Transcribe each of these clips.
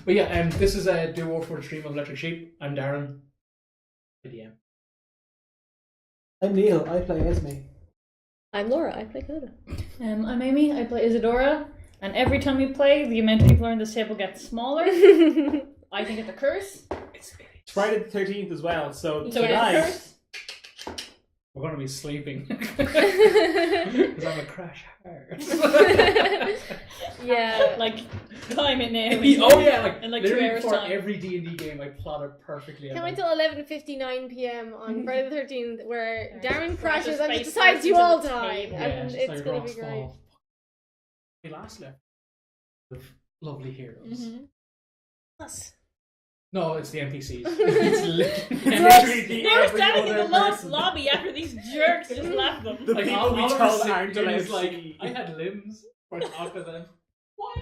But yeah, this is a duo for the stream of Electric Sheep. I'm Darren. The DM. I'm Neil, I play Esme. I'm Laura, I play Coda. I'm Amy, I play Isadora. And every time you play, the amount of people around this table gets smaller. I think it's a curse. It's Friday the 13th as well, so So it's tonight... a curse. We're going to be sleeping. Because I'm a crash hard. Yeah, like, time it now. Oh yeah, like, in like 2 literally hours before time. every D&D game I plot it perfectly. Can't wait till 11:59 p.m. on Friday the 13th where Darren crashes and space decides you into all the die. table. And just it's like gonna rocks be great. fall. The last left of lovely heroes. Mm-hmm. Us. No, it's the NPCs. It's literally They were every standing in other the last person. lobby after these jerks just left them. The like people all we of our told aren't signatures, allowed to like see. I had limbs for talk to them. What?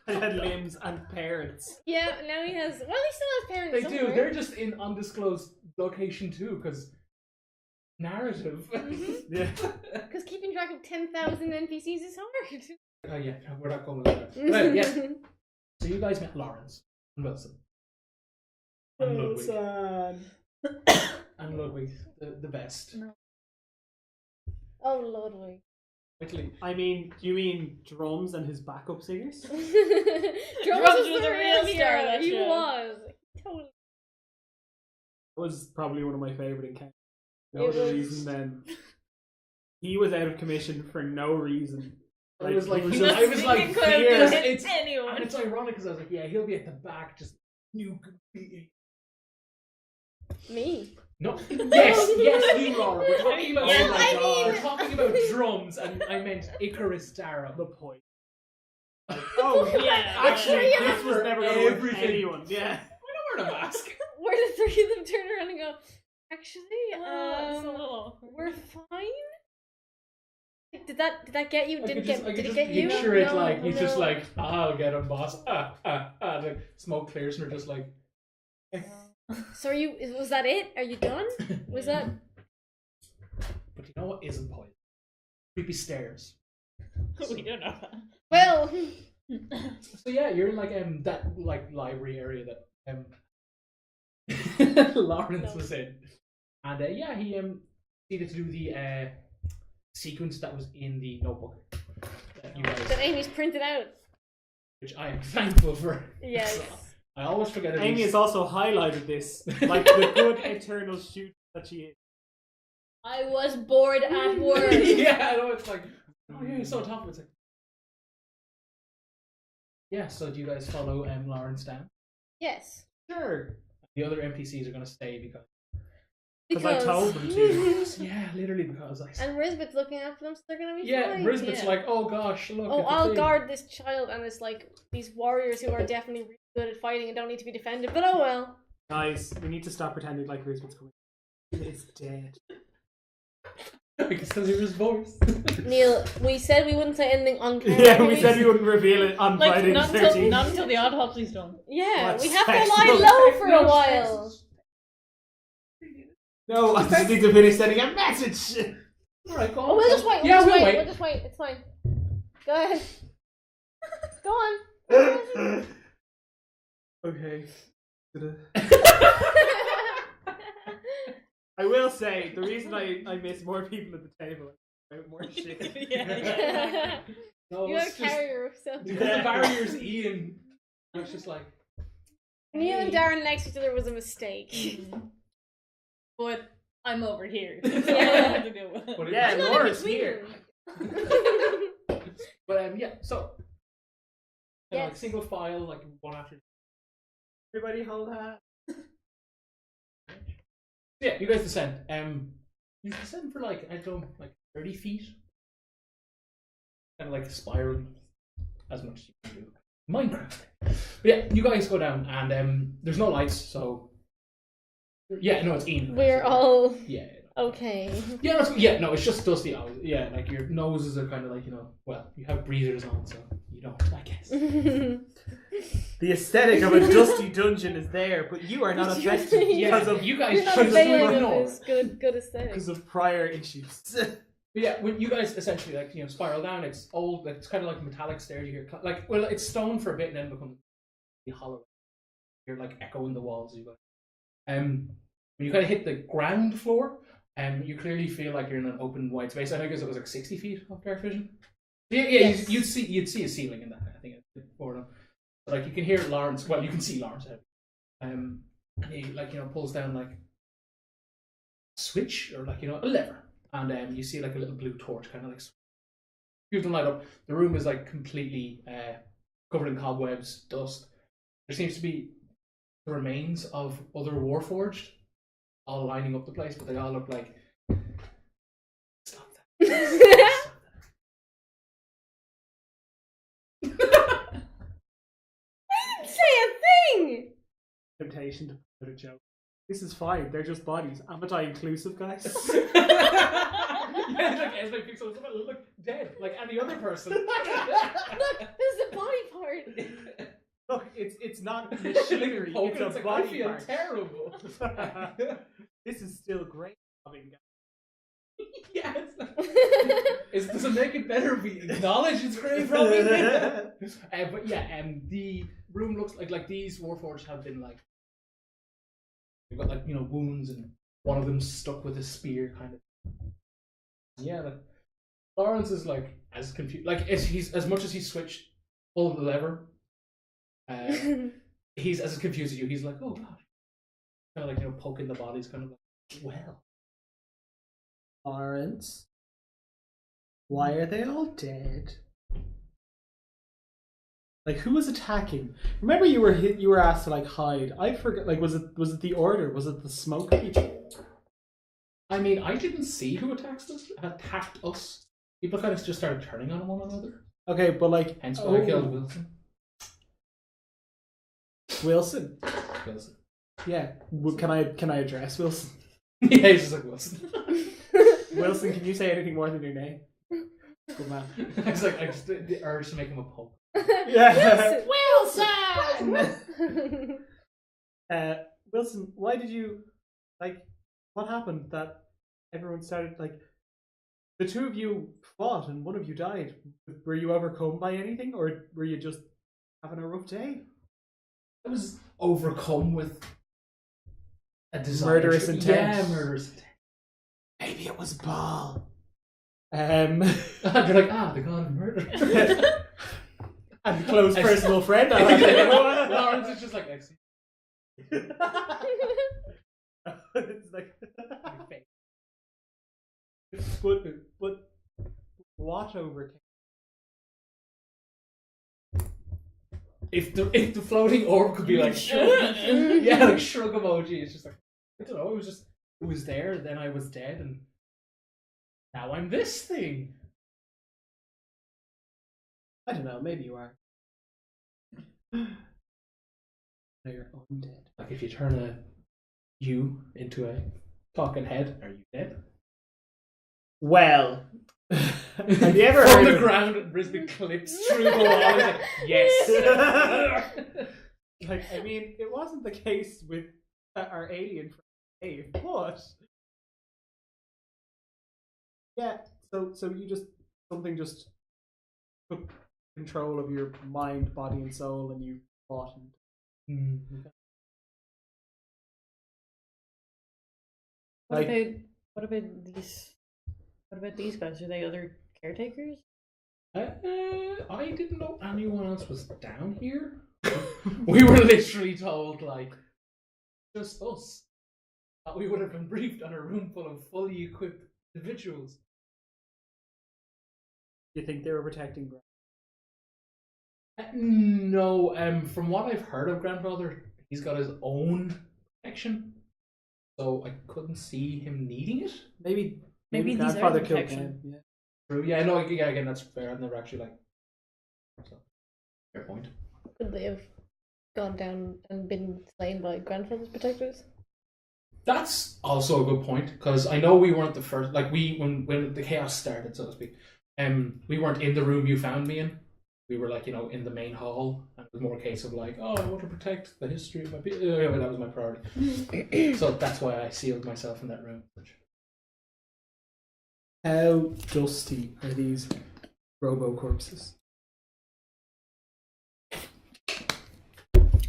I had limbs and parents. Yeah, now he has. Well, he still has parents. They somewhere. do. They're just in undisclosed location too, because narrative. Yeah. Because keeping track of 10,000 NPCs is hard. Oh yeah, no, we're not going like that. Right, yeah. So you guys met Laurence and Wilson and Ludwig. And Ludwig, the best. Oh, Ludwig. Literally. I mean, do you mean Drums and his backup singers? Drums was was the a real real star hero. that He show. was. Totally. That was probably one of my favourite encounters. No It other was- reason than he was out of commission for no reason. I was like, he I was like, Singing could have fear. been It's anyone. and it's ironic because I was like, yeah, he'll be at the back, just you could be. Me. No, yes, you, Laura. We're talking about. Yeah, oh my I God. mean- We're talking about drums, and I meant Icarus Dara. the point. Oh, Yeah, actually, yeah. this was never going to work for Everything. anyone. Yeah. We don't wear a mask. Where the three of them turn around and go, actually, It's a little awkward. we're fine? Did that get you? I Did could it just, get? I Did could it just get you? picture it No, like he's just no. like, I'll get him, boss. Like smoke clears, and we're just like, So are you? Was that it? Are you done? Was that? But you know what isn't point? Creepy stairs. We don't know that. Well, So yeah, you're in like that like library area that Laurence was in, and yeah, he needed to do the sequence that was in the notebook that you that guys, Amy's printed out. which I am thankful for. Yes. I always forget it. Amy has also highlighted this, like the good eternal student that she is. I was bored at work. Yeah, I know, it's like, oh yeah, you're so tough. It's like, yeah. So do you guys follow Laurence down? Yes. Sure. The other NPCs are gonna stay because Because I told them to. yeah, literally because I. And Risbeth's looking after them, so they're gonna be Yeah, fine. Risbeth's like, oh gosh, look. Oh, at the I'll thing. guard this child, and it's like these warriors who are definitely really good at fighting and don't need to be defended. But oh well. Guys, we need to stop pretending like Risbeth's coming. It's dead. I can still hear his voice. Neil, we said we wouldn't say anything on camera. Yeah, we said we wouldn't reveal it on Like, Friday the not 13th. until the autopsy's done. Yeah, What's we have to sex? lie No, low sex, for No, a while. sex. No, I just need to finish sending a message. Alright, go on. Oh, we'll just wait. Yeah, We'll we'll just wait. wait. We'll just wait. It's fine. Go ahead. Go on. Okay. I will say, the reason I miss more people at the table is more shit. Yeah. No, You it's gotta just carry yourself. because the barrier's Ian. I was just like, Neil and Darren next to each other was a mistake. But I'm over here. That's all I have to do. but it- Yeah, I'm not in Laura's between here. them. But yeah, so like Yes. single file, like one after. Everybody hold hands. Yeah, you guys descend. You descend for like I don't know, like 30 feet. Kind of like spiraling as much as you can do. Minecraft. But yeah, you guys go down and there's no lights, so yeah, no, it's Ian. We're all yeah. okay. Yeah, that's, yeah, no, it's just dusty. Yeah, like your noses are kind of like, well, you have breathers on, so you don't, I guess. The aesthetic of a dusty dungeon is there, but you are not affected Yeah, because of you guys You're not choose to availing ignore of this good aesthetic. because of prior issues. But yeah, when you guys essentially spiral down, it's old. It's kind of like metallic stairs. You hear well, it's stone for a bit and then becomes hollow. You're like echoing the walls. You go. When you kind of hit the ground floor, you clearly feel like you're in an open wide space. I think it was like 60 feet of dark vision. Yeah, Yes. you'd see a ceiling in that. I think for them. But, like you can hear Laurence. Well, you can see Laurence. And he pulls down like a switch or a lever, and you see like a little blue torch kind of like. You can light up. The room is like completely covered in cobwebs, dust. There seems to be the remains of other Warforged all lining up the place, but they all look like. Stop that. Say a thing! Temptation to put a joke. This is fine. They're just bodies. Inclusive, guys. Yeah, like Esme picks up someone look dead, like any other person. Look, this is the body part. Look, it's not machinery. It's a body I feel part. terrible. This is still great. Yeah, does it make it better if we acknowledge it's grave robbing? But yeah, the room looks like these Warforged have been like they've got wounds, and one of them stuck with a spear, kind of. Yeah, Laurence is like as confused. Like he's as much as he switched, pulled the lever. He's as confused as you. He's like, oh god, kind of like poking the bodies, kind of like, well. Laurence, why are they all dead? Like, who was attacking? Remember, you were asked to hide. I forget. Like, was it the order? Was it the smoke people? I mean, I didn't see who attacked us. People kind of just started turning on one another. Okay, but hence why I killed Wilson. Wilson. Wilson. Yeah. Can I address Wilson? Yeah, he's just like Wilson. Wilson, can you say anything more than your name? Good man. I just the urge to make him a pope. Yeah. Wilson! Wilson, why did you what happened that everyone started the two of you fought and one of you died? Were you overcome by anything, or were you just having a rough day? I was overcome with a desire. Murderous intent. Yeah, murderous intent. Maybe it was Baal. They're like, the god of murder. And close personal friend. Laurence is just like, next. It's like, but what overcame? If the floating orb could be like shrug, yeah, like shrug emoji. It's just like, I don't know. It was there. Then I was dead, and now I'm this thing. I don't know. Maybe you are. Now you're undead. Like if you turn a you into a talking head, are you dead? Well, have you ever From heard the of... ground, and Brisbane clips through the wall. He's like, yes. I mean, it wasn't the case with our alien from Dave, but yeah. So you something just took control of your mind, body, and soul, and you fought. What about these guys? Are they other caretakers? I didn't know anyone else was down here. We were literally told, just us. That we would have been briefed on a room full of fully equipped individuals. You think they were protecting No, from what I've heard of Grandfather, he's got his own protection. So I couldn't see him needing it. Maybe these are Grandfather the killed protection. him. Yeah. True. Yeah, no, yeah, again, that's fair. I've never actually so, fair point. Could they have gone down and been slain by Grandfather's protectors? That's also a good point, because I know we weren't the first. When the chaos started, so to speak, we weren't in the room you found me in. We were in the main hall, and it was more a case of I want to protect the history of my people. That was my priority. So that's why I sealed myself in that room. How dusty are these robo corpses?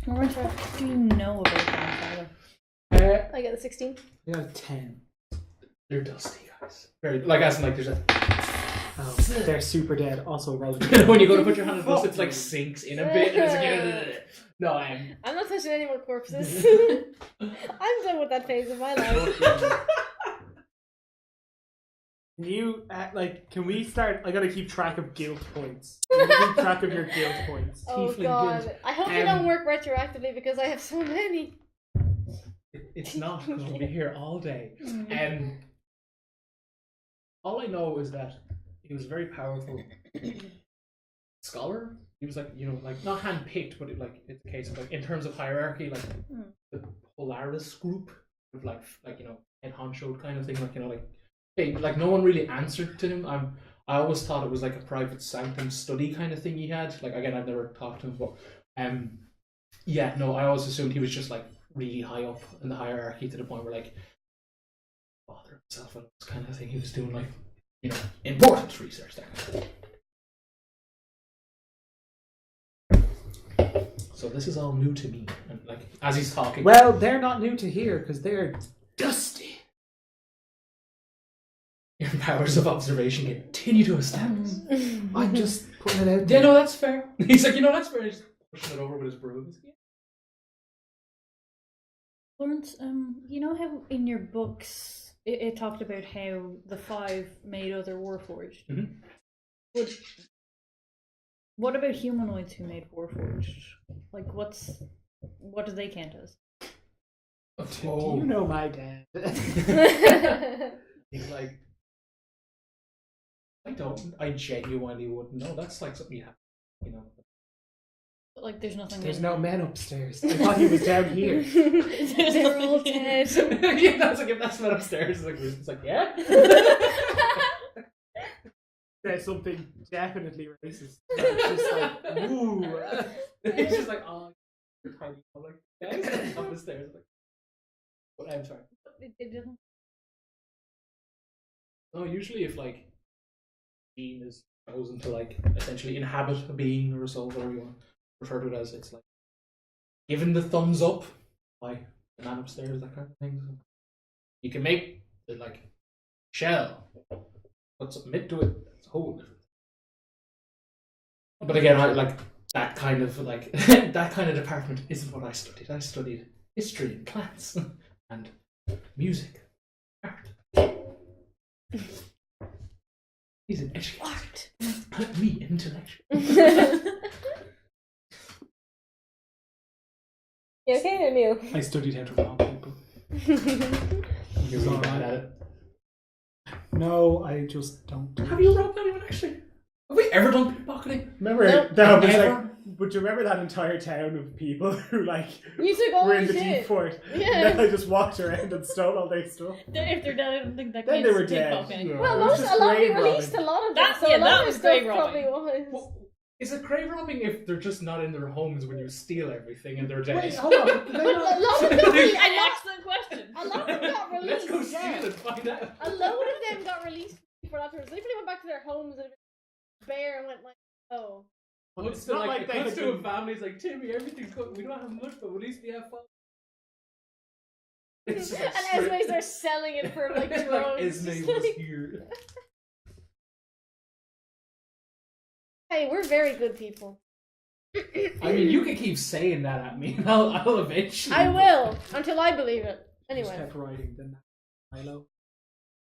Laurence, what do you know about grandfather? I get a 16. I got a 10. They're dusty, guys. Very like as in like there's a Oh, they're super dead. Also, rolling. when you go to put your hand in the dust, it's like sinks in a bit. And it's like, no, I'm not touching any more corpses. I'm done with that phase of my life. Can you can we start? I gotta keep track of guilt points. I gotta keep track of your guilt points. Oh Tiefling god. guilt. I hope they don't work retroactively because I have so many. It's not because we'll be here all day. All I know is that he was a very powerful scholar. He was like, like not handpicked, but it's a case of like in terms of hierarchy, like the Polaris group of like head honcho kind of thing, like no one really answered to him. I always thought it was like a private sanctum study kind of thing he had. Like again, I've never talked to him, but I always assumed he was just like really high up in the hierarchy to the point where like bother himself and this kind of thing. He was doing like important research, that kind of thing. So this is all new to me, and like as he's talking. Well, they're not new to here because they're dusty. Your powers of observation continue to establish. I'm just putting it out Yeah, there. no, that's fair. He's like, that's fair. He's pushing it over with his brooms. Laurence, you know how in your books it talked about how the 5 made other Warforged? Mm-hmm. What about humanoids who made Warforged? Like, what do they count as? Do you know my dad? He's like, I genuinely wouldn't know. That's like something you have, Like, there's nothing. There's no men upstairs. I thought he was down here. They're all dead. Yeah, that's like if that's not upstairs. It's like yeah. There's something definitely racist. It's just like, ooh. He's just like, oh, you're tiny. I'm like, yeah, up the stairs. Like, but I'm sorry. It doesn't. No, usually if like being is chosen to like essentially inhabit a being or a soul, whatever you want to refer to it as, it's like given the thumbs up by the man upstairs, that kind of thing. So you can make the like shell, but submit to it. It's a whole different. But again, I like that kind of like that kind of department isn't what I studied. I studied history and plants and music, art. He's an educator. Art. Me, intellectual. You okay, Emil? I studied how to wrong people. You're really bad at it. No, I just don't do Have you robbed anyone actually? Have we ever done pickpocketing? Remember Nope. that was Never. like, but you remember that entire town of people who like You took all were my in the shit. deep fort? Yeah. And then I just walked around and stole all their stuff. If they're dead, I don't think that Then counts they were as dead. pickpocketing. Yeah. Well, It was a just lot of grave you released robbing. a lot of them, That- so yeah, a lot that of was your stuff grave probably robbing. was. Well, is it grave robbing if they're just not in their homes when you steal everything and they're dead? Wait, hold on. But a lot of them got An excellent question. A lot of them got released. Let's go as well. steal and find out. A load of them got released before that time. So they probably went back to their homes and bare and went like, oh. Well, It's it's not like like it they comes had to a been- family, it's like, Timmy, everything's good. We don't have much, but at least we have fun. It's just like And Esme's there selling it for like like drones. Esme Just was like, here. hey, we're very good people. I mean, you can keep saying that at me, and I'll eventually. I will until I believe it. Just Anyway. kept writing the Milo.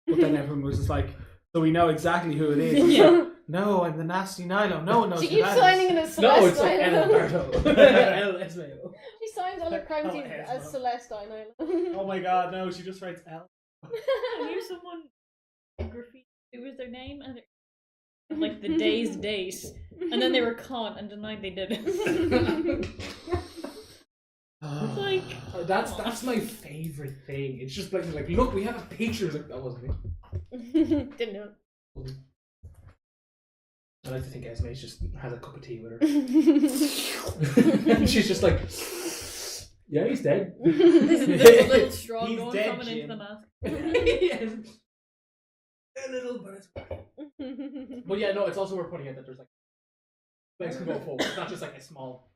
But then everyone was just like, so we know exactly who it is. Yeah. No, I'm the nasty Nilo. No one knows She who keeps that is. signing it as No, Celeste. it's like I El know. Alberto. El Esmeo. She signs all her crime Oh, scenes yes, as no. Celeste. I know. Oh my god, no, she just writes L. I knew someone graffiti. It was their name and like the day's date, and then they were caught and denied they did it. It's like That's my favorite thing. It's just like look, we have a picture. It's like that wasn't me. Didn't know. I like to think Esme just has a cup of tea with her. And she's just like, yeah, he's dead. there's a little straw He's going dead, from it into Jim. the mask. Yes. a little, but it's. But yeah, no, it's also worth pointing out that there's like legs can go forward. It's not just like a small.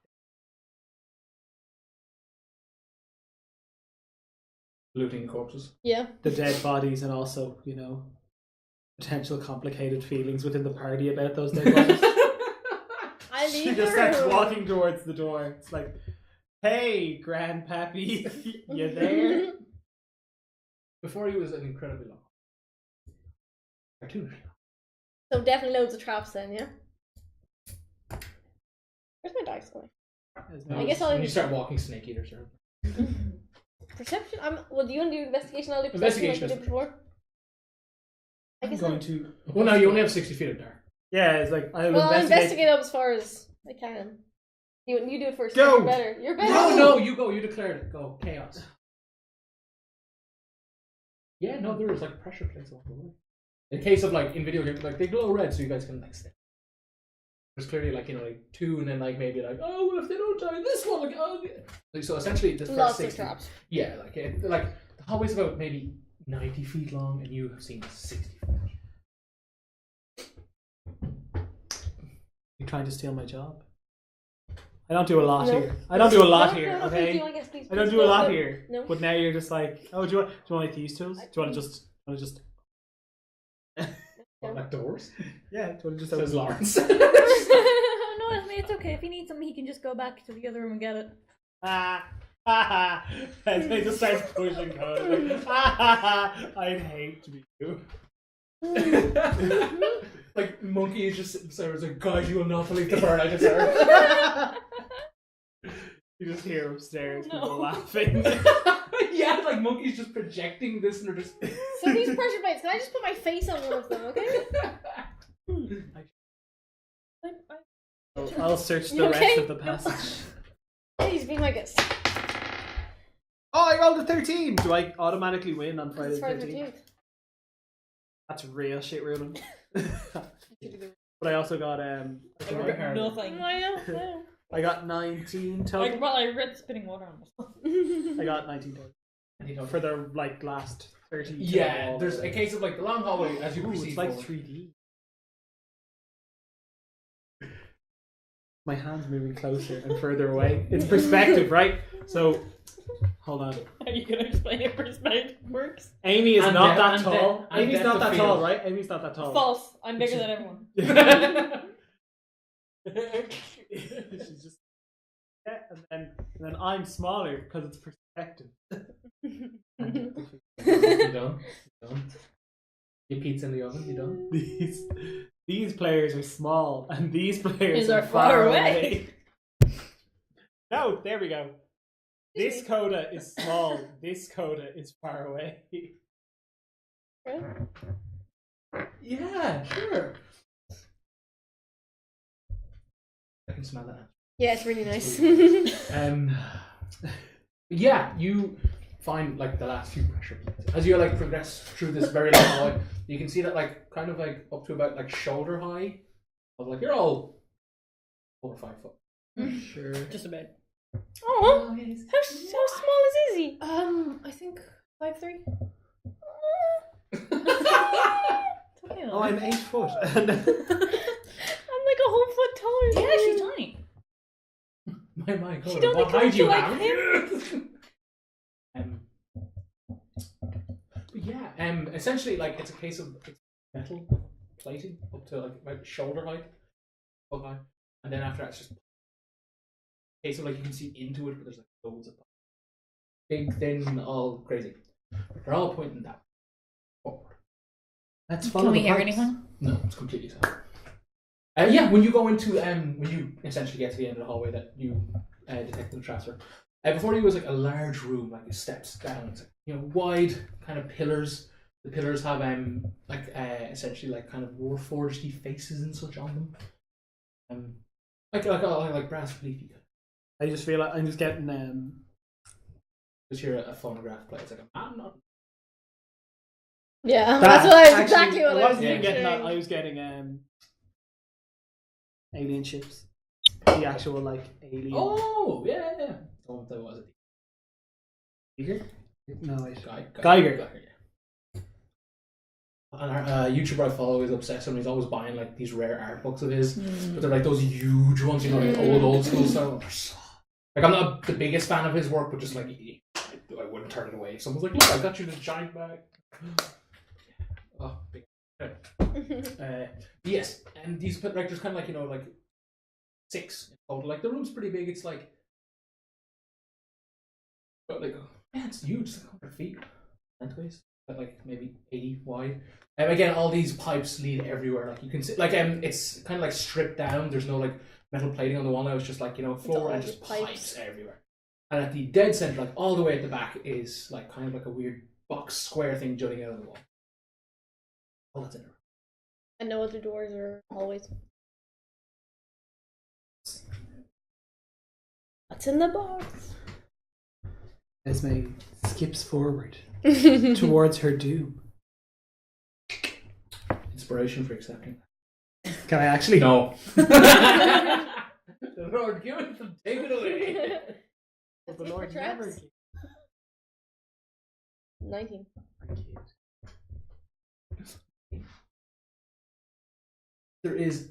Looting corpses. Yeah. The dead bodies and also, you know, potential complicated feelings within the party about those dead bodies. I She leave just the starts room. walking towards the door. It's like, hey, Grandpappy, you there? Before he was an incredibly long. Cartoonish. So definitely loads of traps then, yeah? Where's my dice going? I guess I'll when you start walking, snake eaters are. Perception? Well, do you want to do investigation? I'll do perception like Investigation we did before. I I'm guess going to. Well, now you only have 60 feet of dark. Yeah, it's like I'll Well, I'll investigate. investigate up as far as I can. You do it first. Go! You're better. You're better. No, you go. You declared it. Go. Chaos. Yeah, no, there is like pressure plates along the way. In case of like in video games, like they glow red, so you guys can like step. There's clearly like like 2, and then like maybe like well if they don't die, this one like so essentially this first Lots of 60. traps. Yeah, like the hallway's about maybe 90 feet long, and you have seen 60 feet. You're trying to steal my job. I don't do a lot No. here. I don't do a lot No, here, no, okay? please do, I guess, please, I don't please, do a lot no. here. No. But now you're just like, oh, do you want like these tools? Do you want to just Like doors. Yeah, do you want to just Says Laurence. No, it's okay. If he needs something, he can just go back to the other room and get it. And they just start pushing code. Like, I'd hate to be you. Like monkey is just Sarah's like, guys, you will not believe the burn I deserve. You just hear upstairs No. people laughing. Yeah, like monkey's just projecting this and they're just. So these pressure plates, can I just put my face on one of them, okay? I'll search the You rest okay? of the passage. Please be my guest. Oh, I rolled a 13! Do I automatically win on Friday It's the Friday 13th? 13th. That's real shit rolling. But I also got I think Work it hard. Nothing. I got 19 Like, total. well, I read spinning water on myself. I got 19 total. For the like last 30. Yeah, total. there's a case of like the long hallway as you Ooh, proceed it's like forward. 3D. My hand's moving closer and further away. It's perspective, right? So, hold on. Are you gonna explain how perspective works? Amy is And not then- that and tall. then- and Amy's then not the that field. tall, right? Amy's not that tall. False. I'm bigger than everyone. She's just and then I'm smaller because it's perspective. You done? You done? Your pizza in the oven? You done? These players are small and these players These are are far away. No, there we go. This coda is small. This coda is far away. Yeah, sure. I can smell that. Yeah, it's really nice. Yeah, you find like the last few pressure plates as you like progress through this very long hallway. You can see that like kind of like up to about like shoulder high of like you're all 4 or 5 foot. Sure. Just a bit. Oh, how small is Izzy? I think 5'3". Oh, I'm 8 foot. I'm like a whole foot taller. Yeah, she's tiny. My God, She don't what become height you like have? But yeah, essentially like it's a case of metal plating up to like about shoulder height, foot high, and then after that it's just a case of like you can see into it, but there's like loads of big, thin, all crazy. They're all pointing that forward. Let's Can we hear anything? No, it's completely silent. Yeah, when you go into when you essentially get to the end of the hallway that you detected the transfer. Before you was like a large room, like it steps down. It's like, wide kind of pillars. The pillars have like essentially like kind of warforged faces and such on them. Like brass leafy. I just feel like I'm just getting Just hear a phonograph play. It's like a man. Not... Yeah, that's what actually, exactly what I was wasn't even getting that. picturing. I was getting alien ships. The actual like alien. Oh yeah. Oh, that was it. Geiger? No, wait. Geiger. Geiger. Yeah. And a YouTuber I follow is obsessed with him. He's always buying like these rare art books of his, but they're like those huge ones, you know, like old school style. They're so... Like, I'm not the biggest fan of his work, but just like I wouldn't turn it away if someone's like, "Look, I got you this giant bag." Oh, big. Yes, and these like there's kind of like, you know, like 6 in total. Like the room's pretty big. It's like, but like, yeah, it's huge. It's like 100 feet lengthways, but like maybe 80 wide. And again, all these pipes lead everywhere. Like you can see, like it's kind of like stripped down. There's no like metal plating on the wall now. It's just like, you know, floor and just pipes everywhere. And at the dead center, like all the way at the back, is like kind of like a weird box square thing jutting out of the wall. All that's in it. And no other doors or hallways. What's in the box? Esme skips forward towards her doom. Inspiration for accepting. Can I actually? No. The Lord give it and take it away. Well, the Look Lord for traps. never 19. There is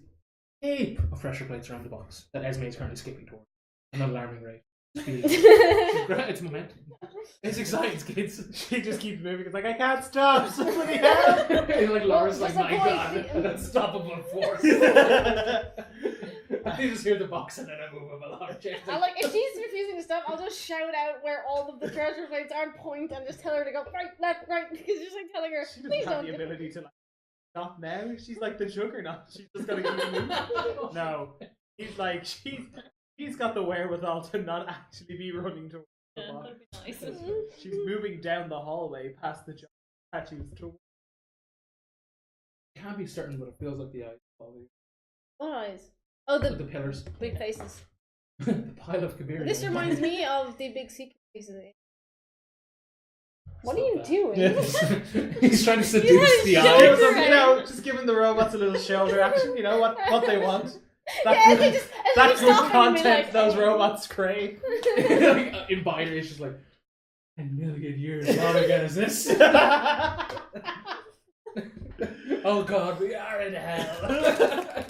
a heap of pressure plates around the box that Esme is currently skipping towards. An alarming rate. It's momentum. It's exciting, kids. She just keeps moving. It's like, I can't stop. Somebody help! Like Laurence, What's like, the my point? God, unstoppable force. I just hear the box and then I move a large. And like, if she's refusing to stop, I'll just shout out where all of the treasure plates are and point and just tell her to go right, left, right. Because just like telling her, She doesn't please have don't. the ability to like stop now. She's like the juggernaut. She's just gonna keep moving. No, he's like she's got the wherewithal to not actually be running towards the Yeah, box. that'd be nice. She's moving down the hallway past the statues to. Can't be certain, but it feels like the eyes. Probably. What eyes? Oh, the The pillars. big faces. The pile of Kabir. This reminds me of the big secret faces. What are you Stop doing? that. He's trying to You seduce had the a eye. shoulder You know, just giving the robots a little shoulder action. You know what they want. That Yeah, good, they just- and that they just good stop and be content like, those "Oh." robots crave. Like, in binary, it's just like 10 million years. What again is this? Oh God, we are in hell.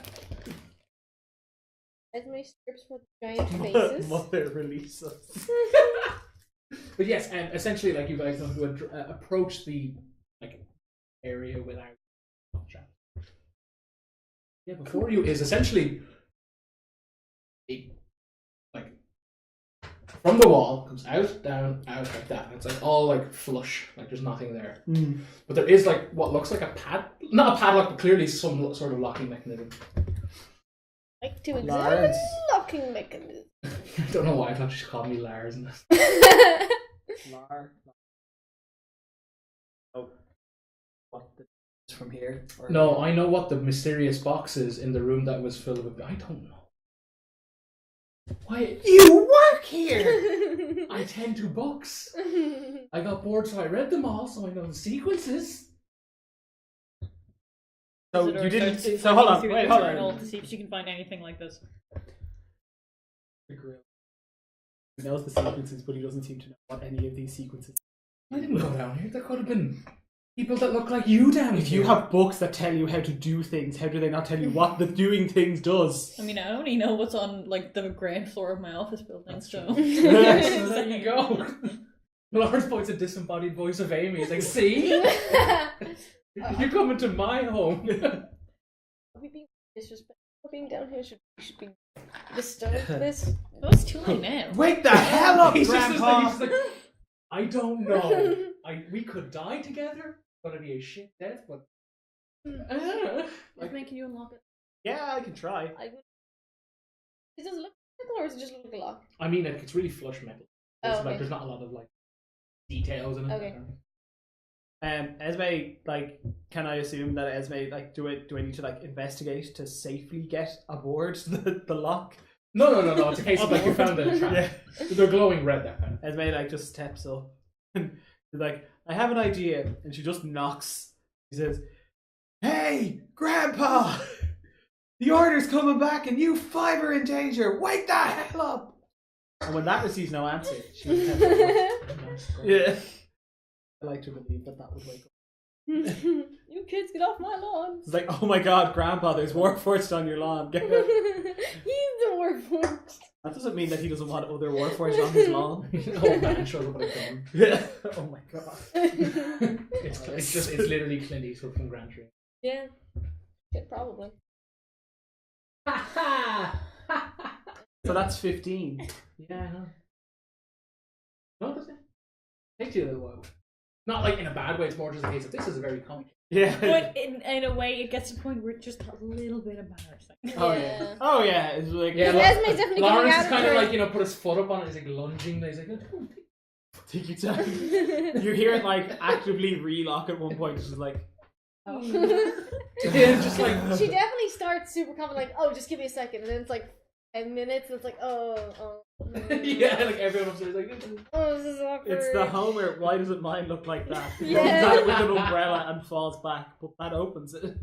Esme strips for the giant faces. Mother release us. But yes, and essentially, like you guys know, to approach the like area without traps. Yeah, before you is essentially a, like from the wall comes out, down, out like that. And it's like all like flush, like there's nothing there. But there is like what looks like not a padlock, but clearly some sort of locking mechanism. Like to examine Laurence. locking mechanism. I don't know why I thought she called me Lars in this. Lar. Oh, what the from here? Or No, I know what the mysterious box is in the room that was filled with. I don't know. Why you work here. I tend to books. I got bored, so I read them all, so I know the sequences. So Isidore you didn't. starts So hold on. through Wait, the hold journal on. to see if she can find anything like this. The grill. He knows the sequences, but he doesn't seem to know what any of these sequences. I didn't go down here. There could have been people that look like you down If here. you have books that tell you how to do things, how do they not tell you what the doing things does? I mean, I only know what's on like the ground floor of my office building, That's so. So there you go. Lawrence points a disembodied voice of Amy. He's like, "See, you're coming to my home." Are we being disrespectful being down here? Should be disturbed this? Oh, it's too late now. Wake the hell up, He's just Grandpa! like, I don't know. We could die together. It's gonna be a shit death, but Like making you unlock it. Yeah, I can try. Does it look like or does it just look like a lock? I mean, like, it's really flush metal. Oh, It's okay. like there's not a lot of like details in it. Okay. Esme, like, can I assume that Esme, like, do I need to like investigate to safely get aboard the lock? No. It's a case of like you found a trap. Yeah. They're glowing red. That kind of. Esme like just steps up and she's like, I have an idea, and she just knocks. She says, "Hey, Grandpa! The order's coming back, and you 5 are in danger. Wake the hell up!" And when that receives no answer, she doesn't have to. Yeah. I like to believe that would wake up. You kids get off my lawn. It's like, oh my god, Grandpa, there's Warforged on your lawn. Get out. He's the Warforged. That doesn't mean that he doesn't want other Warforged on his lawn. Old man shows up with a gun. Yeah. Oh my god. It's literally Clint Eastwood from Grand Tree. Yeah. Shit, probably. So that's 15. Yeah, I know. No, does it? Takes you a little while. Not like in a bad way, it's more just a case of this is a very comic. Yeah. But in a way, it gets to the point where it's just a little bit embarrassing. Oh yeah. Oh yeah. It's like Yeah, Esme's definitely Laurence getting is out kind of her- like, you know, put his foot up on it, he's like lunging, he's like, oh, take your time. You hear it like actively relock at one point. It's just like yeah, just like She definitely starts super confident, like, oh, just give me a second, and then it's like 10 minutes, and it's like, yeah, like everyone upstairs is like, oh, this is awkward. it's the Homer. Why doesn't mine look like that? He Yeah. runs at it with an umbrella and falls back, but that opens it.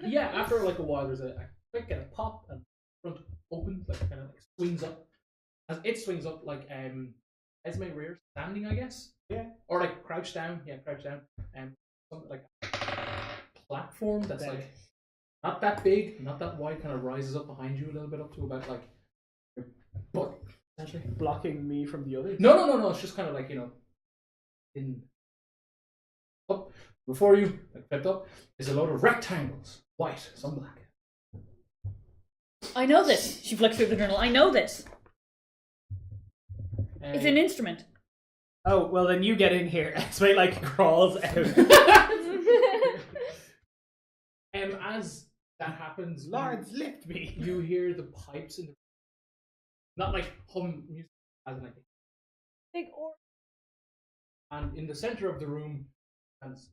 yeah. After like a while, there's a quick kind of pop and front opens, like kind of like swings up. As it swings up, like Esme rears standing, I guess. Yeah. Or like crouched down. Yeah, crouched down. Something like a platform that's Bed. like not that big, not that wide, kind of rises up behind you a little bit up to about like your butt, essentially. Blocking me from the others. No. It's just kind of like, you know, in up before you, like flipped up, is a load of rectangles, white, some black. I know this. She flicks through the journal. I know this. It's an instrument. Oh well, then you get in here. Esme like crawls out. As that happens, Lawrence, lift me. you hear the pipes in the not like hum music as in like Big or and in the center of the room stands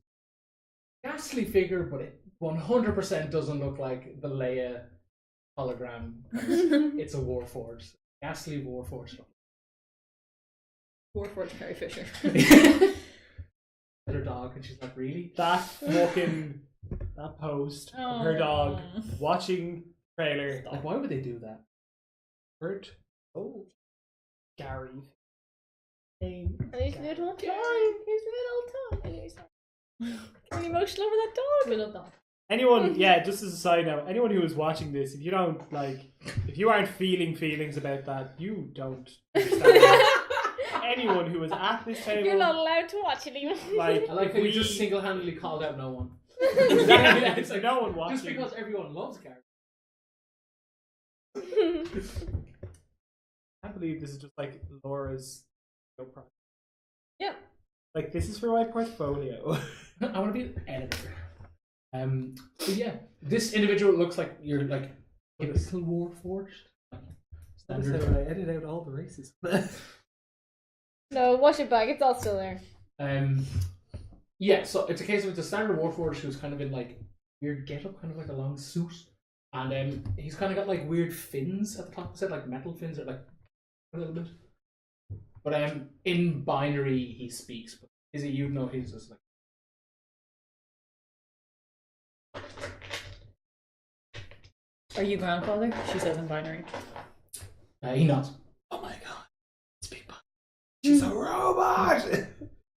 a ghastly figure, but it 100% doesn't look like the Leia hologram. It's a Warforged. Ghastly Warforged. Warforged Carrie Fisher. Her dog, and she's like, really? That fucking that post of her dog watching trailer. Like, why would they do that? Hurt. Oh, Gary. and he's little time. He's little time. And he's I'm emotional over that dog. We love that. Anyone, yeah, just as a side note, anyone who is watching this, if you don't like, if you aren't feeling feelings about that, you don't understand. Anyone who is at this table, You're not allowed to watch it even. I like how you just single-handedly called out no one. Exactly. It's like, no one watching. just because everyone loves Gary. I can't believe this is just like Laura's project. Yeah. Like, this is for my portfolio. I want to be an editor. So yeah, this individual looks like you're like a little Warforged. That's how I edit out all the races. No, wash it back. It's all still there. Yeah, so it's a case of it's a standard Warforged who's kind of in like weird getup, kind of like a long suit, and he's kind of got like weird fins at the top of his head, like metal fins, or like a little bit. But in binary he speaks, but is it you'd know he's just like. Are you grandfather? She says in binary. He nods. Oh my god. Speak back. She's a robot!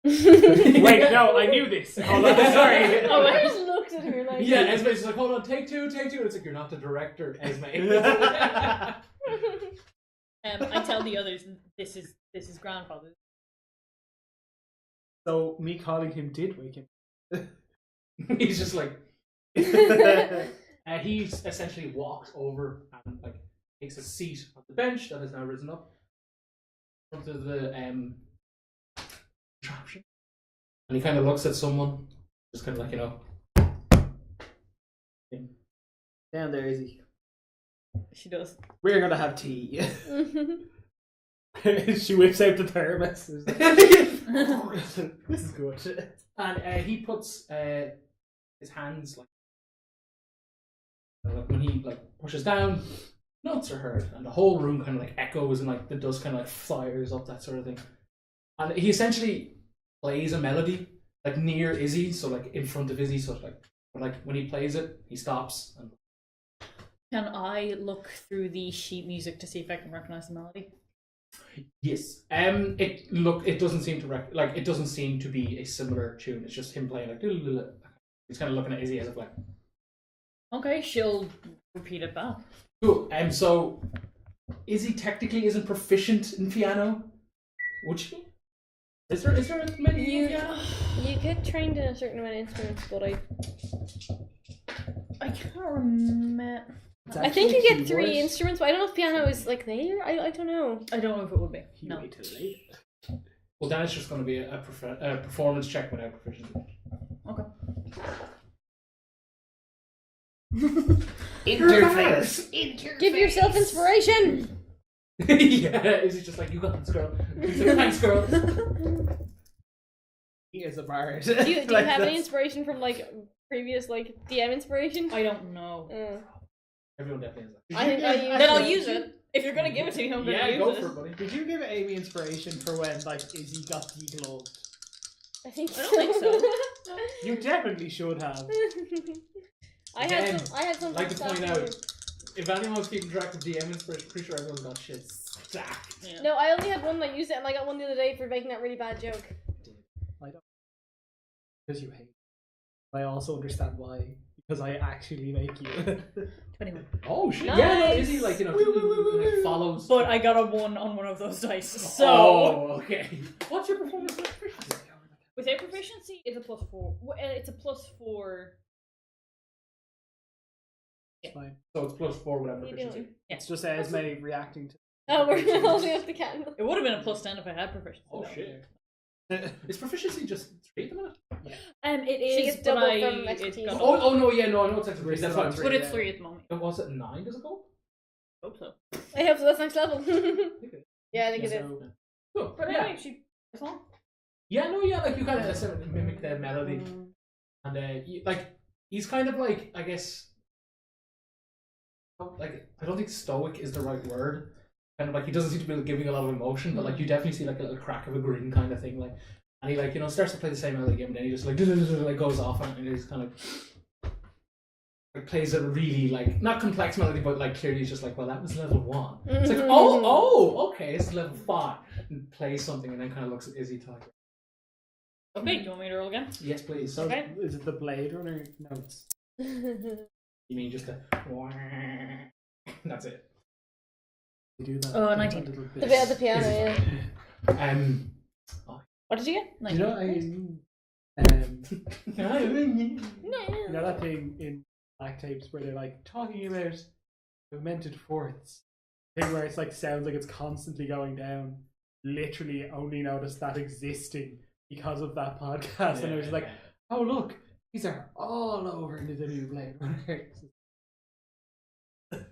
Wait, no, I knew this. Hold on, sorry. Oh, I just looked at her like. Yeah, Esme's like, hold on, take two. And it's like, you're not the director, Esme. I tell the others this is grandfather. So, me calling him did wake him. He's just like. He essentially walks over and like takes a seat on the bench that has now risen up in front of the contraption, and he kind of looks at someone, just kind of like, you know. Down there, is he? She does. We're gonna have tea. She whips out the thermos. This is good. And he puts his hands like when he like pushes down, notes are heard, and the whole room kind of like echoes, and like the dust kind of like fires up, that sort of thing. And he essentially plays a melody like near Izzy, so like in front of Izzy, so it's like when he plays it, he stops. And Can I look through the sheet music to see if I can recognize the melody? Yes. It doesn't seem to it doesn't seem to be a similar tune. It's just him playing like. He's kind of looking at Izzy as if like. Okay, she'll repeat it back. Cool. So Izzy technically isn't proficient in piano. Would she? Is there a many piano? You get trained in a certain amount of instruments, but I can't remember. I think you get 3 instruments, but I don't know if piano is like there. I don't know. I don't know if it would be. You No. wait till late. Well, then it's just going to be a performance check without proficiency. Okay. Interface. Give yourself inspiration. Yeah, Izzy's just like, you got this, girl. He's like, thanks, girl. He is a bard. Do you have any inspiration from like previous like DM inspiration? I don't know. Everyone definitely has that. I think I use. Then I'll use it. If you're gonna give it to me, I'm gonna Yeah, use go it. for it, buddy. Did you give Amy inspiration for when like Izzy got degloved? I think I don't think so. You definitely should have. I Again, had some. I'd like to point out, if anyone was keeping track of DM inspiration, pretty sure everyone's got shit stacked. Yeah. No, I only had one that used it, and I got one the other day for making that really bad joke. I don't. Because you hate. I also understand why. Because I actually make you. 21. Oh shit! Nice. Yeah, no, Izzy like it follows. But I got a 1 on one of those dice. So Oh, okay. What's your performance proficiency? without proficiency, it's a +4. It's a +4. It's fine. So it's +4 without What are you proficiency. doing? It's just Esme reacting to. Oh, we're holding up the candle. It would have been a +10 if I had proficiency. Oh though. shit! Is proficiency just 3 at the minute? It She is, gets but double I. from It's expertise. got Oh no, yeah, no, I know it's actually 3. We're That's still fine. on 3. But it's yeah. 3 at the moment. Was it 9? Does it go? I hope so. I hope so. That's next level. Yeah, I think it is. So, Cool. But Yeah. anyway, it's on. Yeah, no, yeah, like you kind of mimic the melody, and he's kind of like, I guess, like I don't think stoic is the right word. Kind of like he doesn't seem to be giving a lot of emotion, but like you definitely see like a little crack of a grin kind of thing, like, and he like starts to play the same melody again, but then he just like goes off and he's kind of like plays a really like not complex melody, but like clearly he's just like, well, that was level 1. It's like, oh, okay, it's level 5, and plays something, and then kind of looks at Izzy to like, Okay, do you want me to roll again? yes, please. so Okay. is it the Blade Runner notes? You mean just a that's it. You do that. Oh, that 19. little The bit. bit of the piano, yeah. What did you get? You know, 19. you know that thing in black tapes where they're like talking about augmented fourths, thing where it's like sounds like it's constantly going down. Literally, only noticed that existing because of that podcast, and I was like, "Oh look, these are all over into the new Blade Runner."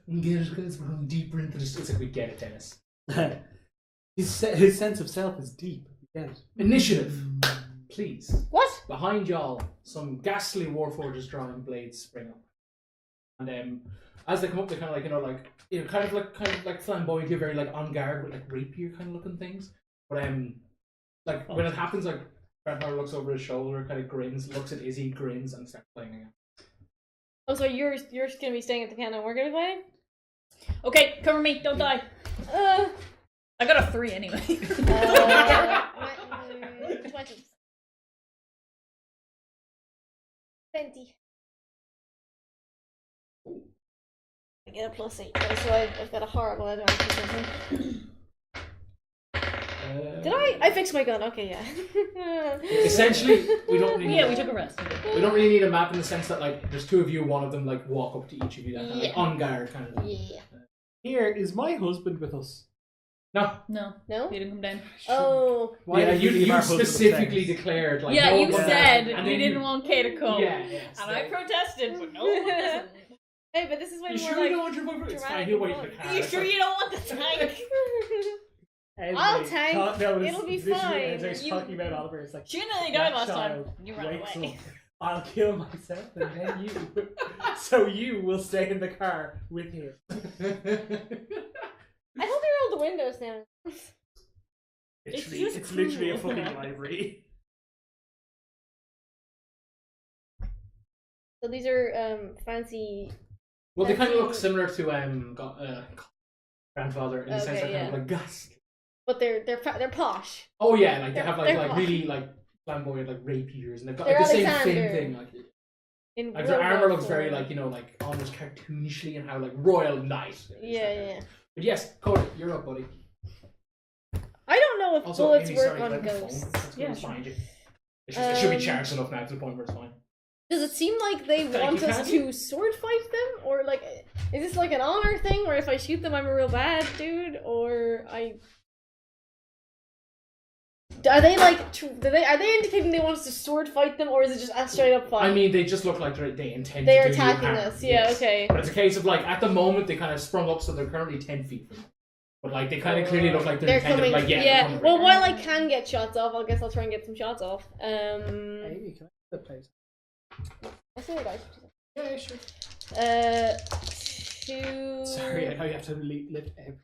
Because we're going deeper into this. It's like we get it, Dennis. his sense of self is deep. You get it. Initiative, please. What? Behind y'all, some ghastly warforgers drawing blades spring up, and as they come up, they kind of kind of like flamboyantly, very like on guard with like rapier kind of looking things. But like when it happens, like Grandpa looks over his shoulder, kind of grins, looks at Izzy, grins, and starts playing again. Oh, so you're gonna be staying at the piano and we're gonna be playing? Okay, cover me, don't die. Uh, I got a 3 anyway. 20. I get a +8, so I've got a horrible advantage. Did I? I fixed my gun. Okay, yeah. Essentially, we don't really. Yeah, we took a rest. We don't really need a map in the sense that like there's 2 of you, one of them like walk up to each of you, that kind of like, on guard kind of. Yeah. Here is my husband with us. No. No? He didn't come down. Oh. Why Yeah, did we leave you our husband specifically upstairs? declared like. Yeah, no you one said and you then didn't want Kay to come. Yeah. And I protested, but no one listened. Hey, but this is way You more sure like you don't want your boyfriend? It's fine. dramatic He'll wait and for the fun. car. Are you sure you don't want the tank? Esme, I'll tank. no, It'll be literally fine. Esme's You- talking about Oliver. It's like She nearly that died last time. child You ran wakes away. up, I'll kill myself and then you. So you will stay in the car with him. I hope they rolled the windows down. It's literally a fucking library. So these are fancy. Well, they kind of look similar to grandfather in the sense Okay, they're kind of yeah. like ghastly. but they're posh. Oh yeah, like they have They're like posh. really like flamboyant like rapiers, and they've got They're like the same Alexander. thin thing. In Like their armor looks very form. like like almost cartoonishly and how like royal knight. Yeah. But yes, Cody, you're up, buddy. I don't know if Also, bullets Amy, work sorry, on let me phone. ghosts. Let's go Yeah, find it. It should be Um, charged enough now to the point where it's fine. Does it seem like they Thank want you, us Candy. to sword fight them, or like, is this like an honor thing where if I shoot them I'm a real bad dude, or are they like are they indicating they want us to sword fight them, or is it just a straight up fight? I mean, they just look like they intend they're to do you attacking harm. us. Yeah, Yes. okay. But it's a case of like at the moment they kind of sprung up, so they're currently 10 feet from them. But like they kind of clearly look like they're They're coming. like they're Yeah. coming Well, right while I can get shots off, I guess I'll try and get some shots off. Amy, can I the place? I say it, guys. Yeah, sure. Two. Sorry, I know you have to lift every.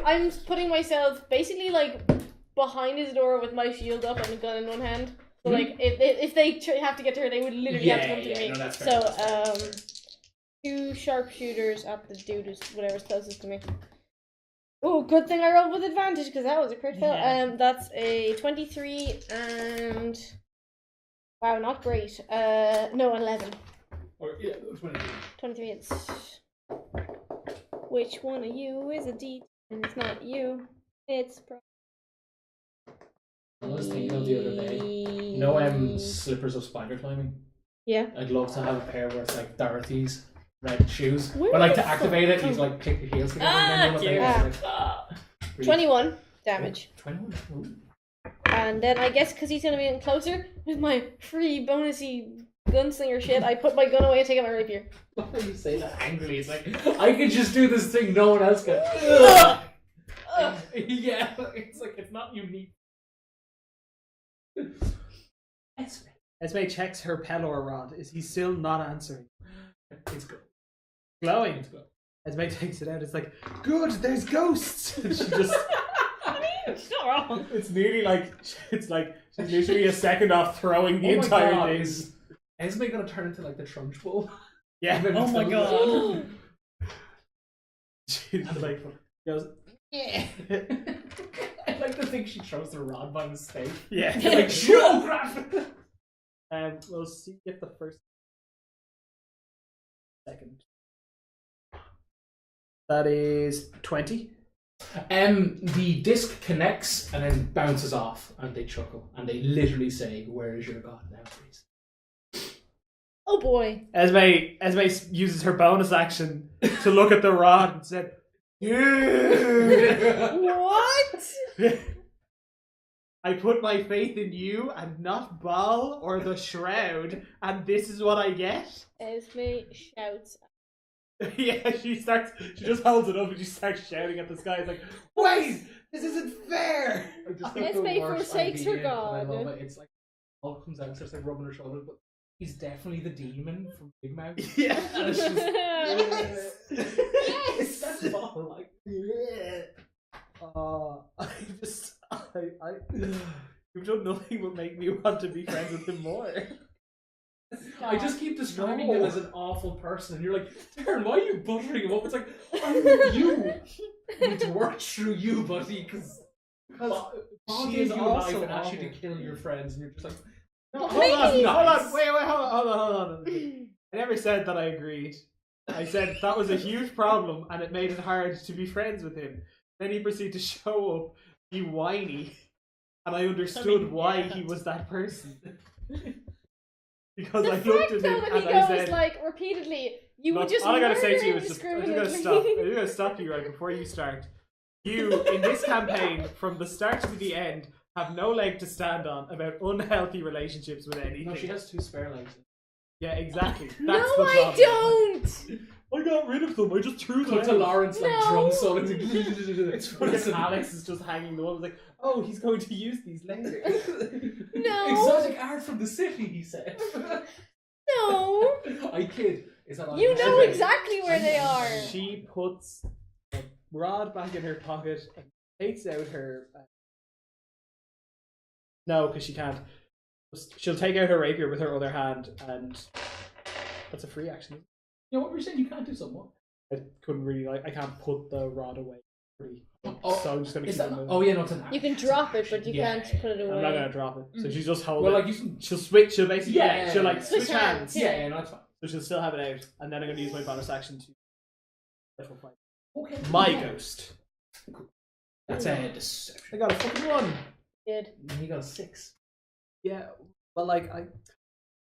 I'm putting myself basically like behind his door with my shield up and a gun in one hand. So like if they have to get to her, they would literally have to come to me. No, that's fair. So 2 sharpshooters at the dude who's whatever's closest to me. Oh, good thing I rolled with advantage because that was a crit fail. Yeah. That's a 23 and wow, not great. No, 11. Or, yeah, 23. It's which one of you is a D? And it's not you. It's I was thinking of the other day. You know, slippers of spider climbing. Yeah. I'd love to have a pair where it's like Dorothy's red shoes. Where But like the to activate it, fuck- you like click the heels together. Ah, and then cute. you Ah. like, really- 21 damage. 21. Ooh. And then I guess because he's gonna be in closer with my free bonusy gunslinger shit, I put my gun away and take out my rapier. Why do you say that angrily? It's like I can just do this thing no one else can. Ugh. Yeah, it's like it's not unique. Esme checks her Pelor rod. Is he still not answering? It's good. Glowing. It's good. Esme takes it out. It's like, good, there's ghosts. And she just. It's not wrong. It's nearly like she's literally a second off throwing the Oh my entire God, thing. is Esme gonna turn into like the Trunch Bowl? Yeah. Oh my god. She's like goes. Yeah. I like to think she throws the rod by mistake. Yeah. Like, show crap! We'll see if the first second. That is 20. The disc connects and then bounces off, and they chuckle, and they literally say, "Where is your god now, please?" Oh boy. Esme uses her bonus action to look at the rod and said, "Yeah." What? I put my faith in you and not Baal or the Shroud, and this is what I get? Esme shouts. Yeah, she just holds it up and she starts shouting at the sky. It's like, wait, this isn't fair! I just think the Esme worst forsakes her idea, god. I love it. It's like all comes out, starts like rubbing her shoulders, but he's definitely the demon from Big Mouth. Yeah. And it's just, Yes! yes, that's all like. You've done nothing but make me want to be friends with him more. I just keep describing him as an awful person, and you're like, Darren, why are you buttering him up? It's like, you need to work through you, buddy, because she gave is you a also knife and asked you to awful. kill your friends, and you're just like, No, But hold on, maybe- hold on, wait, hold on. I never said that I agreed. I said that was a huge problem and it made it hard to be friends with him. Then he proceeded to show up, be whiny, and I understood why he was that person. Because The I fact looked at though him that and he I goes said, like repeatedly, you would look, just all I gotta say to you murder is him I'm just gonna stop. I'm just gonna stop you right before you start. You, in this campaign, from the start to the end, have no leg to stand on about unhealthy relationships with anything. no, she has 2 spare legs. Yeah, exactly. That's No, the problem. I don't. I got rid of them. I just threw them Cut to out. Laurence like No. drum solo. It's funny as Alex is just hanging the one. Like, oh, he's going to use these later. No. Exotic art from the city, he said. No. I kid. Is that You know Okay. exactly where they are. She puts a rod back in her pocket and takes out her. No, because she can't. She'll take out her rapier with her other hand, and that's a free action. You know what we're saying? You can't do something. I couldn't really I can't put the rod away. pretty. Oh, So I'm just gonna is keep that it moving. oh yeah, no, it's an You can drop it, but you Yeah. can't put it away. I'm not gonna drop it. So she's just hold Well, it. like you can. She'll switch. She'll basically. Yeah. She'll like Switch switch hands. hands, Yeah, no, it's fine. So she'll still have it out, and then I'm gonna use my bonus action to. Okay. My ghost. That's a deception. I got a fucking 1. Good. You got a 6. Yeah. Well, like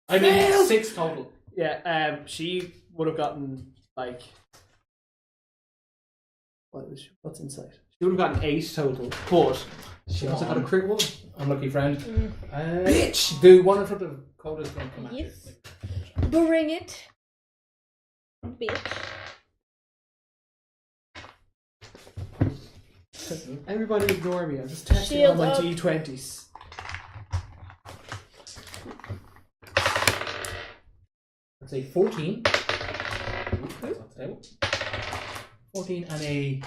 I mean 6 total. Yeah. She would have gotten like. What's inside? She would have gotten 8 total, but she also got a crit 1. Unlucky friend. Bitch! The one in front of Coda's going to come at you. Yes. Bring it. Bitch. Everybody ignore me. I'm just testing Shield on my up. D20s. That's a 14. That's on the table. 14 and a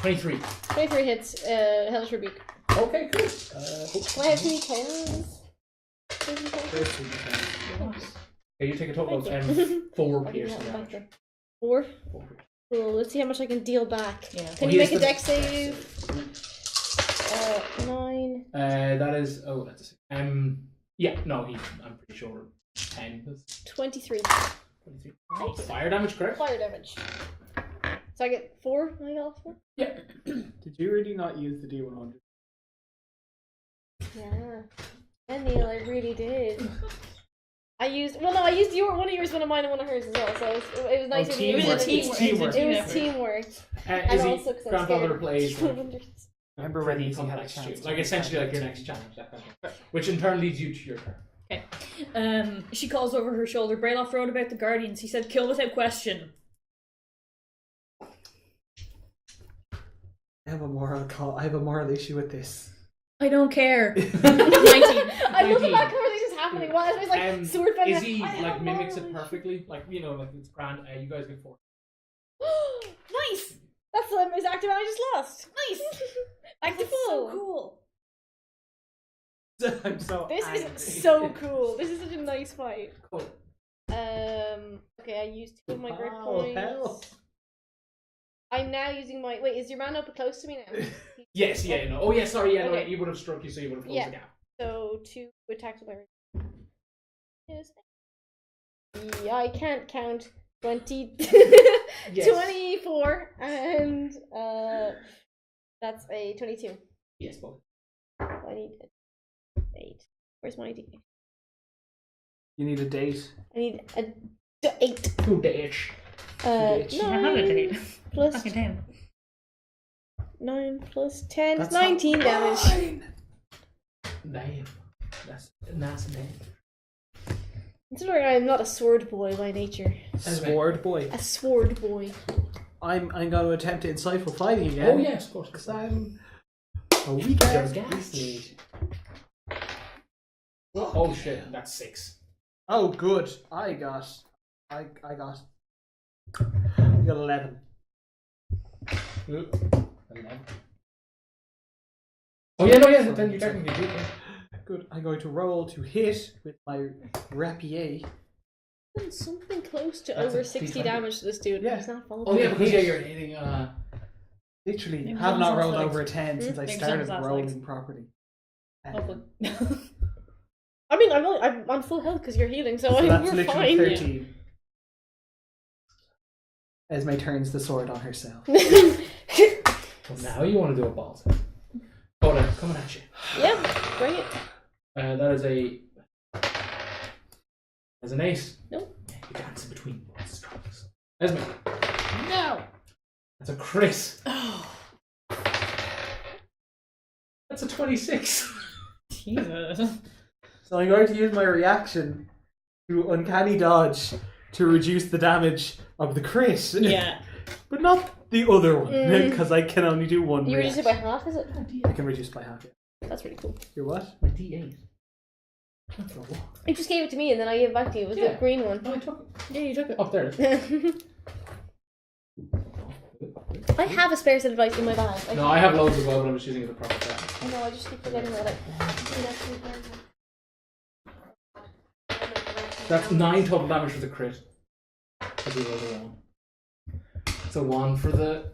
23. 23 hits, Hellish Rebuke. Okay, cool. Can I have 3 tens? Okay, you take a total of Thank you. 4 I didn't piercing have it back damage. there. 4? 4. Cool, let's see how much I can deal back. Yeah. Can Well, you he make a has dex the- save? 9. That is that's a 6. Yeah, no, I'm pretty sure 10. That's 23. 23. Oh, fire damage, correct? Fire damage. So I get 4? I got 4? Yeah. Did you really not use the D100? Yeah. And Neil, I really did. I used one of yours, one of mine, and one of hers as well. So it was nice of you. teamwork. It's Teamwork. It was teamwork. Is he also 'cause I'm grandfather scared. plays Remember when pretty he had a complex chance shit. to Like make essentially that like your next next challenge, that kind of thing. Which in turn leads you to your turn. She calls over her shoulder. Brayloff wrote about the Guardians. He said, "Kill without question." I have a moral issue with this. I don't care. 19. I love that 19. conversation's happening. While everybody's like sword fighting. Is he I have like a mimics it moral perfectly? Like like it's grand. You guys get 4. Nice. That's the most active I just lost. Nice. That's That's so cool. I'm so This angry. is so cool. This is such a nice fight. Cool. Okay, I used 2 of my grip Oh, points. hell. I'm now using my. Wait, is your man up close to me now? Yes, yeah, no. Oh yeah, sorry, yeah, no, Okay. he would have struck you, so you would have closed Yeah. the gap. So 2 attacks with my. Yes. Yeah, I can't count. 20. Yes. 24 and that's a 22. Yes, both. I need 8. Where's my D? You need a date. I need a 8. Good dish. Bitch. You have a date. Plus Fucking 10. 9 plus 10 is That's 19 not damage. fine. Damn. That's name. Considering I'm not a sword boy by nature. Sword boy. A sword boy. I'm going to attempt to insightful fighting again. Oh yes, of course. Because I'm a weak You're ass ghastly. Oh shit, that's 6. Oh, good. I got 11. 11. Oh yeah, no, yeah. Then you technically do. Yeah. Good. I'm going to roll to hit with my rapier. Something close to That's over a 60 D20. damage to this dude. Yeah. He's not falling. Oh yeah, because you're hitting. Literally, Maybe have not someone's rolled legs. over a 10 since I Maybe started someone's last rolling legs. properly. Hopefully. I mean, I'm on full health because you're healing, so, So that's we're literally fine. 13. Esme turns the sword on herself. Well, now you want to do a ball set. Coda, coming at you. Yeah, bring it. That is a. As an ace. Nope. Yeah, you dance in between both strokes. Esme. No. That's a crit. Oh, That's a 26. Jesus. So I'm going to use my reaction to uncanny dodge to reduce the damage of the crit. Yeah. But not the other one, because I can only do one You reduce it by reaction. half, is it? I can reduce by half it. That's really cool. You're what? My D8. Not for a walk. You just gave it to me and then I gave it back to you. It was Yeah. the green one. No, I took it. Yeah, you took it. Up there. I have a spare set of dice in my bag. No, I have loads as well, but I'm just using it as a proper set. I know, I just keep forgetting that I. That's 9 total damage for the crit. I'll do another one. So 1 for the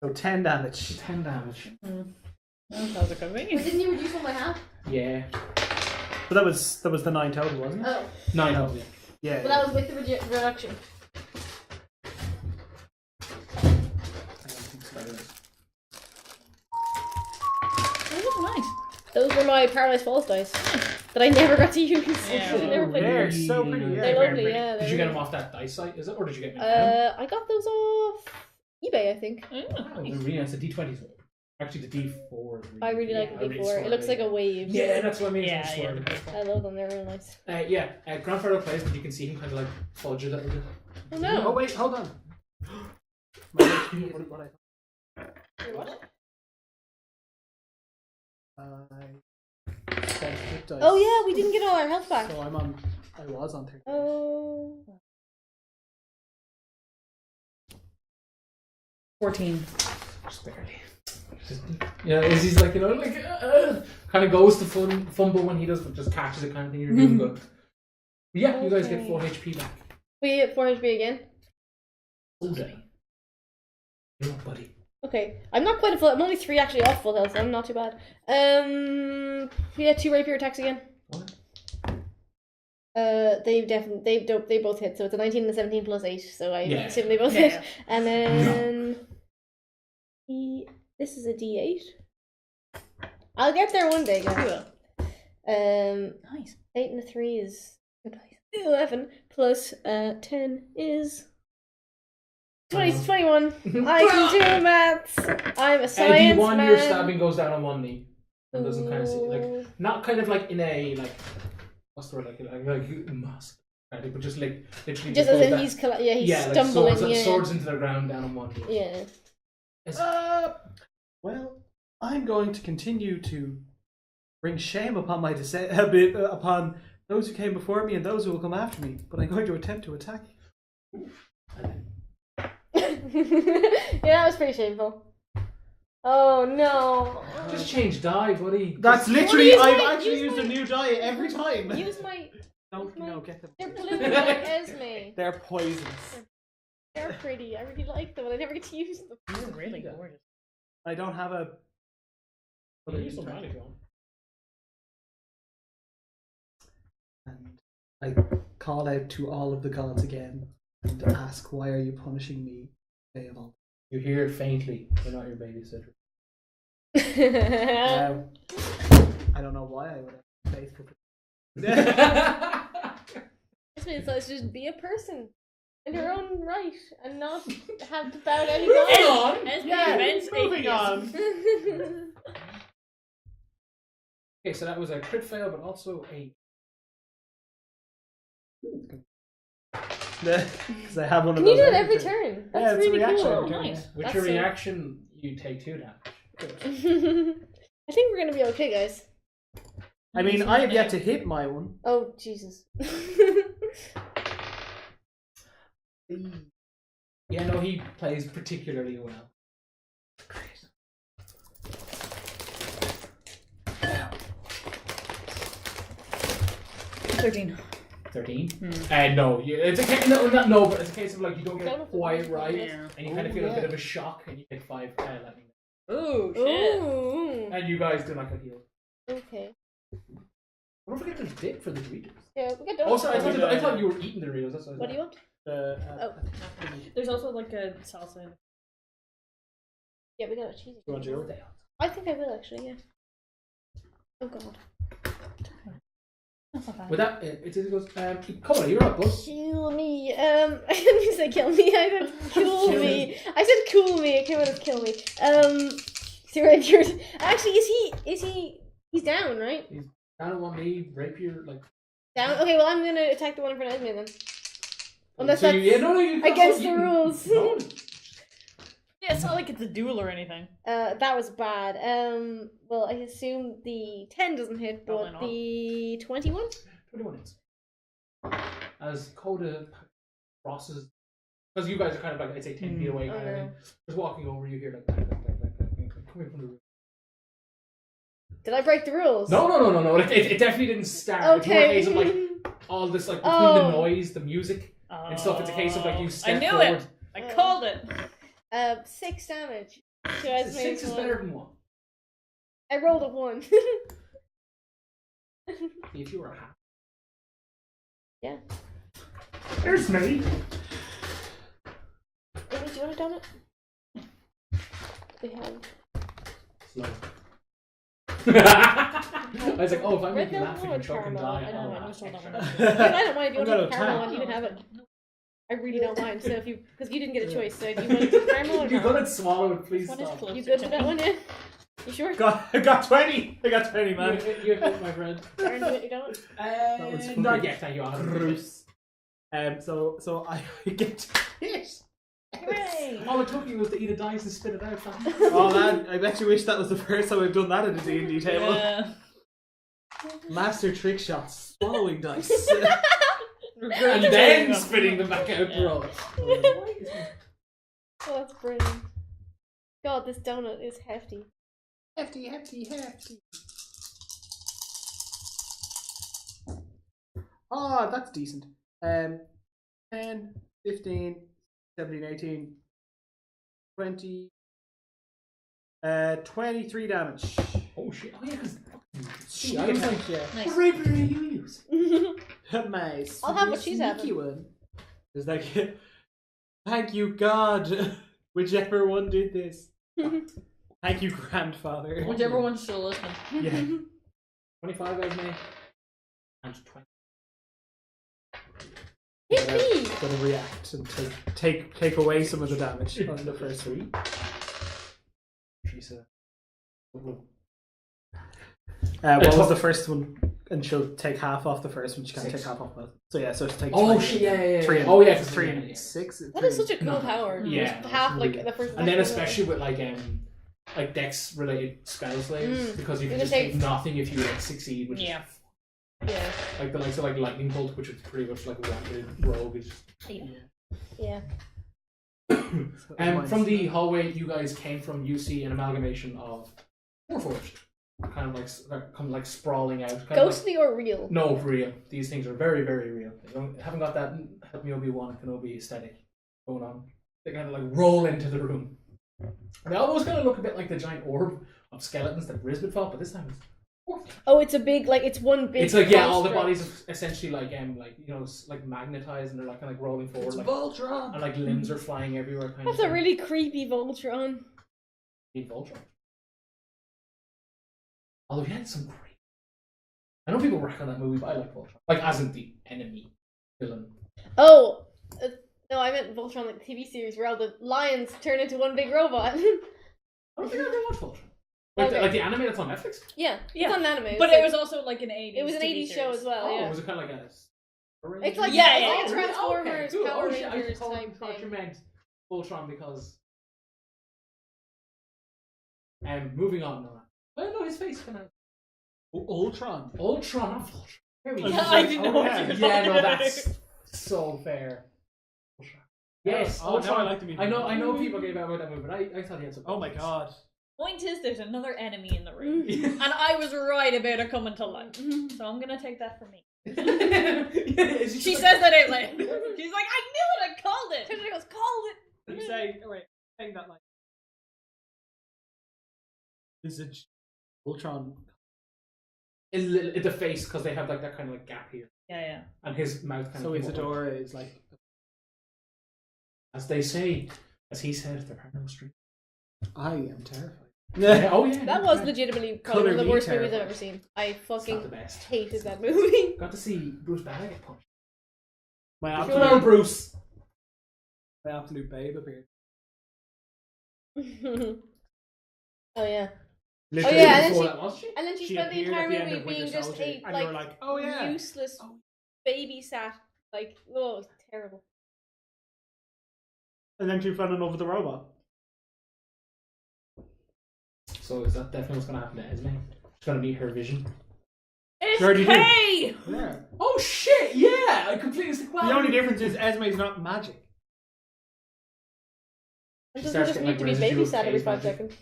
So 10 damage. 10 damage. How's it going? Didn't you reduce one by half? Yeah. But that was the 9 total, wasn't it? Oh. 9 No. total. Yeah. But that was with the reduction. Oh, nice. Those were my Paradise Falls dice that I never got to use. Yeah. I never played They're them. so pretty. Yeah, They're very lovely, pretty. yeah. Did you get them off that dice site, is it? Or did you get them? I got those off eBay, I think. Oh, They're nice. really nice. The D20s. Actually, the D4 is really I really like the D4. It looks like a wave. Yeah, that's what I mean. Yeah, It's yeah. swirling. I love them. They're really nice. Yeah, Grandfather plays, but you can see him kind of like fudge a little bit. Oh no! Oh wait, hold on. My HP isn't what I Wait, what? thought. I spent hit dice. Oh yeah, we didn't get all our health back. So I was on 30. Oh. 14. Just barely. Yeah, he's like, kind of goes to fumble when he does, but just catches it kind of thing. You're doing good. But yeah, you guys get Okay. 4 HP back. We get 4 HP again. Oh, dang. You're up, buddy. Okay, I'm not quite at full. I'm only 3 actually off full health, so I'm not too bad. We had 2 rapier attacks again. What? They both hit. So it's a 19 and a 17 plus 8. So I Yeah. assume they both Yeah. hit. And then this is a D8. I'll get there one day, guys. Nice. 8 and a 3 is 11 plus 10 is 20, 21. I can do maths. I'm a science D1, man. your stabbing goes down on one knee. And doesn't kind of see, like, not kind of like in a, like, what's the word, like mask. Right? But just like, literally Just goes as in down. he's yeah, stumbling. like swords into the ground down on one knee. Yeah. Well, I'm going to continue to bring shame upon my upon those who came before me and those who will come after me. But I'm going to attempt to attack. Yeah, that was pretty shameful. Oh no. Just change die, buddy. That's Well, literally. use I've my- actually use used a my- new die every time. Use my. Don't my- get them. They're blue like Esme. They're poisons. They're pretty. I really like them, but I never get to use them. You're really gorgeous. I don't have a. Well, use some magic on. And I call out to all of the gods again and ask, "Why are you punishing me, day of all?" You hear it faintly. They're not your babysitter. I don't know why I would have faith for. This means let's just be a person in her own right and not have to bow to any god. Esme Yeah, invents moving atheism. on. Okay, so that was a crit fail, but also a. Because I have one of Can those. you do it every turn? That's Yeah, it's a really reaction cool. every turn, Nice. yeah. With That's your so- reaction, you take 2 damage. I think we're gonna be okay, guys. I mean, I have yet to hit my one. Oh Jesus. Yeah, no, he plays particularly well. 13. 13? No, it's a case, no, but it's a case of like you don't get it quite right, Yeah. and you kind of feel a bit of a shock, and you take 5 lightning. Ooh, shit. Ooh. And you guys do like a heal. Okay. Don't forget to dip for the Doritos. Yeah, we got Also, I donuts. thought you were eating the Doritos. That's What do you want? Oh. There's also like a salsa. Yeah, we got a cheesy. You want yours? I think I will actually. Yeah. Oh God. That's not bad. With that, it goes. Come on, you're up, boss. Kill me. I didn't say kill me. I said cool Kill me. me. I said cool me. It came out as kill me. So right here. Actually, he's down, right? He's down on one knee, rapier, like. Down. Okay, well I'm gonna attack the one in front of me then. Unless So that's you against the rules. No. Yeah, it's not like it's a duel or anything. That was bad. Well, I assume the 10 doesn't hit, Probably but not. the 21. 21 hits. As Coda crosses, because you guys are kind of like, I'd say 10 feet away, kind of no. thing. Just walking over, you hear like coming from the room. Did I break the rules? No. It definitely didn't start. It's more a case of like all this, like between the noise, the music, and stuff. It's a case of like you step I knew forward. it. I called it. 6 damage. Two eyes made 6 is one. better than 1. I rolled a 1. If you were happy. Yeah. There's me. Amy, do you want a donut? We have. Slow. I was like, oh, if I Red make you velvet laugh and or you choke and caramel? die, I know, I'll I laugh just told that extra. one. I don't mind if you I'm want gonna the caramel attack. one, you can have it. I really don't mind. So if you, because you didn't get a choice, so do you want the caramel or You're caramel? gonna swallow it, please This one is stop. closer You good to with that me. one, yeah? You sure? I got 20. I got 20, man. You hit my friend. Aaron, do you want your donut? was Not fucking yet, thank you. I'll have it. Gross. So I get to hit. Hooray! All it took you was to eat a dice and spit it out. Oh man, I bet you wish that was the first time I've done that at a D&D table. Yeah. Master trick shots, swallowing dice. And then spitting them back out, bro. Oh, that's brilliant. God, this donut is hefty. Hefty. Ah, that's decent. 10, 15, 17, 18, 20, 23 damage. Oh shit. Oh yeah, because. She I was like, Nice. what rapier do you use? My I'll have what she's sneaky having. one. It's like, thank you, God, whichever one did this. Thank you, grandfather. Whichever one's still listening. Yeah. 25 guys, mate. And 20. Hit me! Gonna react and take away some of the damage on the first three. Teresa. What was the first one? And she'll take half off the first one. She can't 6. take half off both. So yeah, so she takes. Oh three shit, and- yeah. Three and, Oh yeah, 'cause three yeah, and yeah. 6. That is such a cool No. power. Yeah, Just half, really like, the first And then one. especially with like dex related spell slaves, because you can just take nothing if you like succeed, which Yeah. Yeah. like the likes of like lightning bolt, which is pretty much like a rapid rogue. Is Yeah. from the hallway you guys came from, you see an amalgamation of Warforged, kind of like sprawling out. Kind of like, Ghostly or real? no, real. These things are very, very real. They haven't got that Help Me Obi-Wan Kenobi aesthetic going on. They kind of like roll into the room. They almost kind of look a bit like the giant orb of skeletons that Brisbane fought, but this time it's Oh, it's a big, like, it's one big. it's like all the construct. bodies are essentially like like magnetized, and they're like kind of rolling forward, like Voltron. and like limbs are flying everywhere. Kind That's of a really creepy Voltron. Need Voltron. Although he had some great. I know people work on that movie, but I like Voltron. Like as in the enemy villain. Oh, no, I meant Voltron, like the TV series where all the lions turn into one big robot. I don't think I ever watched Voltron. Like, Okay. like the anime that's on Netflix. Yeah, Yeah. it's on anime. But It's it was also like an 80s. it was an TV 80s show series. as well. Oh, Yeah, was it kind of like a? it's like Yeah, it's yeah, like yeah. a Transformers, Okay, cool. Power Oh shit! I Rangers totally type thought you thing. meant Voltron because. Moving on now. I know his face kind of. Ultron. Ultron, not Voltron. There we go. I didn't know what you were Yeah, no, talking that's so fair. Yes, Oh, now I Ultron. like the movie. I know people gave out about that movie, but I thought he had some. Oh my god. Point is, there's another enemy in the room. And I was right about it coming to life. So I'm gonna take that from me. She says that out loud. She's like, I knew it, I called it! She goes, called it. You say, oh wait, saying that like. Is it Ultron? The face, because they have like that kind of like gap here, Yeah. and his mouth kind So of. Isadora is like. As they say, as he said, there are no streets. I am terrified. Yeah, oh yeah. That was legitimately probably one of the Colour me worst movies I've terrified. ever seen. I It's not the fucking best. hated that movie. Got to see Bruce Banner get punched. My Come on, absolute, Bruce. my absolute babe appeared. Oh yeah. Literally yeah, and then Before she- that, was she? And then she She spent the appeared entire at the end movie of Winter being just Soldier, a and you were like, oh yeah. useless babysat. Like, oh, it was terrible. And then she fell in love with the robot. So is that definitely what's going to happen to Esme? She's going to meet her vision. It's She already did. Kay! Yeah. Oh shit! Yeah, I completely stick. The only difference is Esme's not magic. It She doesn't starts just getting, need to be like, residual babysat every phase 5 magic.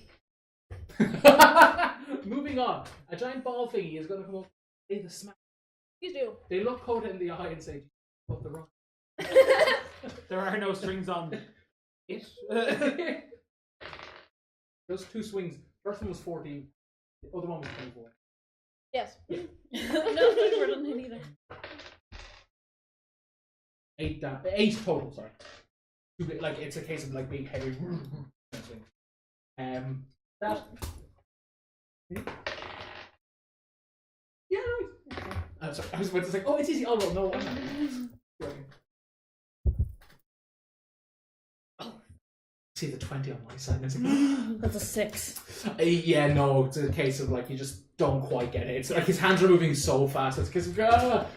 seconds. Moving on, a giant ball thingy is going to come up. They the smack. Please do. They look Coda in the eye and say, "Up the rock." There are no strings on it. Those 2 swings. First one was 14. The other one was 24. Yes. no, we're not either. 8 total. Sorry. Like it's a case of like being heavy. That. Yeah. I'm sorry. I was about to say, oh, it's easy. Oh well, no. I'm not. See the 20 on my side. It's like, That's a 6. yeah, no, it's a case of like you just don't quite get it. It's like his hands are moving so fast. It's because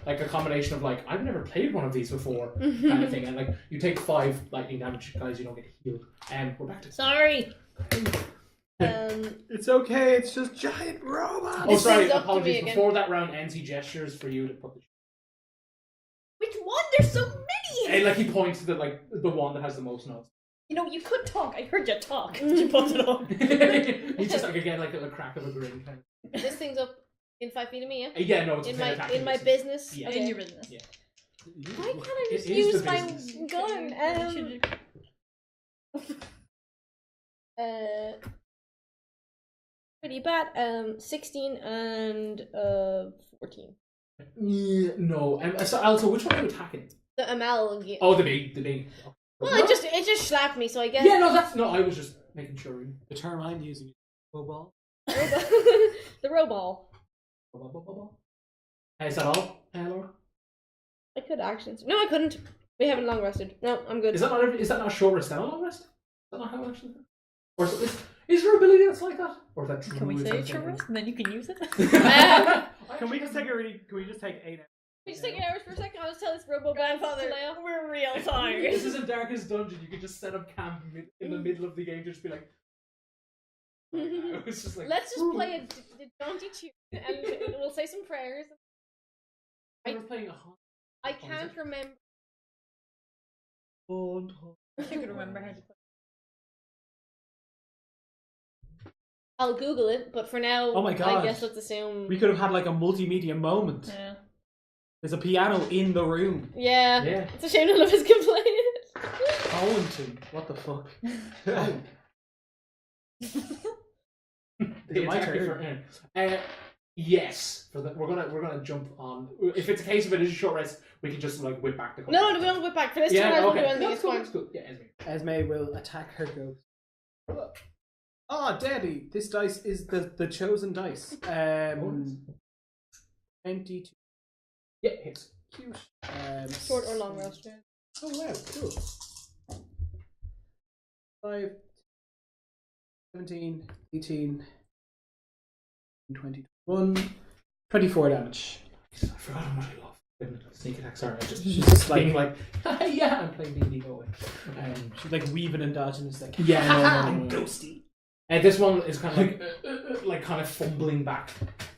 like a combination of like I've never played one of these before kind of thing, and like you take 5 lightning damage, guys, you don't get healed. And we're back to Sorry. It's okay. It's just giant robots. oh sorry, brings up to me apologies. again. Before that round ends, he gestures for you to put the. Which one? There's so many. And like he points to the one that has the most notes. You know, you could talk. I heard you talk. Did you put it on? He's just like again like a crack of a grin kind of. This thing's up in 5 feet of me, yeah? Yeah, no, it's In within my attacking in my distance. business. Yeah. Okay. In your business. Yeah. Why can't I just It is use the my business. gun? Pretty bad. 16 and 14. No, so also which one are you attacking? The amalgam. Oh, the big. Well, it just slapped me, so I guess. Yeah, no, that's no. I was just making sure. The term I'm using is mobile. The roball. Is that all, Laura? I could actually. No, I couldn't. We haven't long rested. No, I'm good. Is that not a short rest and a long rest? Is that not how it actually? Or is there ability that's like that? Or is that true? Can we say it's your risk and then you can use it? Can we just take Can we just take 8 hours? Can we just take hours for a second? I'll just tell this robo grandfather. We're real tired. This is a Darkest Dungeon. You could just set up camp in the middle of the game. Just be like. It's just like. Let's just play a jaunty tune and we'll say some prayers. We're playing a. I can't remember. You could remember how to play. I'll Google it, but for now, Oh my God. I guess let's assume. We could have had like a multimedia moment. Yeah. There's a piano in the room. Yeah. Yeah. It's a shame none of us can play it. Owenton. What the fuck? The My attack turn. Yes, we're gonna jump on. If it's a case of it is a short rest, we can just like whip back the. No, we don't whip back. For this turn, I won't do anything. It's fine. That's good. Yeah, Esme. Esme will attack her ghost. Oh, Daddy! This dice is the chosen dice. 22. Yeah, hits. Cute. Short or long rest. Oh wow, cool. 5, 17, 18, 21, 24 damage. I forgot how much I love sneak attack. Sorry, I just Just being like, yeah, I'm playing D&D. Go away. She's like weaving and dodging. It's like, Yeah, no. ghosty. This one is kind of like kind of fumbling back.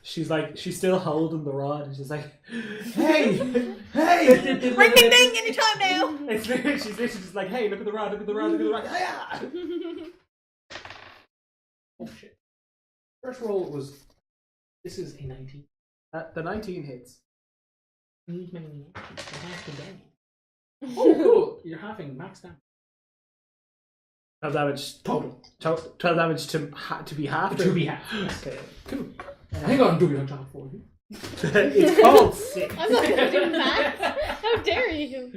She's still holding the rod, and she's like, hey, hey, Ring ding ding, anytime now! She's literally just like, hey, look at the rod, look at the rod, look at the rod. Yeah. Oh shit! First roll was. This is a 19. The 19 hits. Oh, cool! You're having max damage. 12 damage Total. 12 damage to be half. To be half. Okay. Cool. Hang on, do your job for you. It's called sick. I'm not going to do math. How dare you?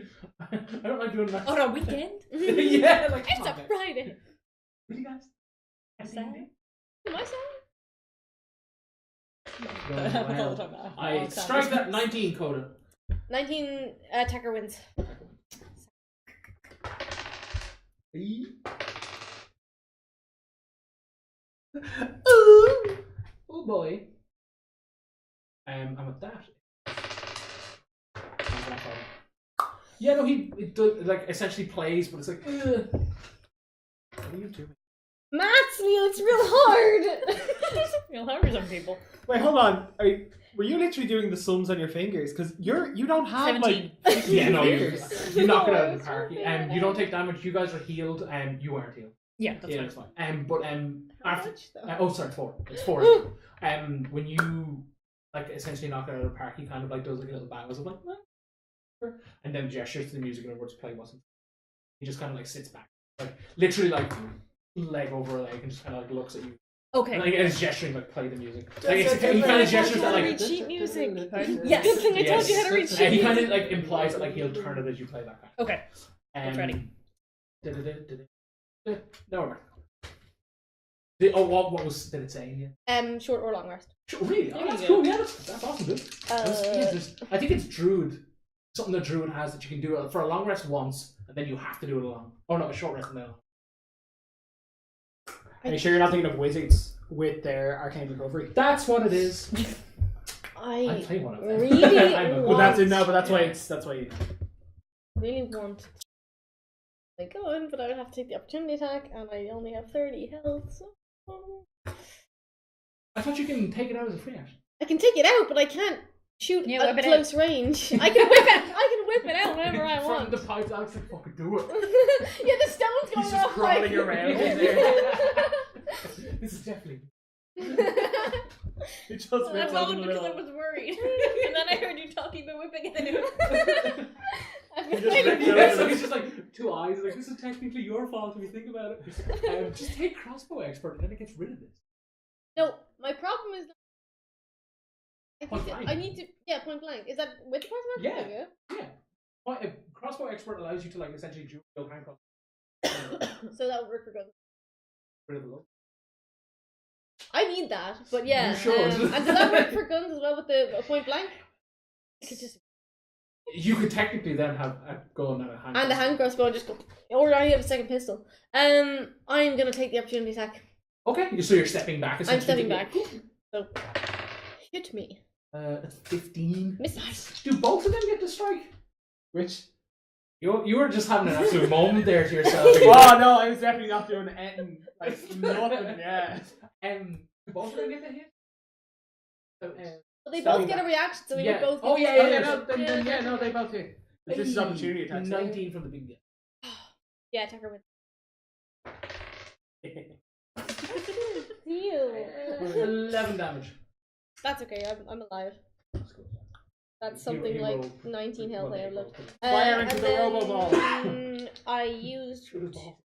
I don't like doing that. On a weekend? Yeah, like It's a Friday. What do you guys? Am I sorry? I strike that 19, Coda. 19 attacker wins. Oh boy. I'm at that. Yeah, no, it does, like essentially plays, but it's like. Ugh. What are you doing? Maths, Leo, it's real hard. You'll hurt some people. Wait, hold on. Were you literally doing the sums on your fingers? Because you don't have 17. like 16 Yeah, no, fingers. you knock it out of the it's park. okay. And you don't take damage. You guys are healed, and you aren't healed. Yeah, that's Yeah, fine. it's fine. But after. much, though? Oh, sorry, 4. It's 4. When you like essentially knock it out of the park, he kind of like does like a little bow. I was like, what? And then gestures to the music and what's play wasn't. He just kind of like sits back, like literally like leg over a leg and just kind of like looks at you. Okay. And like is gesturing like play the music. Like he kind of gestures that like. Cheat music. Yes. Good thing I told you how to read sheet And he music. kind of like implies that like he'll turn it as you play that kind. Okay. It's ready. No. What was did it say? Short or long rest. Really? Oh, There that's you cool. go. Yeah, that's awesome, dude. I think it's Druid. Something that Druid has that you can do it for a long rest once, and then you have to do it a long. Oh no, a short rest and then. Are you sure you're not thinking of wizards with their arcane recovery? That's what it is. I I play one of them. really I'm a- Well, that's it. want, No, but that's why you. really want to go in, but I would have to take the opportunity attack, and I only have 30 health. So I thought you can take it out as a free action. I can take it out, but I can't shoot Yeah, at whip it close range. I can whip it. I can whip it out whenever I From want. the pipes, I said, "Fucking do it." Yeah, the stone's going He's just off. crawling like... around in there. This is definitely. It just rips That's open all a because I little. was worried. And then I heard you talking about whipping it out. I'm just like- ripped it Yeah, out. so he's just like 2 eyes. Like this is technically your fault if you think about it. Just take crossbow expert, and then it gets rid of this. No, my problem is. I Point think blank. I need to. Yeah, point blank. Is that with the person? Yeah. Yeah. A crossbow expert allows you to like essentially dual handcuff. So that would work for guns. Rid of the look. I need that, but yeah. You should. And does that work for guns as well with the point blank? I could just You could technically then have a gun and a hand. and the hand crossbow and just go. Or I have a second pistol. I'm gonna take the opportunity attack. Okay, so you're stepping back. I'm essentially. stepping back. So hit me. It's 15. Miss. Do both of them get to strike? Which? You were just having an absolute moment there to yourself. Oh no, I was definitely not doing anything. Like nothing. Yeah. Do both of them get to hit? But they Stepping both get a back. reaction, so we Yeah. would both. Oh, get yeah, Oh yeah, yeah, no, then no, they both hit. This is opportunity attacks. 19 from the big guy. Yeah, attack her with. Deal. 11 damage. That's okay. I'm alive. That's cool. That's He something rolled- like 19 health I have left. Fire into And the then, Robo-Ball. I used Shoot his ball.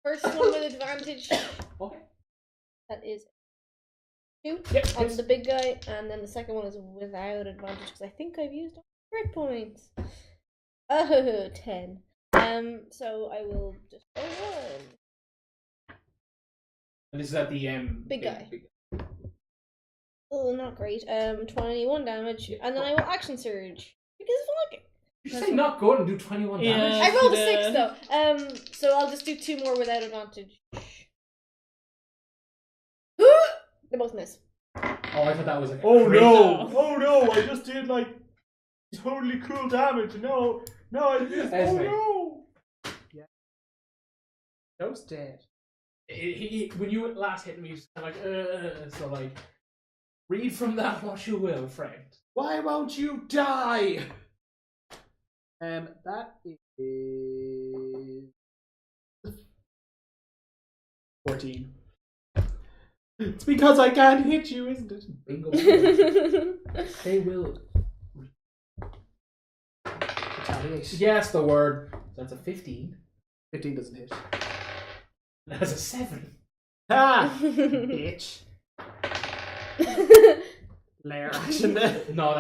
first one with advantage. Okay. That is 2 Yep. on the big guy, and then the second one is without advantage because I think I've used crit points. Oh, 10. So I will just roll 1. And this is at the Big guy. Oh, not great. 21 damage, and then I will action surge because fuck. You say not good and do 21 Yeah. damage? I rolled a Yeah. 6 though. So I'll just do 2 more without advantage. They both miss. Oh, I thought that was like. a Oh crit. no! Oh no! I just did like totally cool damage. No, I just. That's Oh me. no! Yeah. Joe's dead. When you last hit me, he's kind of like, so like, read from that what you will, friend. Why won't you die? That is 14. It's because I can't hit you, isn't it? Bingo. They will. Retaliate. Yes, the word. So that's a 15. 15 doesn't hit. That's a 7. Ah, bitch. Lair action there. No,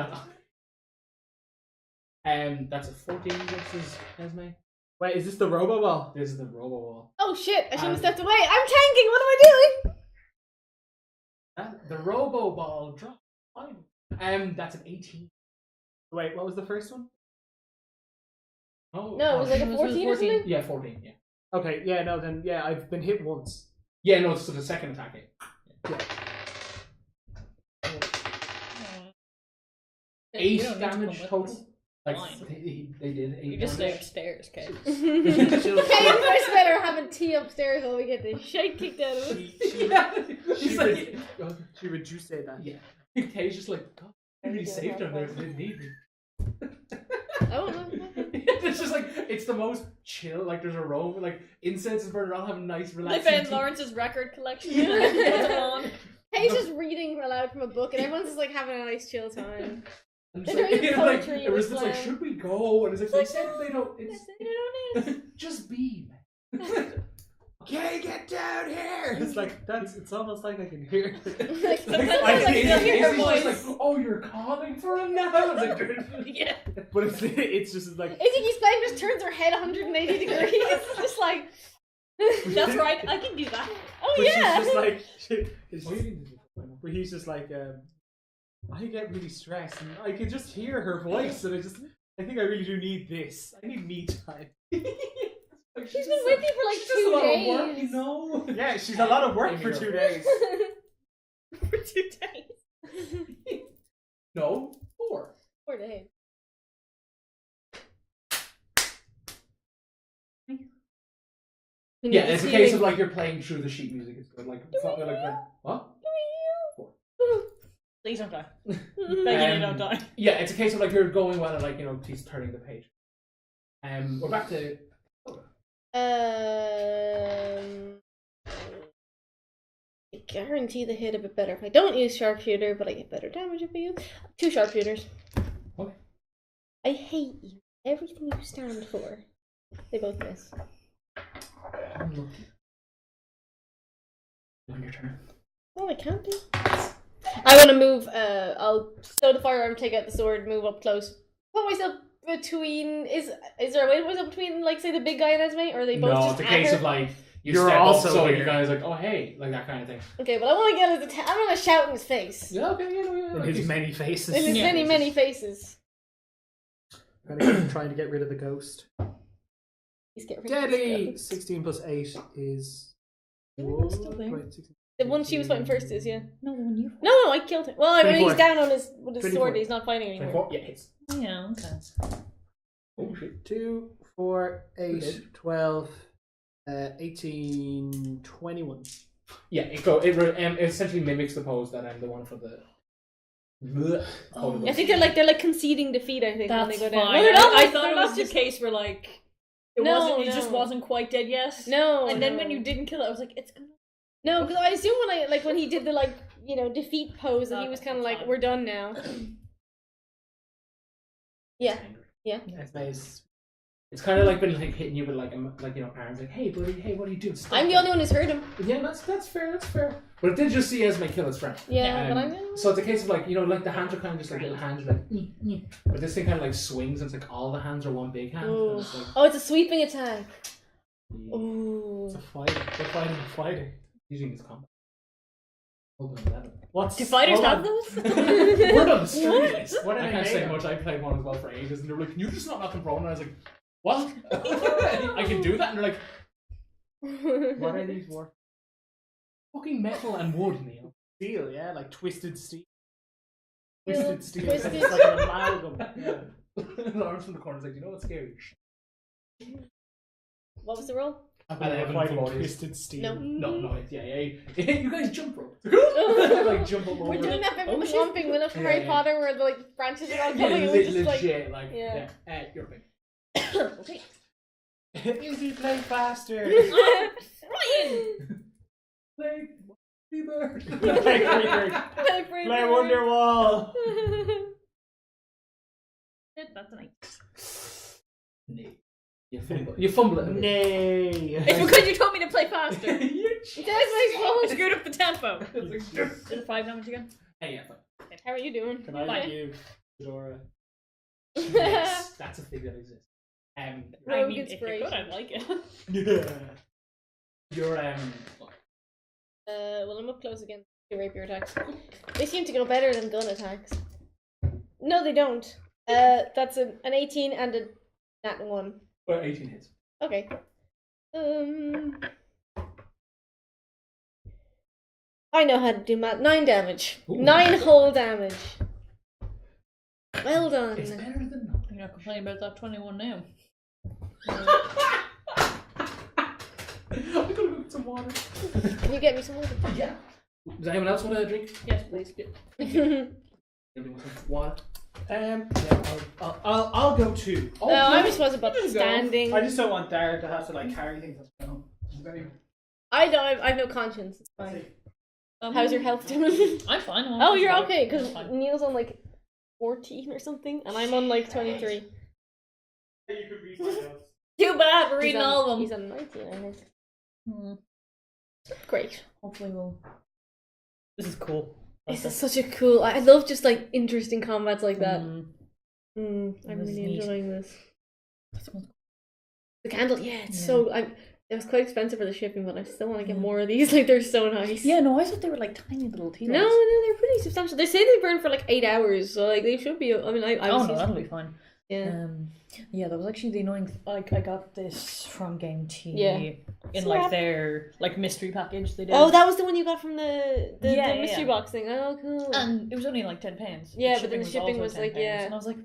that's a 14 versus Esme. Wait, is this the Robo Ball? This is the Robo Wall. Oh shit! I should have And- stepped away. I'm tanking. What am I doing? The Robo Ball drop. Fine. That's an 18. Wait, what was the first one? Oh, No, it was like a It was 14 or 14. something. Yeah, 14. Yeah. Okay, yeah, no, then yeah, I've been hit once. Yeah, no, it's the second attack. Yeah. 8 You don't need to damage come with total. us. Like Fine. they did 8 You just stay damage. upstairs, okay? Hey, and Chris better have a tea upstairs while we get this shit kicked out of us. He's like, She would you say that? yeah. Kay's just like, God, I really saved him there. They didn't need me. Oh, no. It's just like, it's the most chill. Like, there's a row, like, incense is burning, all having nice, They relaxing. found tea. Lawrence's record collection. Yeah. Put it on. Hey, just reading aloud from a book, and everyone's just like having a nice chill time. And They're it's like, reading like, poetry it was with just like, slang. should we go? And it's like, they said they don't. They It's said they don't need it. just be, man. "Okay, get down here!" It's like it's almost like I can hear. Like, sometimes I I can still hear her Izzy's voice. just like, oh, you're calling for him now? Like, Yeah. But it's just like Izzy's playing just turns her head 180 degrees. It's just like. That's right, I can do that. Oh but yeah. she's just like what are you doing? but he's just like I get really stressed and I can just hear her voice and I think I really do need this. I need me time. Like, She's been with you for like she's just a lot 2 of work, days. you know? Yeah, she's a lot of work for 2 days. For 2 days. No, 4. 4 days. Yeah, it's a case of like you're playing through the sheet music. It's good. Like, what? Please don't die. Begging you don't die. Yeah, it's a case of like you're going well and like, you know, he's turning the page. We're back to. I guarantee they hit a bit better if I don't use sharpshooter, but I get better damage if I use 2 sharpshooters. Okay. I hate you. Everything you stand for. They both miss. Unlucky. On your turn. Oh, I can't do. I want to move. I'll stow the firearm, take out the sword, move up close. Put myself between. Is there a way to put myself between, like, say, the big guy and Esme, or are they both No, just it's a at case her? of like You're step also up, so here. you guys like, oh hey, like that kind of thing. Okay, but I want to get his. I'm gonna shout in his face. Yeah, okay, yeah. In his many faces. In his Yeah. many faces. Trying to get rid of the ghost. He's getting rid of Deadly! his 16 plus 8 is. that's still there. Wait, 16. The one she was fighting first is, yeah. No, the one you fought. No, I killed him. Well, I mean, 24. he's down on his with his 24. sword. He's not fighting anymore. 24, yeah, hits. Yeah, okay. Oh shit. 2, 4, 8, 12, 18, 21. Yeah, it essentially mimics the pose that I'm the one for the. I think they're like conceding defeat. I think when That's they go fine. down. No, they're not, I like, thought they're it not was just a case where like it just No. wasn't quite dead yet. No, And then no. when you didn't kill it, I was like, it's gonna. No, because I assume when he did the like defeat pose, and he Okay, was kind of that's like, fine. we're done now. Yeah. That's nice. It's kind of like been like hitting you with like arms like, hey buddy, hey, what are you doing? Stop I'm the that. only one who's heard him. Yeah, that's fair. But it did just see Esme kill his friend. Yeah, but I'm. So it's a case of like, like the hands are kind of just like little hands like, but this thing kind of like swings and it's like all the hands are one big hand. Ooh. And it's like, Oh, it's a sweeping attack. yeah, Ooh. It's a fighter. They're fighting. using this combat. Open 11. What's Do fighters hold have on. those? We're on the street list. What are I they can't made say of? much. I played one as well for ages, and they were like, "Can you just not knock him prone?" And I was like, "What? I can do that?" And they're like, What are these for? "Fucking metal and wood, Neil." Steel, yeah, like twisted steel. Yeah, Twisted steel. twisted. It's like an amalgam. Yeah. Lawrence from the corner is like, "You know what's scary?" What was the roll? I'm And I gonna haven't fighting fought it. twisted steel. No. No, yeah. You guys jump rope. Like jump up over. We're doing that bit Oh, with the shit. Whomping Willow from Yeah, Harry yeah. Potter, where the like branches are all Yeah, coming, and we're just like, legit, like, yeah. you're big. okay. Easy, play faster. Ryan! Play Bird. Play Wonderwall. That's nice. Nay. You fumble it. Nay. It's because you told me to play faster. That's my I fault. screwed up the tempo. Is it 5 damage again? Hey, yeah, fine. How are you doing? Can I give Fedora? Yes, that's a thing that exists. I Rogue mean, if you inspiration. could, I'd like it. Yeah. You're Well, I'm up close again. Your rapier attacks. They seem to go better than gun attacks. No, they don't. That's an 18 and a nat 1. well, 18 hits. Okay. I know how to do math. 9 damage. Ooh. 9 whole damage. Well done. It's better than nothing. You're not complaining about that 21 now. I'm gonna go get some water. Can you get me some water? Yeah. Does anyone else want a drink? Yes, please. Anybody want some water? Yeah, I'll go 2. Oh, I just was about You go. standing. I just don't want Dara to have to like carry things. I don't. I have no conscience. It's fine. How's your health doing? I'm fine. Oh, you're okay because I'm fine. Neil's on like 14 or something, and I'm on like 23. You could read my notes. Too bad, we're He's reading on- all of them. He's on 19, I think. Great. Hopefully we'll. This is cool. This is such a cool. I love just like interesting combats like that. I'm This is really neat. enjoying this. That smells The candle, yeah, it's Yeah. so. It was quite expensive for the shipping, but I still want to get more of these. Like they're so nice. Yeah, no, I thought they were like tiny little tea No, lights. they're pretty substantial. They say they burn for like 8 hours, so like they should be. I mean, I Oh was no, using- that'll be fine. yeah. Yeah, that was actually the annoying. Like, I got this from Game Tea. Yeah. In So like happy. their like mystery package they did. Oh, that was the one you got from the Yeah, mystery yeah. box thing. Oh, cool. And it was only like £10. Yeah, but then the shipping also was, like, £10, yeah. And I was like,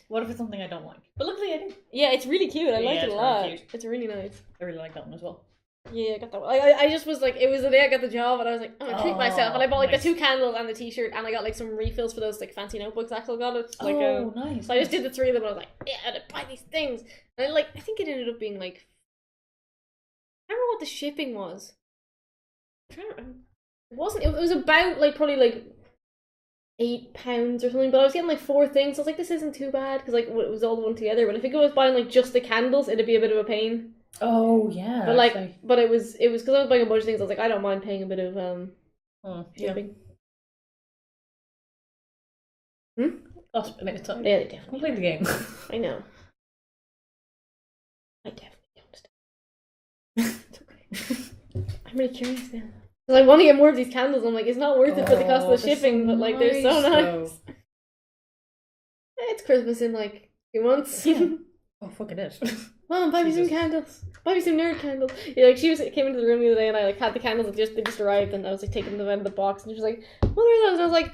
what if it's something I don't like? But luckily I do. Yeah, it's really cute. I like Yeah, it a it's lot. really cute. It's really nice. I really like that one as well. Yeah, I got that one. I just was like, it was the day I got the job, and I was like, I'm gonna treat Oh, myself. And I bought like nice. the 2 candles and the t-shirt, and I got like some refills for those like fancy notebooks Axel got it. Like, Nice. so I just did the 3 of them, and I was like, yeah, I'm gonna buy these things. And I think it ended up being like, I don't remember what the shipping was. I'm trying to remember. It wasn't. It was about like probably like £8 or something. But I was getting like 4 things. So I was like, this isn't too bad because like it was all one together. But if I was buying like just the candles, it'd be a bit of a pain. Oh yeah. But like, actually. but it was because I was buying a bunch of things. I was like, I don't mind paying a bit of Yeah. shipping. That's a minute time. Yeah, they definitely. Play the game. I know. I definitely don't. It's okay. I'm really curious now. Because I want to get more of these candles. I'm like, it's not worth it for the cost of the they're shipping, so but like, they're so nice, nice. though. It's Christmas in like 2 months. Yeah. Oh fucking it. Mom, buy me some Jesus. candles. Buy me some nerd candles. Yeah, like came into the room the other day and I like had the candles and they just arrived and I was like taking them out of the box and she was like, what are those? And I was like,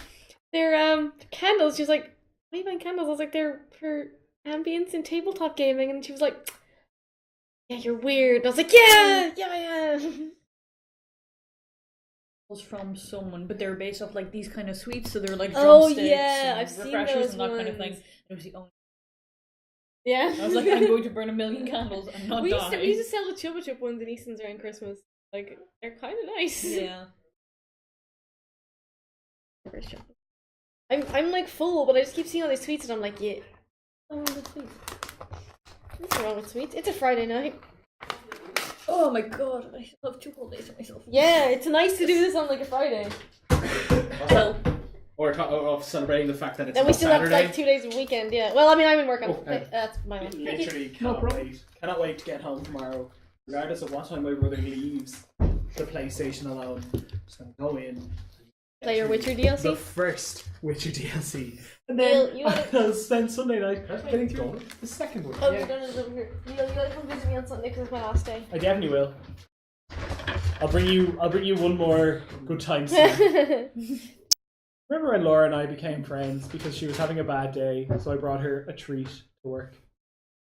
they're candles. She was like, why are you buying candles? I was like, they're for ambience and tabletop gaming. And she was like, yeah, you're weird. And I was like, yeah, I am. Was from someone, but they're based off like these kind of sweets, so they're like Oh, drumsticks yeah, and I've seen refreshers those and that kind of thing. ones. It was the only. Yeah. I was like, I'm going to burn 1,000,000 candles and not we die. used to sell the Chupa Chup ones in Easton's around Christmas. Like, they're kind of nice. Yeah. I'm like full, but I just keep seeing all these tweets and I'm like, yeah. Oh, the tweets. What's wrong with tweets? It's a Friday night. Oh my god, I should have 2 whole days for myself. Yeah, it's nice to do this on like a Friday. Well, or of celebrating the fact that it's Then we not still Saturday. have like 2 days of weekend, yeah. Well, I mean, I'm in work on Oh, that's my one. Thank you. Literally cannot wait. Cannot wait to get home tomorrow. Regardless of what time my brother leaves the PlayStation alone. Just gonna go in. Play your Witcher The DLC. first Witcher DLC. And Neil, then you gotta- I'll spend Sunday night getting through the second one. Oh, Yeah. you're gonna live over here. You gotta come visit me on Sunday because it's my last day. I definitely will. I'll bring you one more good time soon. Remember when Laura and I became friends because she was having a bad day, so I brought her a treat to work.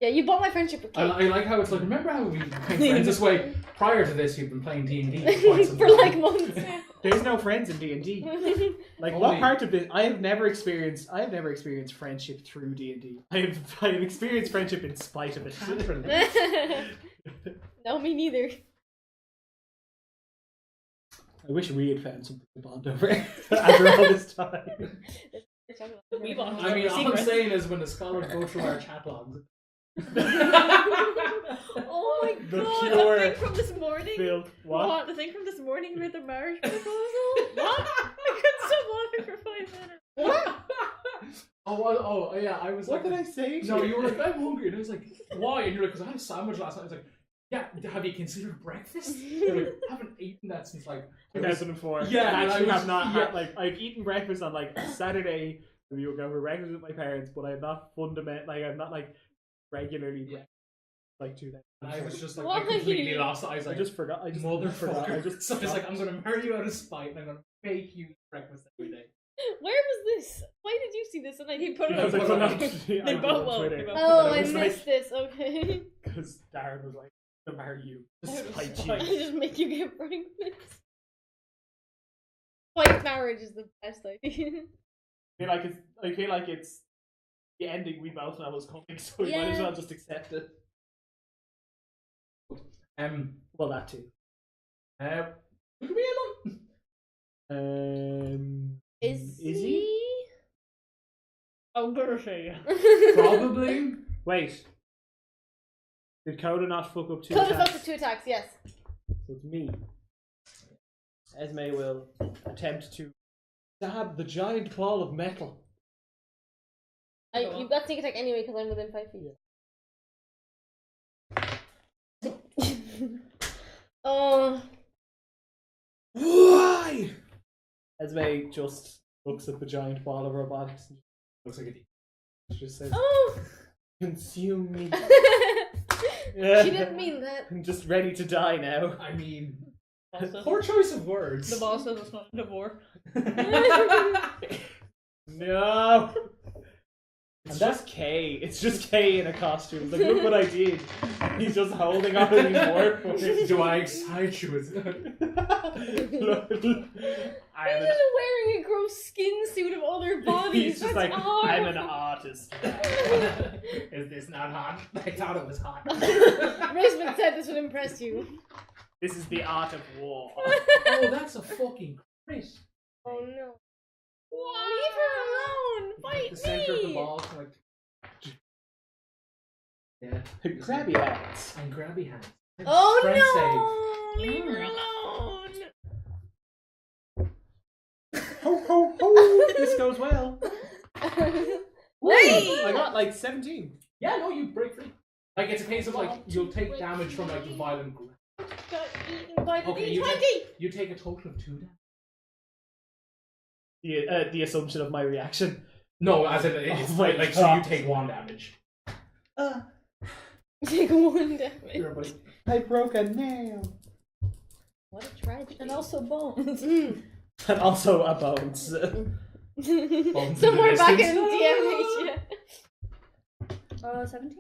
Yeah, you bought my friendship with I cake like how it's like, remember how we became friends this way? Prior to this, you've been playing D&D for like months. There's no friends in D&D. Like what Only- part of it? I have never experienced friendship through D&D. I have experienced friendship in spite of it. No, me neither. I wish we had found something to bond over after all this time. We bought I mean, all I'm secret. saying is when the scholars go through our chat logs. Oh my The god, pure the thing from this morning. Phil, what? The thing from this morning with the marriage proposal? What? I couldn't stop laughing for 5 minutes. What? Oh, yeah, I was What like... did I say? No, you were like, I'm hungry. And I was like, why? And you're like, because I had a sandwich last night. I was like, yeah, have you considered breakfast? You're like, I haven't eaten that since like... 2004. Yeah, I and I actually was- have not yeah. had, like, I've eaten breakfast on like Saturday. We will go for breakfast with my parents, but I'm not I'm not like regularly breakfast like 2000. And I was just like, Why? I completely lost it. I was I like, just forgot. I just motherfucker. forgot. I just so I was like, I'm going to marry you out of spite and I'm going to make you eat breakfast every day. Where was this? Why did you see this? And I He put it because on I put it on, Twitter. I put it both- on well, Twitter. they both- Oh, And I was missed this. Okay. because Darren was like, "I'm gonna marry you." Despite I you. just make you get breakfast. White marriage is the best idea. I feel like it's the ending we both know is coming, so we might as Yeah. well just accept it. Well, that too. Who do we end Is he? I'm gonna say yeah. on? Probably. Wait. Did Coda not fuck up 2 Coda attacks? fucked with 2 attacks, yes. So it's me. Esme will attempt to stab the giant ball of metal. You've got sneak attack anyway because I'm within 5 feet. Oh. Why? Esme just looks at the giant ball of robotics and Looks like a just says, Oh. "Consume me." She didn't mean that. I'm just ready to die now. I mean, Also, poor choice of words. the boss says it's not a war. No. It's just Kay. It's just Kay in a costume. Like, look what I did. He's just holding on to these war points. Do I excite you with He's just wearing a gross skin suit of other bodies. He's just That's like, horrible. I'm an artist. Is this not hot? I thought it was hot. Risman said this would impress you. This is the art of war. Oh, that's a fucking crit. Oh no. Leave her alone! Fight The center of the me! ball, like. Yeah. Grabby hands. And grabby hands. Oh Strength no! Leave her alone! Ho ho ho! This goes well. Hey! I got like 17. Yeah, no, you break free. Like, it's a case of, like, you'll take damage from, like, the violent grip. Got eaten by the Okay, D20! you take a total of 2 damage. The assumption of my reaction. No, as in, it's my like, so God. you take 1 damage. Take 1 damage. Here, buddy. I broke a nail. What a tragedy. And also bones. And also a bones. Somewhere back in DMH, yeah. 17?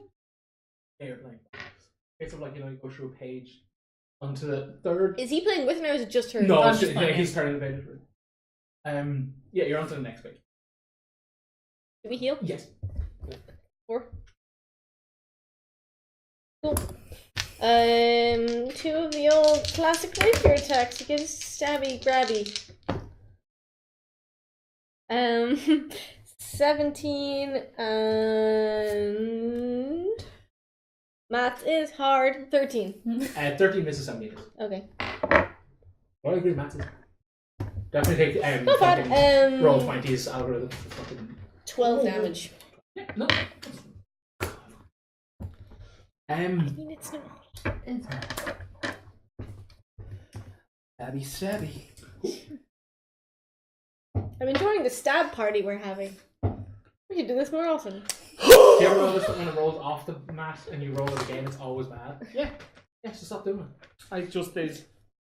Yeah, you're playing. It's like, you know, you go through a page onto the third. Is he playing with me or is it just her? No, I'm it's just yeah, playing. he's turning the page through. Yeah, you're on to the next page. Do we heal? Yes. 4. Cool. 2 of the old classic rapier attacks against stabby grabby. 17 and math is hard. 13. 13 misses 7 meters. Okay. Well, I agree, maths is definitely take Not fucking bad. roll 20s algorithm. For fucking... 12 damage. Yeah, no. I mean, it's not. Stabby stabby. I'm enjoying the stab party we're having. We should do this more often. Do you ever notice that when it rolls off the mat and you roll it again, it's always bad? Yeah. Yeah, so stop doing it. I just did.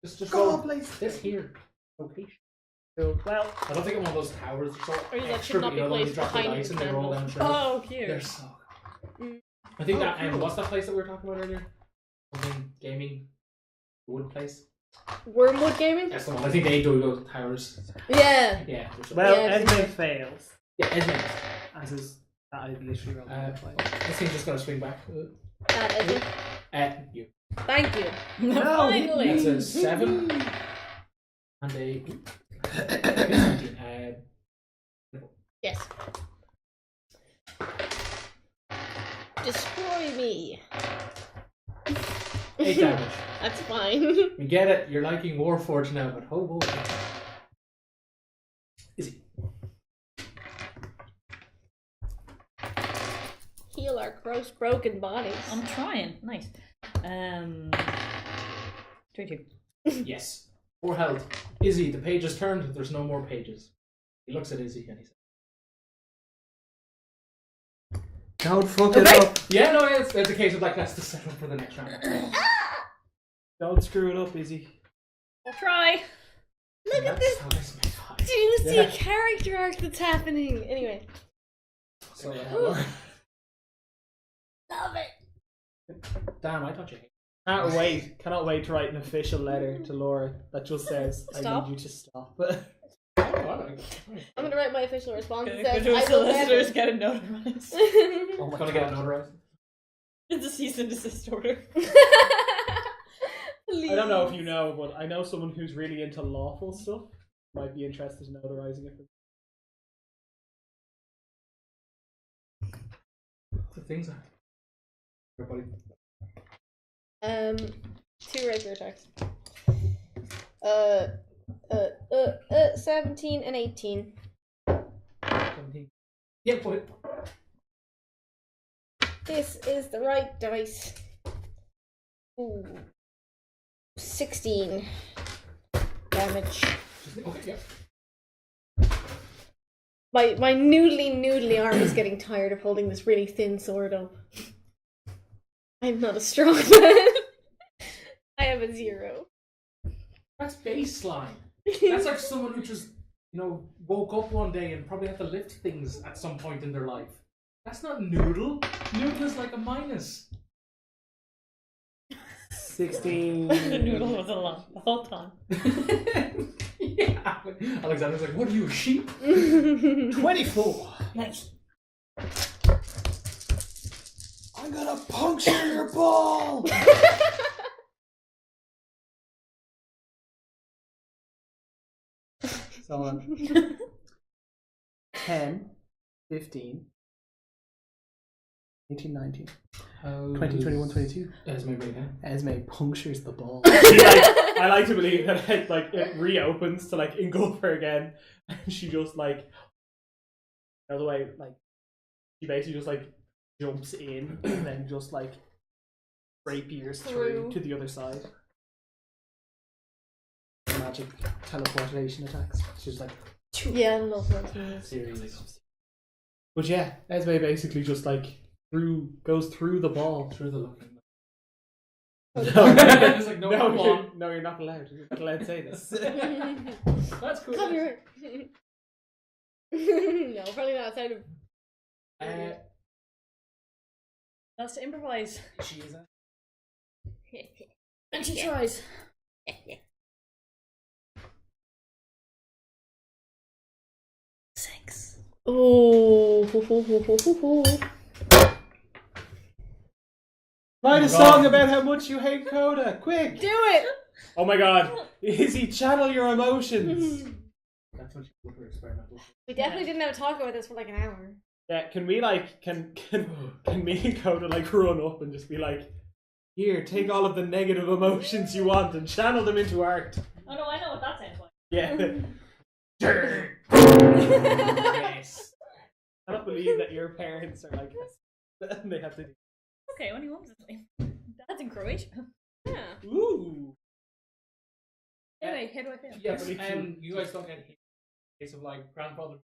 Just Go roll place. this here. Location. So, well, I don't think I'm one of those towers. They're so Or that extra, should not but be you know, when you placed drop the behind dice the and they roll candle. down through. Oh, cute. They're so good. Mm. I think Oh, that, cool. what's that place that we were talking about earlier? Something gaming? Wood place? Wormwood Gaming? That's the one. I think they do those towers. Yeah. Yeah. they're so well, Yeah, Esme fails. yeah, Esme. As is that I literally rolled. This thing's just gonna swing back. Edwin. You. Thank you. No. Finally. That's a 7 and a 17. Yes. Destroy me. 8 damage. That's fine. We get it. You're liking Warforged now, but oh boy. Is he? Heal our gross broken bodies. I'm trying. Nice. 22. Yes. 4 health. Izzy, the page has turned. There's no more pages. He looks at Izzy and he says, Don't fuck it Okay. up. yeah, no, it's a case of like, that's the setup for the next round. Don't screw it up, Izzy. I'll try. Look at this How this makes high. juicy Yeah. character arc that's happening. Anyway. So, Love it. damn, I thought you hated Cannot wait to write an official letter to Laura that just says, Stop. I need you to stop. it. I'm gonna write my official response. Go It says, to a I will solicitor's, never. get it notarized. Oh my Gonna get it notarized. It's a cease and desist order. Please. I don't know if you know, but I know someone who's really into lawful stuff. Might be interested in notarizing it. The things are. Everybody. 2 rapier attacks. 17 and 18. 17. Yeah, but This is the right dice. Ooh. 16 damage. okay, yeah. My noodly arm is getting tired of holding this really thin sword up. I'm not a strong man. I have a 0. That's baseline. That's like someone who just, woke up one day and probably had to lift things at some point in their life. That's not noodle. Noodle is like a minus. 16. The noodle was a lot the whole time. Yeah. Alexander's like, what are you, a sheep? 24. Nice. I'm gonna puncture your ball. So on. 10, 15, 18, 19, 20, 21, 22. Esme right now. Esme punctures the ball. I like to believe that it reopens to engulf her again, and she just the way she basically just jumps in and then just rapiers through to the other side. Magic teleportation attacks. She's like, Yeah, I love that. Serious. but yeah, Esme basically just goes through the ball. Through the looking. No, It's like, no, come on. no, you're not allowed. You're not allowed to say this. That's cool. Copyright. No, probably not outside of. That's to improvise. She is a... And she tries. 6. Oh. Write a song about how much you hate Coda, quick! Do it! Oh my god, Izzy, channel your emotions! That's what you do for experimental. We definitely didn't have a talk about this for an hour. Yeah, can we can me and Coda run up and just be here, take all of the negative emotions you want and channel them into art. Oh no, I know what that sounds like. Yeah. Yes. I don't believe that your parents are like this. And they have to do. Okay, only one was asleep. That's in Croatia. Yeah. Ooh. Anyway, how do I feel? Yes, you guys don't get a case of grandfather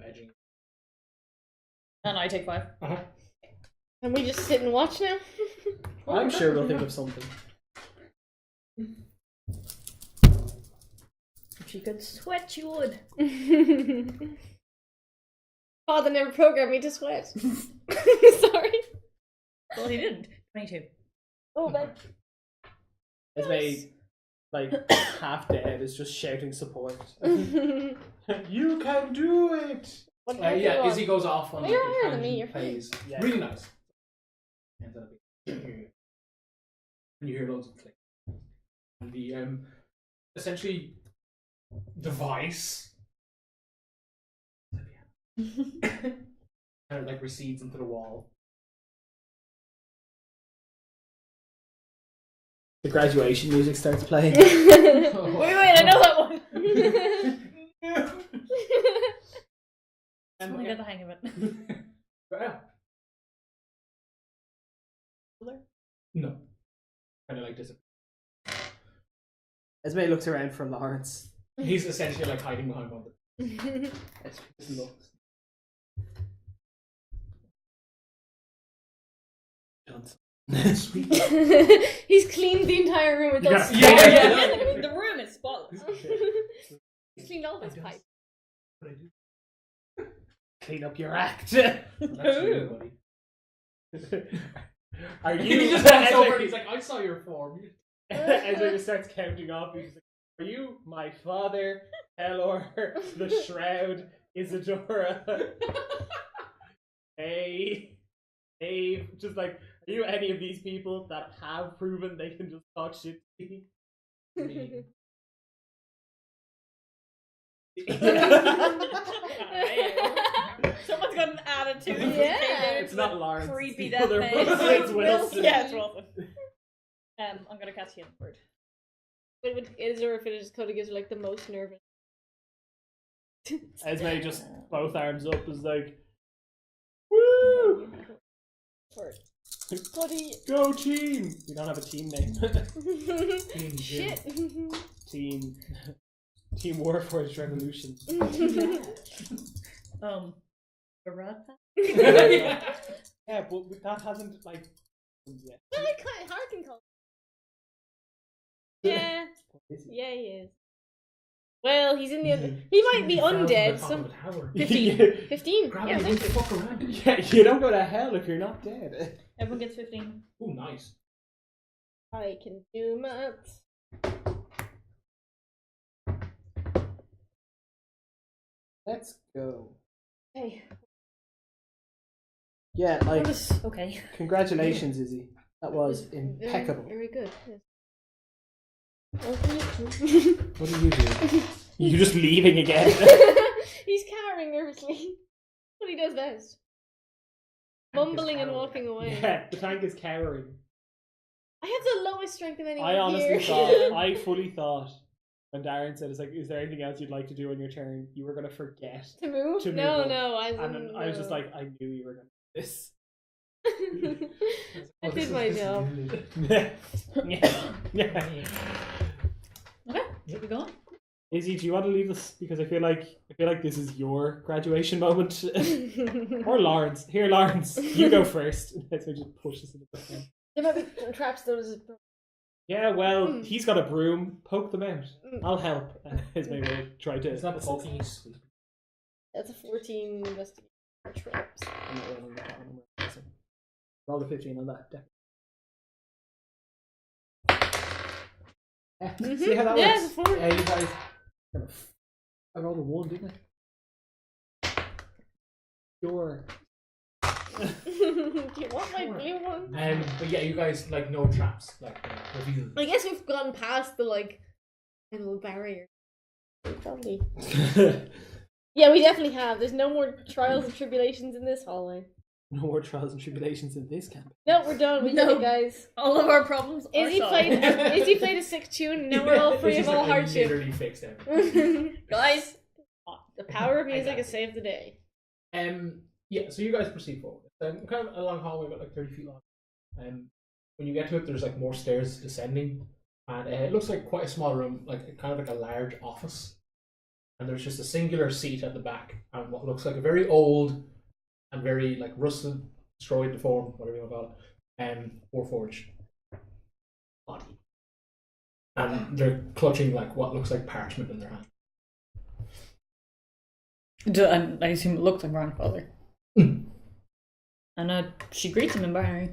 edging. And I take 5. Uh-huh. And we just sit and watch now? I'm sure we'll think of something. If you could sweat, you would. Father never programmed me to sweat. Sorry. Well, he didn't. 22. Oh, man. Esme, half dead, is just shouting support. You can do it! Yeah, Izzy goes off on You're a higher than tangent me, you're phase. Yeah. Really nice. And then you hear loads of click. And the essentially device kind of recedes into the wall. The graduation music starts playing. Wait, I know that one. And I get the hang of it. No. Kind of disappear. Esme looks around for Laurence. He's essentially hiding behind one of them. Esme looks. Sweet. He's cleaned the entire room with those. Yeah. The room is spotless. He's cleaned all his pipes. What I do? Clean up your act. That's you, buddy. Are you? He just walks over and he's like, I saw your form. Esme just starts counting off. He's like, are you my father, Elor, the Shroud, Isadora, Hey, just are you any of these people that have proven they can just talk shit to me? Someone's got an attitude. Yeah. It's not Laurence. Creepy it's death the other face. person. It's Wilson. Yeah, it's Wilson. I'm gonna cast Healing Word. When Izura finishes, Coda gives her like the most nervous. Esme just both arms up is like, woo! Buddy. Go team! We don't have a team name. Shit. Team Warforged Revolution. Barata? Yeah, but that hasn't like yet. Well, I kind of hard can call. Yeah. Yeah, he is. Well, he's in the. He might be undead. So 15. 15. Yeah, thank you. Fuck around. Yeah, you don't go to hell if you're not dead. Everyone gets 15. Oh, nice. I can do maths. Let's go. Hey. Yeah, like Okay. congratulations, Izzy. That was impeccable. Very good. Yes. What are you doing? You just leaving again? He's cowering nervously. What he does best. Mumbling and walking away. Yeah, the tank is cowering. I have the lowest strength of anyone I honestly here. thought, I fully thought, when Darren said, "It's like, is there anything else you'd like to do on your turn?" You were gonna forget. To move? To move no, on. no. I was just like, I knew you were gonna do this. I did my job. Yeah. Okay, keep going. Izzy, do you want to leave us? Because I feel like this is your graduation moment. Or Laurence. Here, Laurence, you go first. Let's just push this in the back. There might be traps though. Yeah, well, he's got a broom. Poke them out. I'll help. Is maybe we'll try to. It's not poking, he's sweet. That's a 14 investigation traps. Roll the 15 on that. See how that Yeah, works? it's a 4. Yeah, you guys. I rolled a 1, didn't I? Sure. Do you want my blue one? But yeah, you guys like no traps, like reveal. I guess we've gone past the like little barrier. Probably. Yeah, we definitely have. There's no more trials and tribulations in this hallway. No more trials and tribulations in this camp. No, we're done. We did it, guys. All of our problems are Izzy solved. played a sick tune, and now we're all free of all hardship. Literally fixed everything. Guys, the power of music has saved the day. Yeah, so you guys proceed forward. It's kind of a long hallway, about like 30 feet long. When you get to it, there's like more stairs descending, and it looks like quite a small room, like kind of like a large office. And there's just a singular seat at the back, and what looks like a very old and very like rusted, destroyed, deformed, whatever you want to call it, Warforged body. And they're clutching like what looks like parchment in their hand. I assume it looks like grandfather. And she greets him in binary.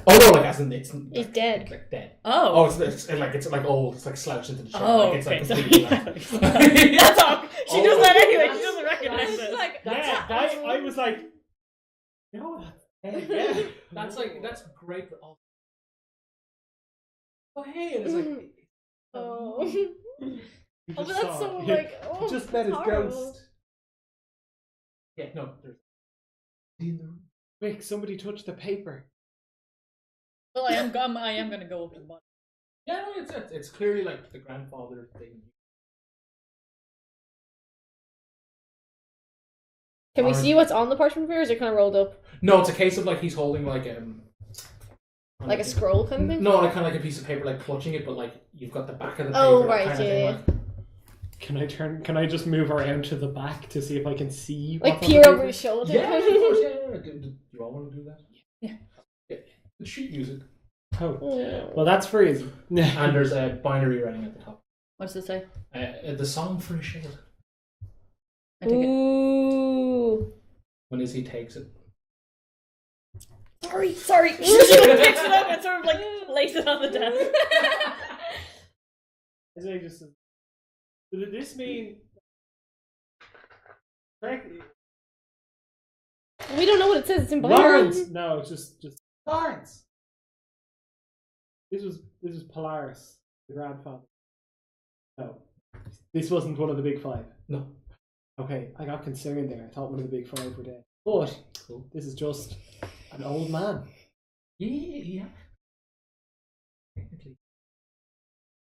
Oh no, like as in it's He's dead. like dead. Oh. Oh, it's like old. It's like slouched into the chair. Oh, like, it's okay. like So, completely yeah. like- That's all. She Oh. does that anyway. She doesn't recognize It's it. like, Yeah, I was like, you know what? Yeah. That's great, but also. Oh hey, and it's like. oh. You Oh, but just that's saw so it. like, oh, Just met his horrible. ghost. Yeah, no, there's. In the room. Quick, somebody touched the paper. Well, I am going to go up to the body. Yeah, no, it's clearly like the grandfather thing. Can we see what's on the parchment paper, or is it kind of rolled up? No, it's a case of like he's holding like Like a scroll kind of thing? No, like kind of like a piece of paper, like clutching it, but like you've got the back of the paper. Oh, that right, kind of yeah, thing, Can I just move around to the back to see if I can see? Like what's on peer the over paper? his shoulder? Yeah, of course, yeah. Do you all want to do that? Yeah. The sheet music. Oh, Oh. well, that's for easy. And there's a binary writing at the top. What's it say? The song for a shield. I take it. Ooh. When Izzy takes it. Sorry. She picks it up and sort of like lays it on the desk. Is it just? Did this mean? Correctly. We don't know what it says. It's in binary. Laurence. No, it's just Laurence. This was Polaris, the grandfather. No, this wasn't one of the big five. No. Okay, I got concerned there. I thought one of the big five were dead. But Cool. this is just an old man. Yeah. Technically.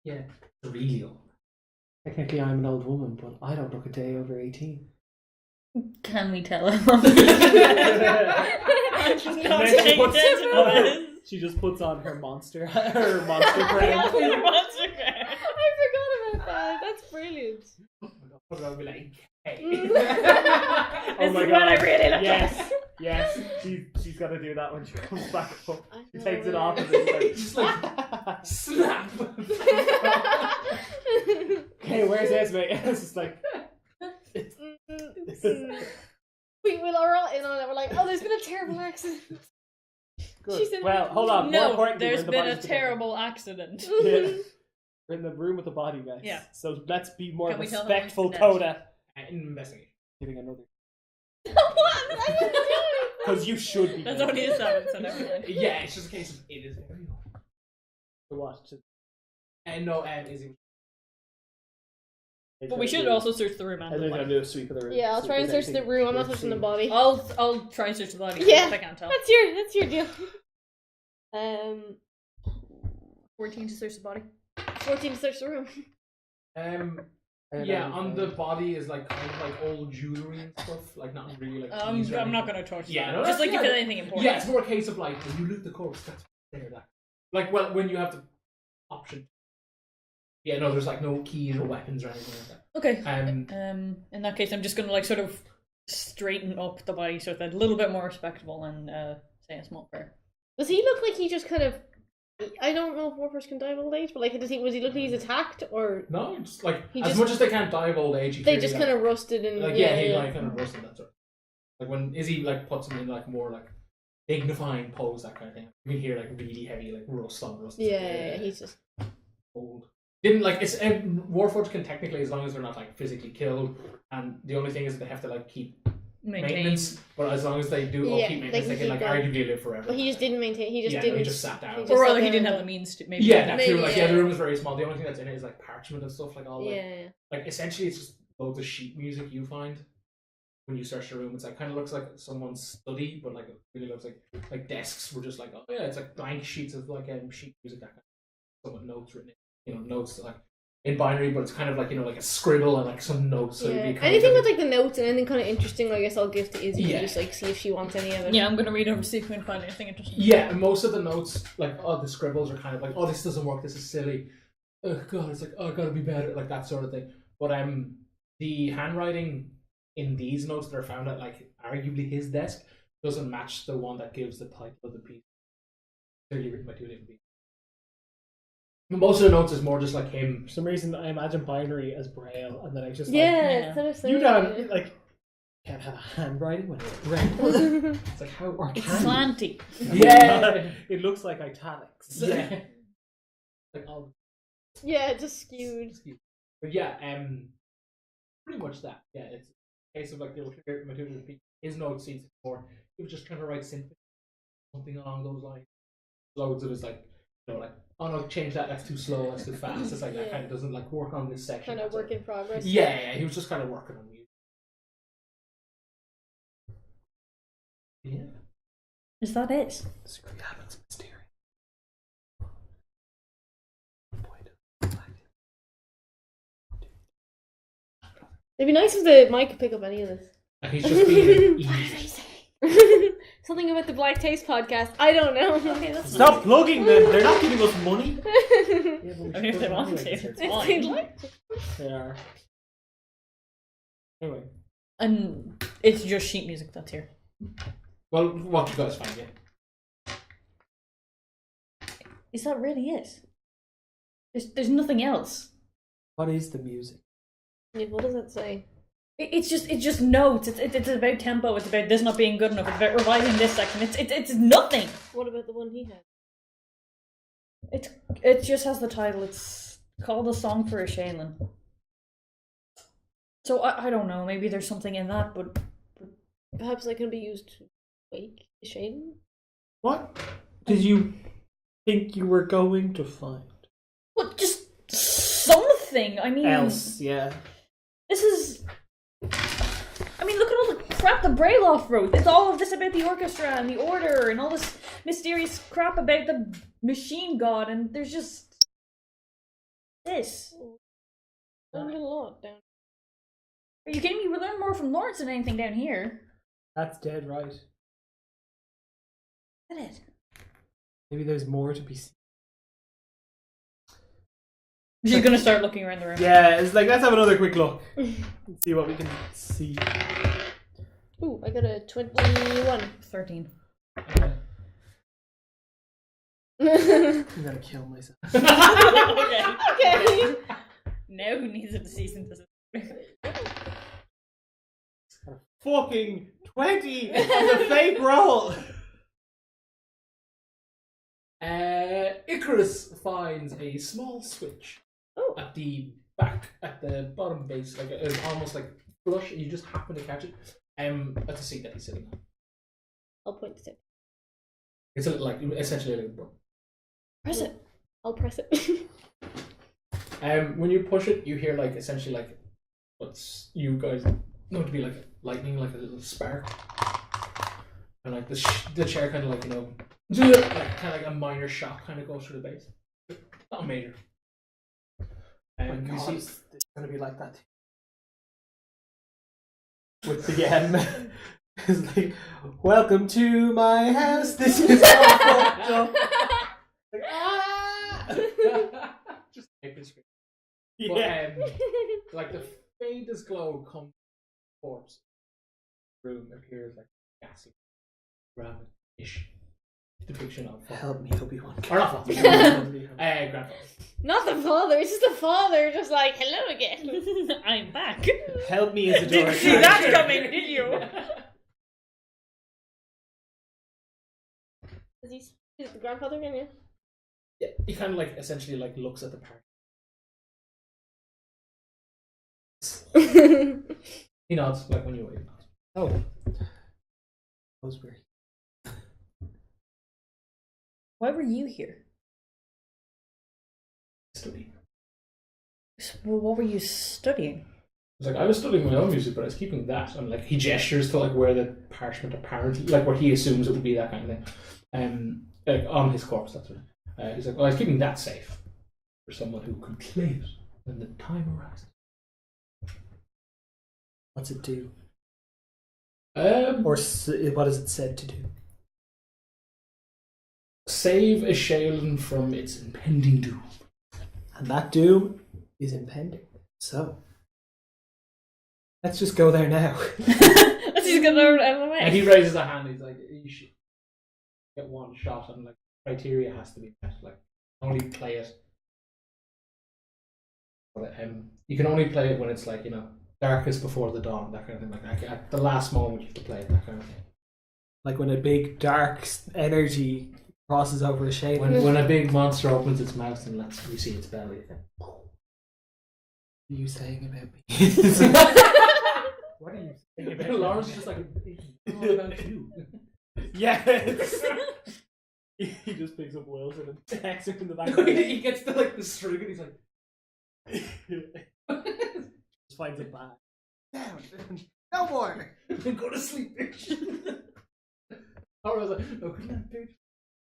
Yeah, really old. Technically, I'm an old woman, but I don't look a day over 18. Can we tell him? I'm just not paying attention to this. She just puts on her monster crown. Monster crown. I forgot about that. That's brilliant. I'll be like, hey. Oh This my is god! what I really look Yes, yes. She's got to do that when she comes back up. I She know takes it it. off and it's Just like, snap. hey, where's Esme? It's just like. We're all right in on it. We're like, oh, there's been a terrible accident. Good. She said- Well, hold on. More No, importantly, there's we're in the been body a together. terrible accident. Yeah. We're in the room with the body, guys. Yeah. So let's be more Can we tell them respectful, when's the Coda. Investigation. Giving another. What? I didn't do it. Because you should be. That's only a 7, so never mind. Yeah, it's just a case of it is very old. To what? And no, Izzy. But we should also search the room and I the think I'll body. do a sweep of the room. Yeah, I'll see try if and there's search the anything room. I'm not worth touching the seeing. body. I'll try and search the body. Yeah. If I can't tell. That's your deal. 14 to search the body. 14 to search the room. Yeah, on the body is like kind of like old jewelry and stuff, like not really like. keys or I'm anything. not gonna touch Yeah, that. no, Just like that's- if yeah. it's anything important. Yeah, it's more a case of like when you loot the corpse, that's there. That like well when you have the option. Yeah, no, there's like no keys or weapons or anything like that. Okay. Um, In that case, I'm just gonna like sort of straighten up the body so that a little bit more respectable and say a small prayer. Does he look like he just kind of? I don't know if warfers can die of old age, but like, was he look like he's attacked or no, it's like He as just- much as they can't die of old age, they just kind of rusted and like he like kind of rusted that sort. Like when Izzy like puts him in like more like dignifying pose, that kind of thing. You can hear like really heavy like rust on rust. yeah, he's just Old. Didn't like it's Warforged can technically, as long as they're not like physically killed, and the only thing is that they have to like keep maintenance. But as long as they do Yeah, keep they maintenance, can they can keep like going. arguably live forever. but he just didn't maintain. He just Yeah, no, didn't. he just sat down. he just Or rather, sat he didn't down have the and- means to. Maybe. Yeah, that Maybe, too. Like yeah. the room is very small. The only thing that's in it is like parchment and stuff, like all like Yeah, like essentially it's just loads of sheet music you find when you search the room. It's like kind of looks like someone's study, but like it really looks like desks were just like, oh yeah, it's like blank sheets of like sheet music, that kind of some with notes written in, notes like in binary, but it's kind of like like a scribble and like some notes. So yeah. it'd be kind Anything of with like the notes and anything kind of interesting, I guess I'll give to Izzy. Yeah. Just like see if she wants any of it. Yeah, I'm gonna read over see if we can find anything interesting. yeah, and most of the notes, like the scribbles are kind of like, oh, this doesn't work, this is silly. Oh god, it's like, oh, gotta be better, like that sort of thing. But the handwriting in these notes that are found at like arguably his desk doesn't match the one that gives the title of the piece. Clearly written by two different people. Most of the notes is more just like him. For some reason, I imagine binary as braille, and then I just Yeah, Yeah. it's kind of like, you silly. can't like can't have a handwriting when it's braille. It's like how or It's can you? slanty. Yeah. It looks like italics. Yeah. Like all Yeah, just skewed. but yeah, pretty much that. Yeah, it's a case of like the material. His notes seems more. He was just trying to write symphony, something along those lines. Loads of it's like, like, oh no, change that. That's too slow. That's too fast. It's like that Yeah. kind of doesn't like work on this section. Kind of that's work it. in progress. Yeah, he was just kind of working on music. Yeah. Is that it? Secret habits, mysterious. It'd be nice if the mic could pick up any of this. And he's just being easy. Something about the Black Taste podcast. I don't know. Okay, that's Stop plugging them. They're not giving us money. fine. Yeah, but we I mean, if should they put want them to, anyway, it's If fine. they'd like to. They are. Anyway, And it's just sheet music that's here. Well, what you got is fine. Yeah. Is that really it? There's nothing else. what is the music? Yeah, what does that say? It's just notes. It's about tempo. It's about this not being good enough. It's about revising this section. It's nothing. What about the one he had? It just has the title. It's called A Song for a Shaylin. So I don't know. Maybe there's something in that, but Perhaps that can be used to wake the Shaden? What did you think you were going to find? well, just something. I mean, Else, yeah. this is. I mean, look at all the crap the Brayloff wrote. It's all of this about the orchestra and the order and all this mysterious crap about the machine god, and there's just. this? Learned a lot down. Are you kidding me? We learn more from Laurence than anything down here. That's dead right. Is that it? Maybe there's more to be seen. She's gonna start looking around the room. Yeah, it's like, let's have another quick look. And see what we can see. Ooh, I got a 21. 13. Okay. I'm gonna kill myself. Okay. Now who needs a cease and desist? Fucking 20 as a fake roll. Icarus finds a small switch Oh. at the back, at the bottom base, like it's almost like flush. You just happen to catch it. That's a seat that he's sitting on. I'll point to it. It's a little, like essentially a little. Press it. I'll press it. When you push it, you hear like essentially like what's you guys know to be like lightning, like a little spark, and like the chair kind of like like kind of like a minor shock kind of goes through the base. Not major. You see, it's gonna be like that. With the it's like, welcome to my house. This is all fucked up. Like, just type it straight. yeah. But, like the faintest glow comes from the corpse. The room appears like gassy, rabbit-ish depiction of Help me, Obi-Wan. or not father. Grandfather. Not the father, it's just the father, just like, hello again. I'm back. Help me as a Didn't director. see that coming, did you? Is it the grandfather again, yeah? Yeah, he kind of like essentially like looks at the park. He nods like when you wave. Oh. That was weird. Why were you here? Study. Well, what were you studying? It's like I was studying my own music, but I was keeping that. And like he gestures to like where the parchment apparently, like where he assumes it would be, that kind of thing. Like on his corpse. That's what. He's like, well, I was keeping that safe for someone who could claim it when the time arises. What's it do? Or Or what is it said to do? save a Shaolin from its impending doom. And that doom is impending. So, let's just go there now. Let's just get out of the way. And he raises a hand. He's like, you should get one shot, and like criteria has to be met. Like only play it. But, you can only play it when it's like darkest before the dawn, that kind of thing. Like at the last moment you have to play it, that kind of thing. Like when a big dark energy crosses over a shade. When a big monster opens its mouth and lets you see its belly. What are you saying about me? What are you saying about me? Laurence just like, what about you? Yes. He just picks up Wilson and attacks him in the background. He gets to like the string and he's like, Just finds a bag. Down. No more. go to sleep, bitch. Or I was like, no, good night, bitch.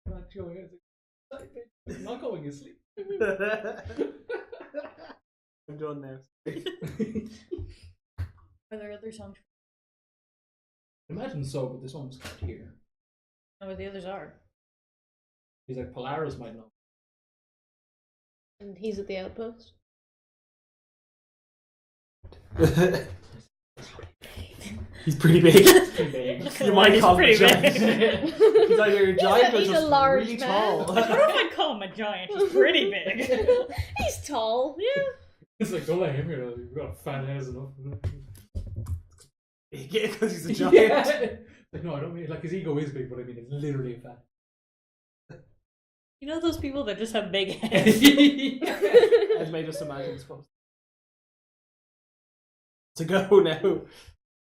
I'm not going. I was like, bitch. I'm not going to sleep. I'm done now. Are there other songs? Imagine so, but this one was kept here. I know where the others are. He's like, Polaris might know. And he's at the outpost. He's pretty big. Pretty big. You might call him pretty giant. big. He's either a giant or he's a just large really man. tall. I don't know if I'd call him a giant. He's pretty big. He's tall, yeah. It's like, don't let him here. We've got a fat ass enough. Yeah, because he's a giant. Yeah. Like, no, I don't mean like his ego is big, but I mean it's literally a fat. You know those people that just have big heads? I've made us imagine it's supposed to go now.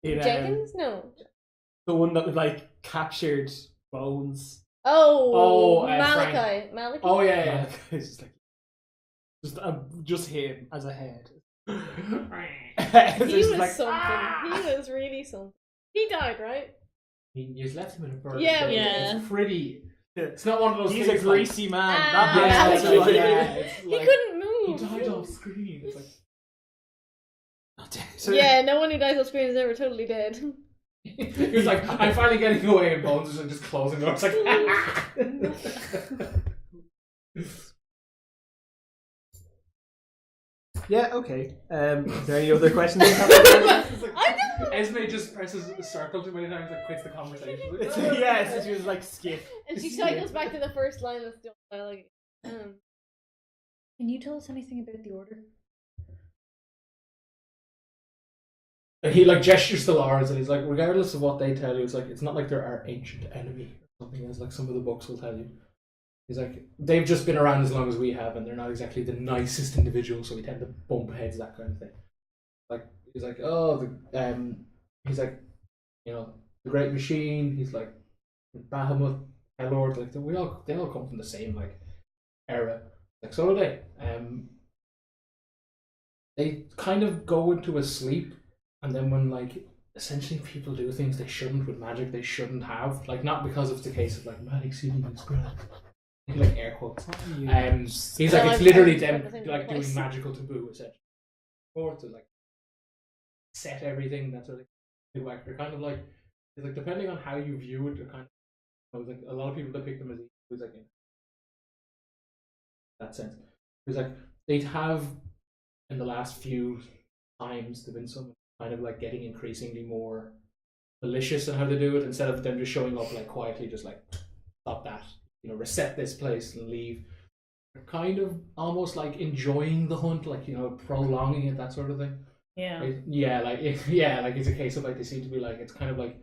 Jenkins? No. The one that like captured Bones. Oh, Oh, Malachi. Malachi? Oh yeah, It's just like just him as a head. yeah. He was like, something. "Ah!" He was really something. He died, right? You just left him in a bird. Yeah, but yeah. It's pretty. Yeah. It's not one of those. He's a things greasy man. Ah, That yeah, man's like, like, yeah, it's He like- couldn't move. He died off screen. It's like, So, Yeah, no one who dies off screen is ever totally dead. he was like, I'm finally getting away, and Bones is just closing the door. It's like, yeah, okay. Is there any other questions you have? I know. Esme just presses circle too many times, like quits the conversation. Yeah, so she was like skip. And she cycles back to the first line of the dialogue. Can you tell us anything about the order? He like gestures to Laurence and he's like, regardless of what they tell you, it's like it's not like they're our ancient enemy or something as like some of the books will tell you. He's like, they've just been around as long as we have and they're not exactly the nicest individuals, so we tend to bump heads, that kind of thing. Like he's like, he's like, you know, the Great Machine, he's like Bahamut, Lord, like they all come from the same like era. Like so do they. They kind of go into a sleep. And then when, like, essentially people do things they shouldn't with magic they shouldn't have, like, not because it's the case of, like, magic seeing is grand. Like, air quotes. He's like, it's literally them, like, doing magical taboo, essentially. Or to, like, set everything, that's what they do. They're kind of like, it's like, depending on how you view it, they're kind of, like, a lot of people that pick them as evil, like, in that sense. It's like, they'd have, in the last few times, there've been some kind of like getting increasingly more malicious in how they do it, instead of them just showing up like quietly, just like stop that, you know, reset this place and leave. They're kind of almost like enjoying the hunt, like, you know, prolonging it, that sort of thing. Yeah. Like it's a case of like they seem to be like, it's kind of like,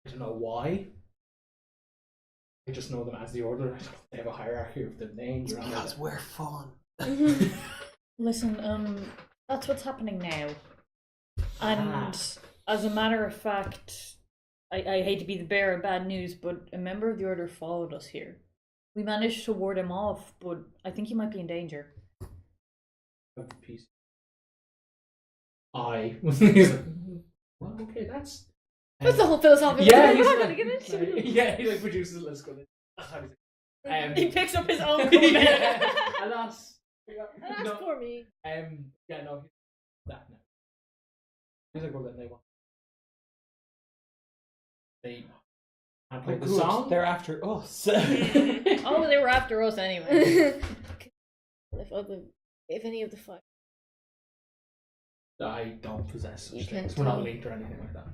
I don't know why. I just know them as the Order. They have a hierarchy of their names. Because we're fun. Listen, that's what's happening now. And as a matter of fact, I hate to be the bearer of bad news, but a member of the Order followed us here. We managed to ward him off, but I think he might be in danger. Peace. He's like, well, okay, that's the whole philosophical. Yeah, We're he's not like, gonna get into it. yeah, he like produces a list. He picks up his own comment. Alas, That's for me. yeah, no, that no. He's like, well, then they want. They can't play the song. They're after us. Oh, they were after us anyway. If any of the five. I don't possess such You things. can't We're not tell. linked or anything like that.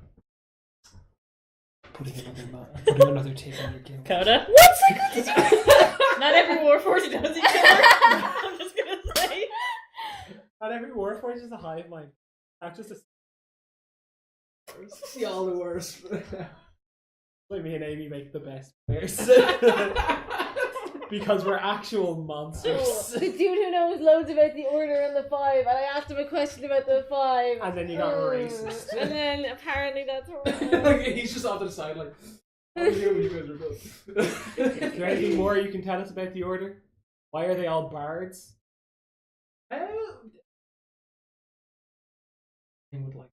Putting another tape on your guild. Coda? What cycle did you? Not every Warforged does each other. I'm just gonna say. Not every Warforged is a hive mind. Not just a. See all the worst. Like me and Amy make the best players. Because we're actual monsters. The dude who knows loads about the Order and the Five, and I asked him a question about the Five. And then you got racist. And then apparently that's Like, he's just off to the side, like, how are you guys are good. Is there anything more you can tell us about the Order? Why are they all bards? Would like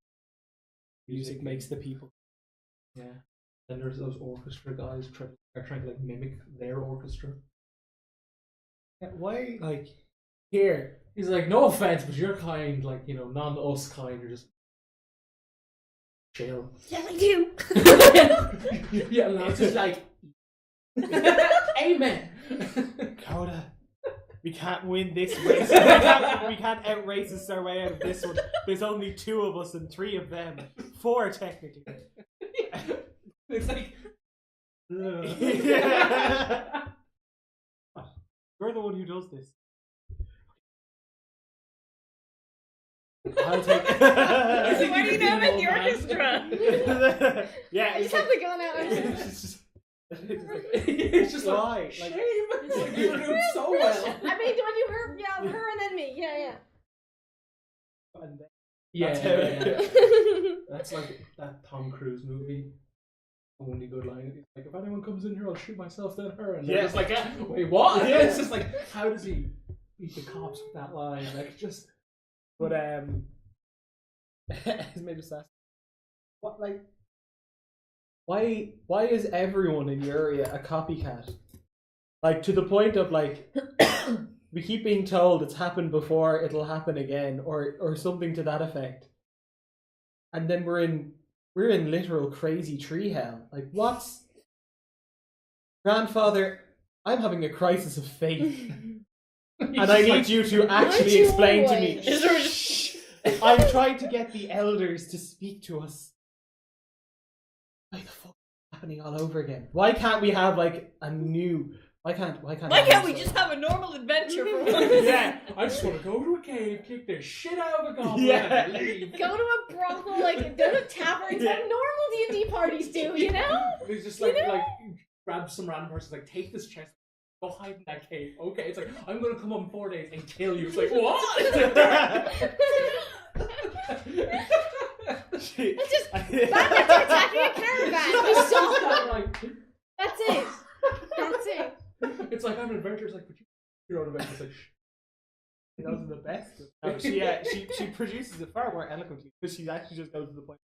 Music makes the people. Yeah. Then there's those orchestra guys trying to like mimic their orchestra. Yeah, why, like, here? He's like, no offense, but you're kind, like, you know, non-us kind, you're just chill. Yeah, I do. Yeah, and it's just like, amen. Coda, we can't win this race. We can't out-racist our way out of this one. There's only 2 of us and 3 of them. 4 technically. It's like, Yeah. You're the one who does this. I'll take. So why do you know about the orchestra? Yeah, I it's just have like, to go now. it's just why? like, Like, shame. Like, you're doing so well. I mean, when you heard, yeah, her and then me. Yeah. and then- Yeah. That's like that Tom Cruise movie. Only good line. He's like, if anyone comes in here, I'll shoot myself, then her. And they're just like, wait, what? Yeah. It's just like, how does he beat the cops with that line? Like, just. But Esme just asked, what, like, why is everyone in your area a copycat? Like, to the point of like, We keep being told it's happened before, it'll happen again, or something to that effect. And then we're in literal crazy tree hell. Like, what's... Grandfather, I'm having a crisis of faith. And I need you to actually explain to me. Is there just... I'm trying to get the elders to speak to us. Why the fuck is it happening all over again? Why can't we have like a new... Why can't Why can't we just have a normal adventure for once? Yeah, I just want to go to a cave, kick the shit out of a goblin, Yeah. and leave. Go to a brothel, like go to taverns, Yeah. like normal D&D parties do, you know? It's just like grab some random person, like take this chest, go hide in that cave. Okay, it's like I'm gonna come up in 4 days and kill you. It's like what? It's just bandits are attacking a caravan. We saw them. Like, That's it. That's it. it's like I'm an adventurer. It's like, but you're on adventure. It's like, shh. Those are the best. No, she produces it far more eloquently because she actually just goes to the point.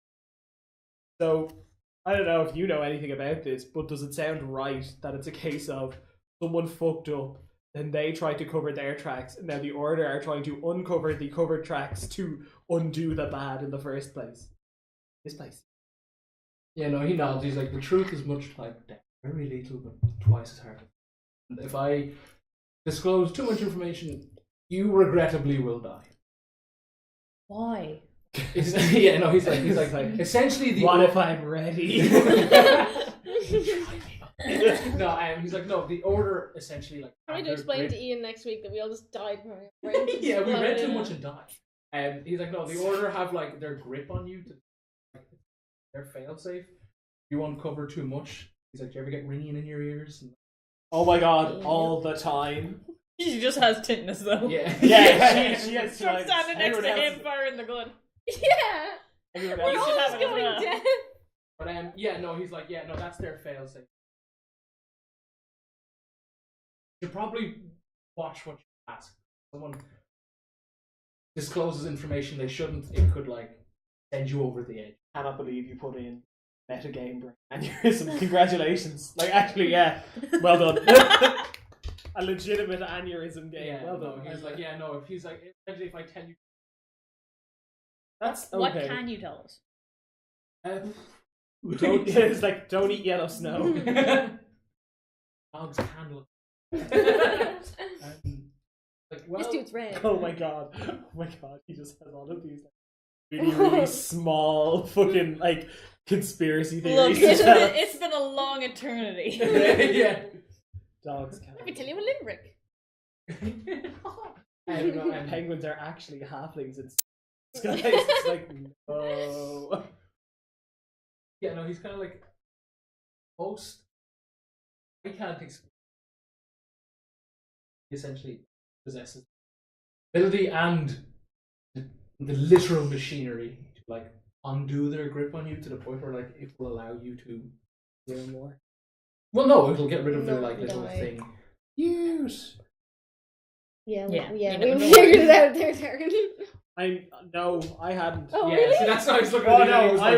So I don't know if you know anything about this, but does it sound right that it's a case of someone fucked up, then they try to cover their tracks, and now the Order are trying to uncover the covered tracks to undo the bad in the first place? This place. Yeah, no, he nods. He's like, the truth is much like death. Very little, but twice as hard. And if I disclose too much information, you regrettably will die. Why? Yeah, no, he's like, essentially the. What if I'm ready? No, he's like, no, the Order essentially like. Trying to explain to Ian next week that we all just died from our brains. Yeah, we read too much and died. And he's like, no, the Order have like their grip on you to, like, their failsafe. You uncover too much. He's like, do you ever get ringing in your ears? And, Oh my god, all the time. She just has tinnitus though. yeah, Yeah, she has Start like, standing next to everyone him, else- firing the gun. Yeah. everyone We're else- should all have it as going well. dead. But yeah, no, he's like, yeah, no, that's their failsafe. You probably watch what you ask. Someone discloses information they shouldn't, it could like send you over the edge. Cannot believe you put in metagame brain aneurysm. Congratulations. Like, actually, yeah. Well done. A legitimate aneurysm game. Yeah, well no, done. he's like, yeah, no, if he's like, especially if I tell you. That's okay. What can you tell us? Don't, it's like, don't eat yellow snow. Dogs candle. Like, well, This dude's red. Oh my god. Oh my god. He just has all of these like, really, really small fucking like conspiracy Look, theories. it's been a long eternity. yeah. Dogs Let me can't. tell you a limerick. I don't know, And penguins are actually halflings in disguise. It's like, no. yeah, no, he's kind of like most. I can't explain. He essentially possesses ability and the literal machinery to like undo their grip on you to the point where like it will allow you to Hear more. Well, no, it'll get rid of their No, like little die. thing. Use. Yeah, Yeah, yeah, you we never know. figured it out there, Taryn. No, I hadn't. Oh, Yeah, really? so that's why I was looking Oh at no, it. I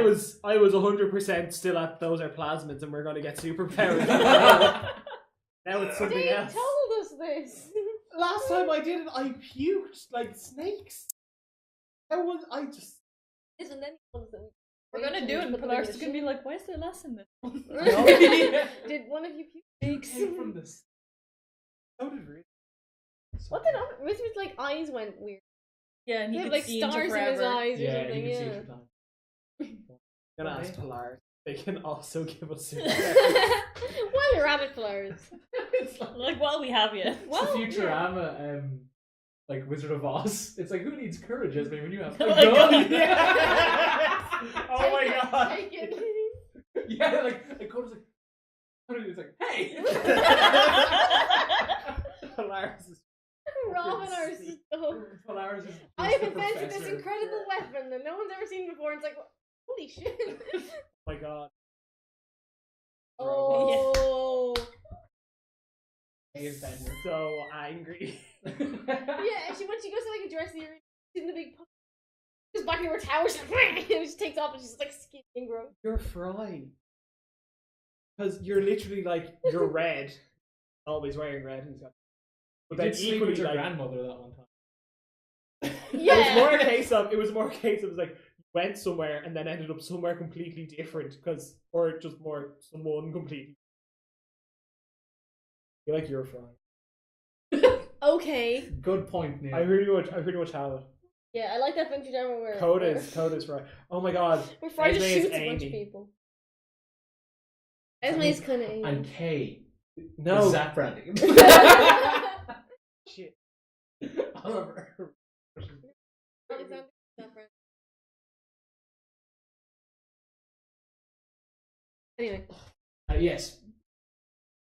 was 100% still at those are plasmids and we're gonna get superpowers. Now it's something Dave else. told us this. Last time I did it, I puked like snakes. How was I just? Listen, then he told us that We're gonna do it, and Polaris is gonna be like, "Why is there less in this one?" Did one of you It came from this. So did Rick. What did Rhythm's like eyes went weird? Yeah, and He he had could like see into stars in his forever. eyes or Yeah, something. you can see Yeah. it sometimes. I'm gonna ask Okay. Polaris. They can also give us superpowers. Why are rabbit flowers? It's like Like, we have you. the Well, Futurama, like Wizard of Oz. It's like, who needs courage, Esme, when you have Oh a my gun? God. Oh my god. Take it. Yeah, like Coda's like, it's like, hey. Polaris is Robin are sick. so. Polaris is I have the invented this professor. incredible weapon that no one's ever seen before. And it's like, holy shit. Oh my god. Oh. He is Bender. So angry. Yeah, and when she goes to like a dressing room, she's in the big. Just back into her tower, she's like, and she takes off and she's like skinny and gross. You're Fry. Because you're literally like, you're red. Always wearing red. And he's got But You then did sleep equally with your like grandmother that one time. Yeah. it was more a case of it was like went somewhere and then ended up somewhere completely different or just more someone completely. I feel like you're frying. Okay. Good point, Neil. I pretty much have it. Yeah, I like that Adventure Jam where Coda's right. Oh my god. where Fry just Esme is shoots a bunch of Amy. people. Esme's kind of And Kay. No. Is that branding? Shit. Oliver. Anyway. Yes.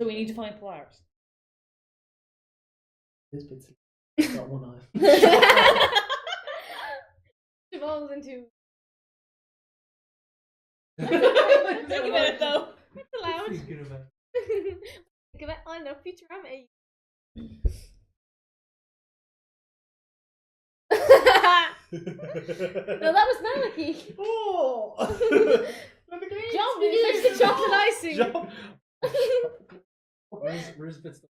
So we need to find Polaris. This bit's got one eye. Devolves into. Think about it though. It's allowed. Thinking about Think about I know Futurama. No, that was Maliki. Oh! John, did you fix the chocolate icing? Where's bits?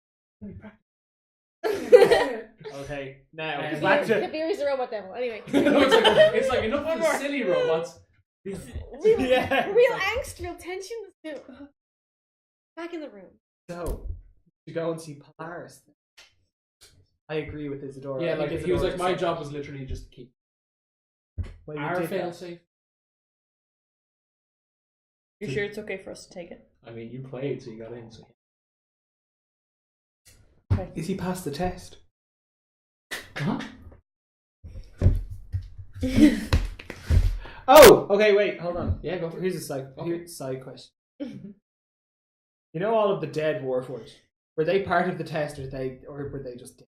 Okay, now And back to Kabir is the robot devil. Anyway. it's like enough of the silly robots. Real, Yeah. real angst, real tension. Back in the room. so to go and see Polaris. I agree with Isadora. Yeah, I think like he was Isadora's like, my right. job was literally just to keep Well, you our did fail that. safe. You sure it's okay for us to take it? I mean, you played, so you got in. So. Is he past the test? Huh? Oh, okay, wait, hold on. Yeah, go for it. Here's a side question. Mm-hmm. You know all of the dead warforged? Were they part of the test, or were they just dead?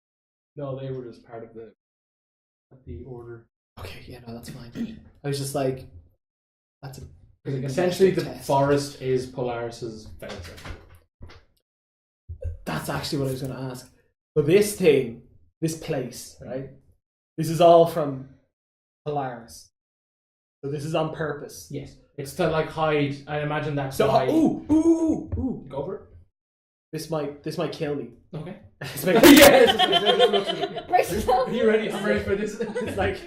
No, they were just part of the order. Okay, yeah, no, that's fine. I was just like, that's a Because essentially, the test. forest is Polaris's fail safe. That's actually what I was going to ask. So this place, right? This is all from Polaris. So this is on purpose. Yes, it's to like hide. I imagine that's So why. ooh. Go for it. This might kill me. Okay. This might- Yes. Brace yourself. Are you ready? I'm ready for this. It's like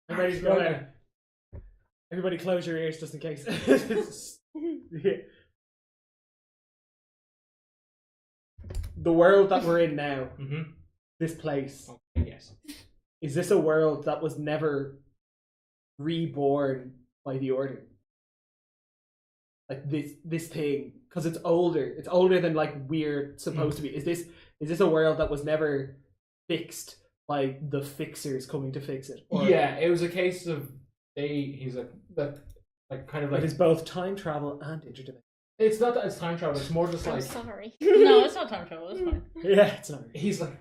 I'm ready to go there. Everybody, close your ears just in case. Yeah. The world that we're in now, Mm-hmm. this place, Okay, yes. is this a world that was never reborn by the Order? Like this thing, because it's older than like we're supposed to be. Is this a world that was never fixed by the fixers coming to fix it? Or Yeah, it was a case of he's like kind of it like is both time travel and interdimensional. it's not that it's time travel. It's more just I'm like sorry. No, it's not time travel. It's fine. Yeah, it's not. he's like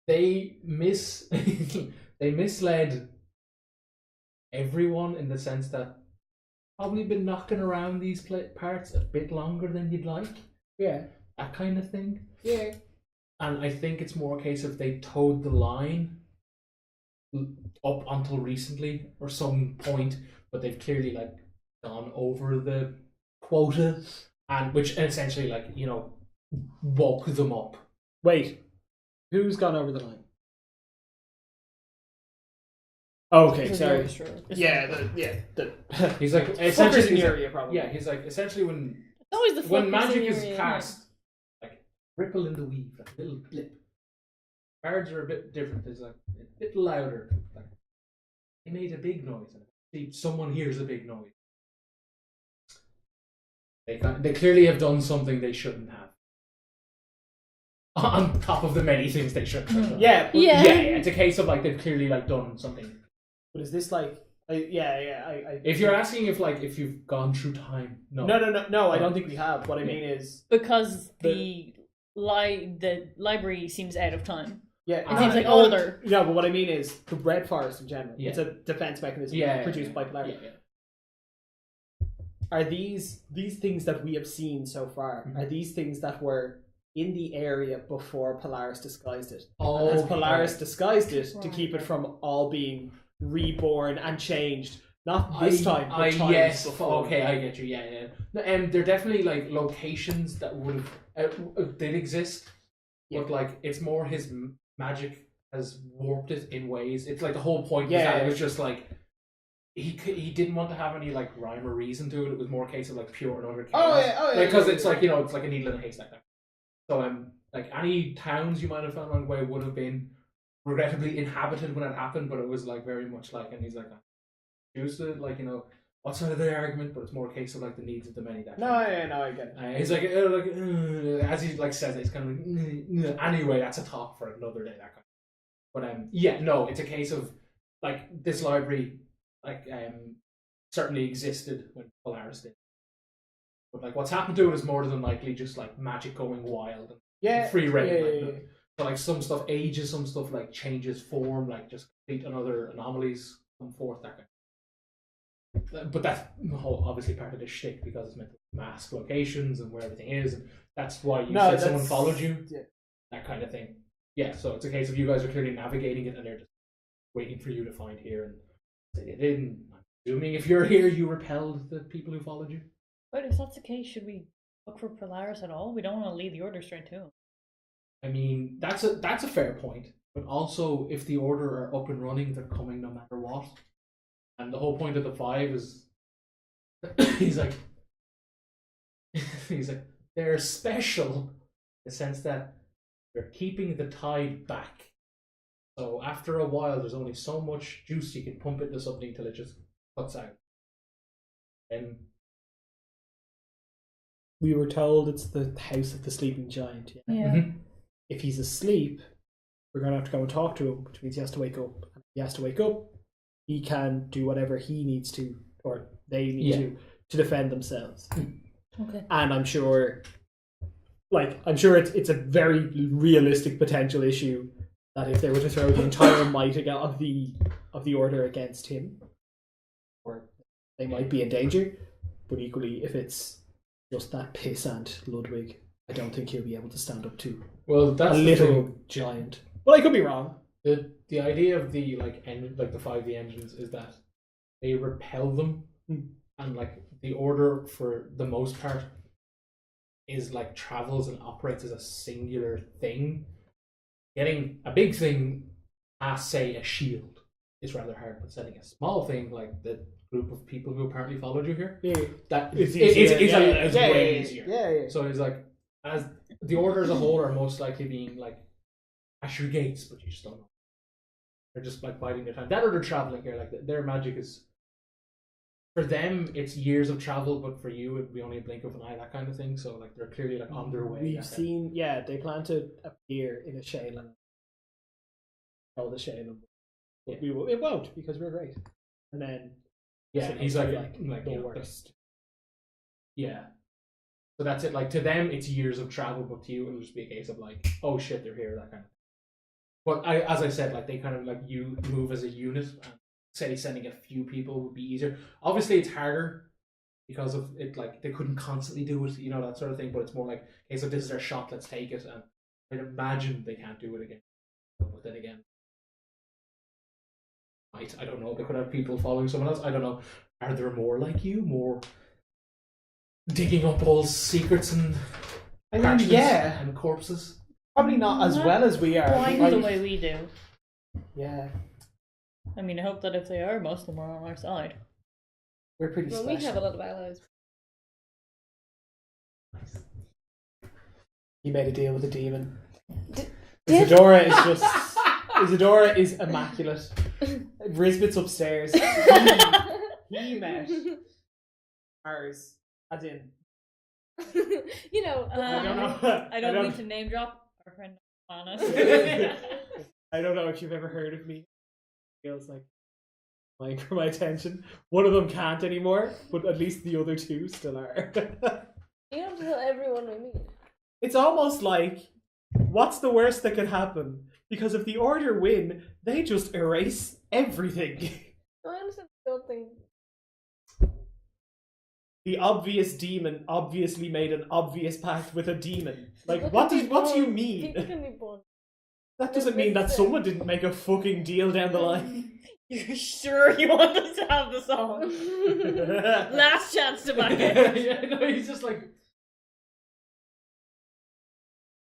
they misled everyone in the sense that probably been knocking around these parts a bit longer than you'd like. Yeah. That kind of thing. Yeah. And I think it's more a case of they towed the line up until recently or some point, but they've clearly like gone over the quota, and which essentially like woke them up. Wait, who's gone over the line? Oh, okay, sorry. Yeah, He's like fuckers essentially in the area, probably. yeah, he's like essentially when It's always the when fuckers magic in the is area. cast, like ripple in the weave, like a little blip. Cards are a bit different. It's like a bit louder. Like they made a big noise, and someone hears a big noise. They clearly have done something they shouldn't have. On top of the many things they shouldn't have done. Yeah, but, Yeah. Yeah, it's a case of like they've clearly like done something. but is this like? I If you're asking if you've gone through time, no. No, I don't think we have. What I mean is, Because the library seems out of time. yeah, It seems like oh, older. No, but what I mean is the Red Forest in general. Yeah. It's a defense mechanism Yeah, produced by Polaris. Yeah. Are these things that we have seen so far? Mm-hmm. Are these things that were in the area before Polaris disguised it? Oh, Has Polaris disguised it to Right. keep it from all being reborn and changed? Not this time, but times yes. before. Okay, I get you. Yeah. They're definitely like locations that would have did exist, but like it's more his magic has warped it in ways. It's like the whole point was Yeah, that yeah. it was just like he didn't want to have any like rhyme or reason to it. It was more a case of like pure and utter chaos. Because it's like it's like a needle in a haystack. So like any towns you might have found along the way would have been regrettably inhabited when it happened, but it was like very much like, and he's like, choose it, like what side of the argument, but it's more a case of like the needs of the many. That I get it. he's like as he like says it, it's kind of like anyway. That's a talk for another day. That kind. But yeah, no, it's a case of like this library like certainly existed when Polaris did. But like what's happened to it is more than likely just like magic going wild and free reign. Like, so like some stuff ages, some stuff like changes form, like just complete another anomalies come forth. That kind. But that's obviously part of the shtick because it's meant to mask locations and where everything is, and that's why you said someone followed you. Yeah. That kind of thing. Yeah, so it's a case of you guys are clearly navigating it, and they're just waiting for you to find here, and they didn't. I'm assuming if you're here, you repelled the people who followed you. But if that's the case, should we look for Polaris at all? We don't want to lead the order straight to him. I mean, that's a fair point. But also, if the order are up and running, they're coming no matter what. And the whole point of the 5 is, he's like, they're special in the sense that they're keeping the tide back. So after a while, there's only so much juice you can pump into something till it just cuts out. And We were told it's the house of the sleeping giant. Yeah. Yeah. If he's asleep, we're going to have to go and talk to him, which means he has to wake up. And if he has to wake up, he can do whatever he needs to, or they need to defend themselves. Okay. And I'm sure it's a very realistic potential issue that if they were to throw the entire might of the order against him, or they might be in danger. But equally, if it's just that pissant Ludwig, I don't think he'll be able to stand up to that's a the little thing. giant. Well, I could be wrong. The idea of the the 5 engines is that they repel them, and like the order for the most part is like travels and operates as a singular thing. Getting a big thing past, say, a shield is rather hard, but setting a small thing like the group of people who apparently followed you here, it's way easier. Yeah. So it's like, as the order as a whole are most likely being like at your gates, but you just don't know. They're just like biding their time. That or they're traveling here. Like their magic is, for them, it's years of travel, but for you, it'd be only a blink of an eye, that kind of thing. So like they're clearly like on their way. We've seen, they plan to appear in a Shaylin. Oh, the Shaylin. But it won't because we're great. And then he's like the worst. Yeah. So that's it. Like to them, it's years of travel, but to you, it'll just be a case of like, oh shit, they're here, that kind of thing. But as I said, like they kind of like you move as a unit. And say sending a few people would be easier. Obviously, it's harder because of it. Like they couldn't constantly do it, that sort of thing. But it's more like, okay, so this is their shot. Let's take it. And I'd imagine they can't do it again. But then again, I don't know. They could have people following someone else. I don't know. Are there more like you? More digging up all secrets and and corpses? Probably not as well as we are. Blind the way we do. Yeah. I mean, I hope that if they are, most of them are on our side. We're pretty Well, special. we have a lot of allies. He made a deal with the demon. Did- Isadora is immaculate. Risbit's upstairs. He met ours, as in. I don't mean to name drop our friend Anna. I don't know if you've ever heard of me. Feels like vying for my attention. One of them can't anymore, but at least the other two still are. You have to tell everyone we meet. It's almost like, what's the worst that can happen? Because if the Order win, they just erase everything. I understand the whole thing. The obvious demon obviously made an obvious pact with a demon. Like, People what can be do you born. mean? People can be born. That doesn't mean that someone didn't make a fucking deal down the line. You're sure you want us to have the song? Last chance to back it. Yeah, no, he's just like.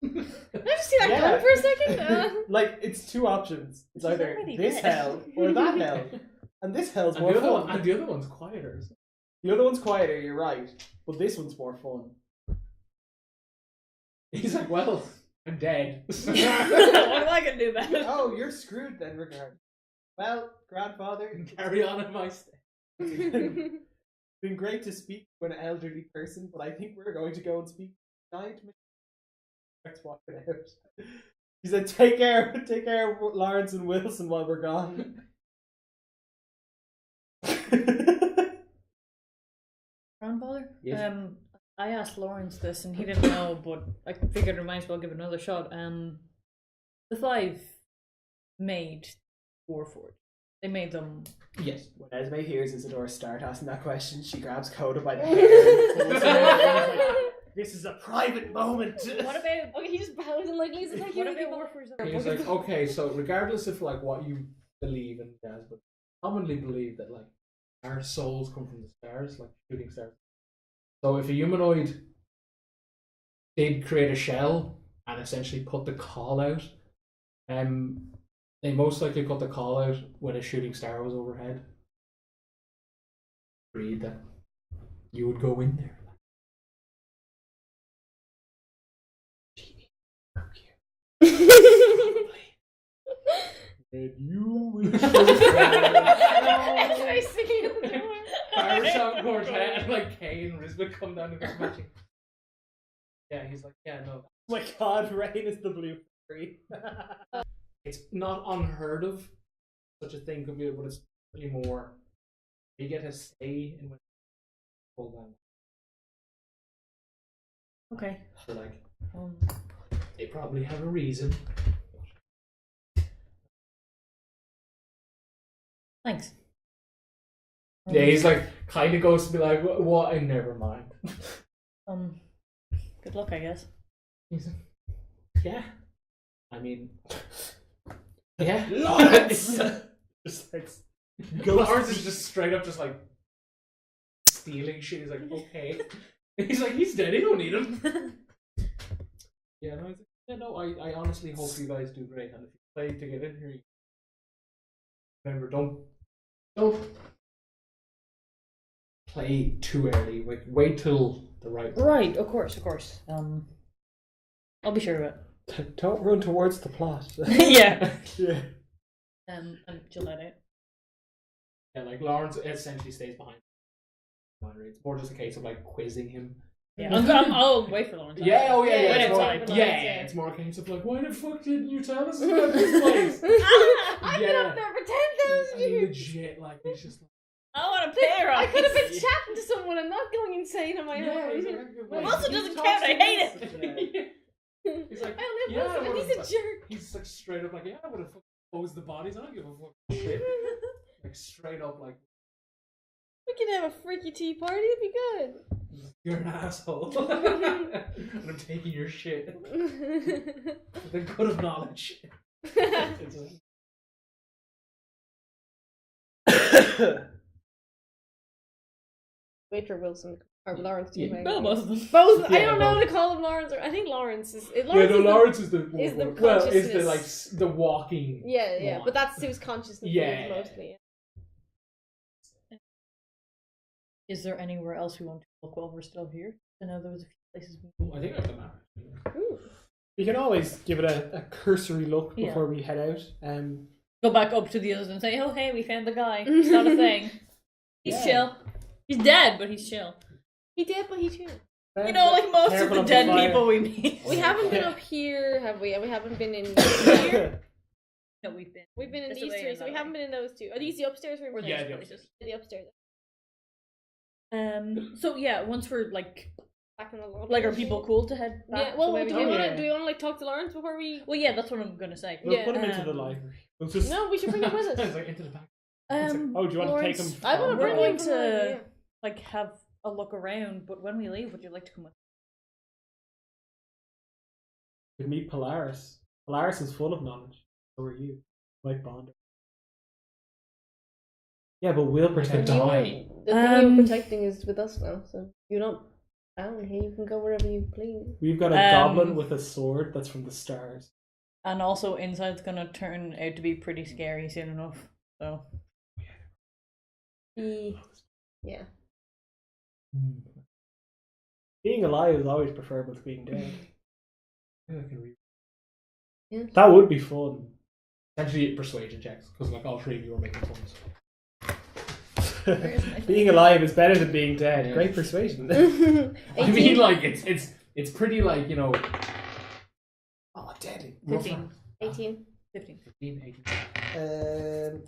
Can I just see that Yeah. coming for a second? Like, it's two options. It's She's either already this dead. hell or that hell. And this hell's And more the other fun. one, and the other one's quieter. The other one's quieter, you're right. But this one's more fun. He's like, well, I'm dead. What am I gonna do about it? Oh, you're screwed then, regard. Well, grandfather, Carry on in my step. it's been great to speak to an elderly person, but I think we're going to go and speak to giant machine. Starts walking out. He said, take care of Laurence and Wilson while we're gone. Grandfather? Yes. I asked Laurence this and he didn't know, but I figured I might as well give it another shot. The five made Warford. They made them. Yes. When Esme hears Isadora start asking that question, she grabs Coda by the hair and pulls her in. He's like, this is a private moment. What about Okay, he just bows and like leaves it like what you about Warford's? He's like, okay, so regardless of like what you believe in, guys, but commonly believe that like our souls come from the stars, like shooting stars. So if a humanoid did create a shell and essentially put the call out, they most likely put the call out when a shooting star was overhead. Agreed that you would go in there. And you will Can I see you in the door? Barbershop Quartet and like Kane and Risbeth come down to the matching. Yeah, he's like, yeah, no. Oh my god, Rain is the blue fairy. It's not unheard of. Such a thing could be, but it's really more. You get to stay in when pull down. Okay. So like, they probably have a reason. Thanks. Yeah, he's like, kind of goes to be like, what? Never mind. Good luck, I guess. He's like, yeah. I mean, yeah. Lawrence! Just like, Laurence is just straight up just like stealing shit. He's like, okay. He's like, he's dead. He don't need him. Yeah, no, he's like, yeah, no. I honestly hope you guys do great. And if you play to get in here, remember, don't play too early. Like, wait till the right. Right, of course. I'll be sure of it. don't run towards the plot. Yeah. Yeah. And chill that out. Yeah, like Laurence essentially stays behind. It's more just a case of like quizzing him. Yeah, I'll wait for Laurence. Yeah, oh yeah, Yeah, yeah. yeah, It's more, it's fine. yeah, it's more a case of like, why the fuck didn't you tell us about this place? I've been Yeah. up there for 10,000 And years. legit, like, it's just like, I want to pay her. I could have been chatting to someone and not going insane on my yeah, own. he's like, Also he doesn't talks count, I to hate us. it. Yeah. He's like, I live yeah, with him and he's a jerk. He's like straight up like, yeah, I would have exposed the bodies. I don't give a fuck shit. Like straight up like, We could have a freaky tea party. It'd be good. you're an asshole, and I'm taking your shit. The good of knowledge. It's like, Wait for Wilson or Laurence to come Well, out. both of them. Both. I Yeah, don't know both. to call him Laurence. Or I think Lawrence is. yeah, no, Laurence is the is the well, is the consciousness. like the walking. Yeah, one. but that's whose consciousness Yeah. is mostly. Is there anywhere else we want to look while we're still here? I know there was a few places. I think I've done that. Ooh. We can always give it a cursory look Yeah. before we head out. Go back up to the others and say, "Oh, hey, we found the guy." It's not a thing. He's Yeah. chill. He's dead, but he's chill. He did, but he too. You know, like most of Careful the of dead fire. people we meet. We haven't been Yeah. up here, have we? We haven't been in Yeah. No, we've been. We've been in It's these away three, in so we that haven't way. been in those two. Are these the upstairs rooms? Yeah, No, the upstairs. The upstairs. So yeah, once we're like, Back in the lobby. are people cool to head back? Yeah. Well, the way do we we came? want to? yeah. Do we want to like talk to Laurence before we? Well, yeah, that's what I'm gonna say. We'll Yeah. put him into the Um, library. We'll just. No, we should bring him with It's us. like into the back. Oh, do you want Lawrence, to take him? I want to from bring the him going to. to- like have a look around, but when we leave, would you like to come with? You meet Polaris. Polaris is full of knowledge. So are you. Like Bond. Yeah, but we'll protect Die. him. The thing you're protecting is with us now, so you don't. Down here, you can go wherever you please. We've got a goblin with a sword that's from the stars. And also, inside's gonna turn out to be pretty scary soon enough. So. Yeah. Being alive is always preferable to being dead. Yeah. That would be fun. Essentially, persuasion checks, because like all three of you are making puns. Being alive is better than being dead. Yeah. Great persuasion. I mean, like it's pretty like, you know. Oh, deadly. 15. 18. 15. 15, 18.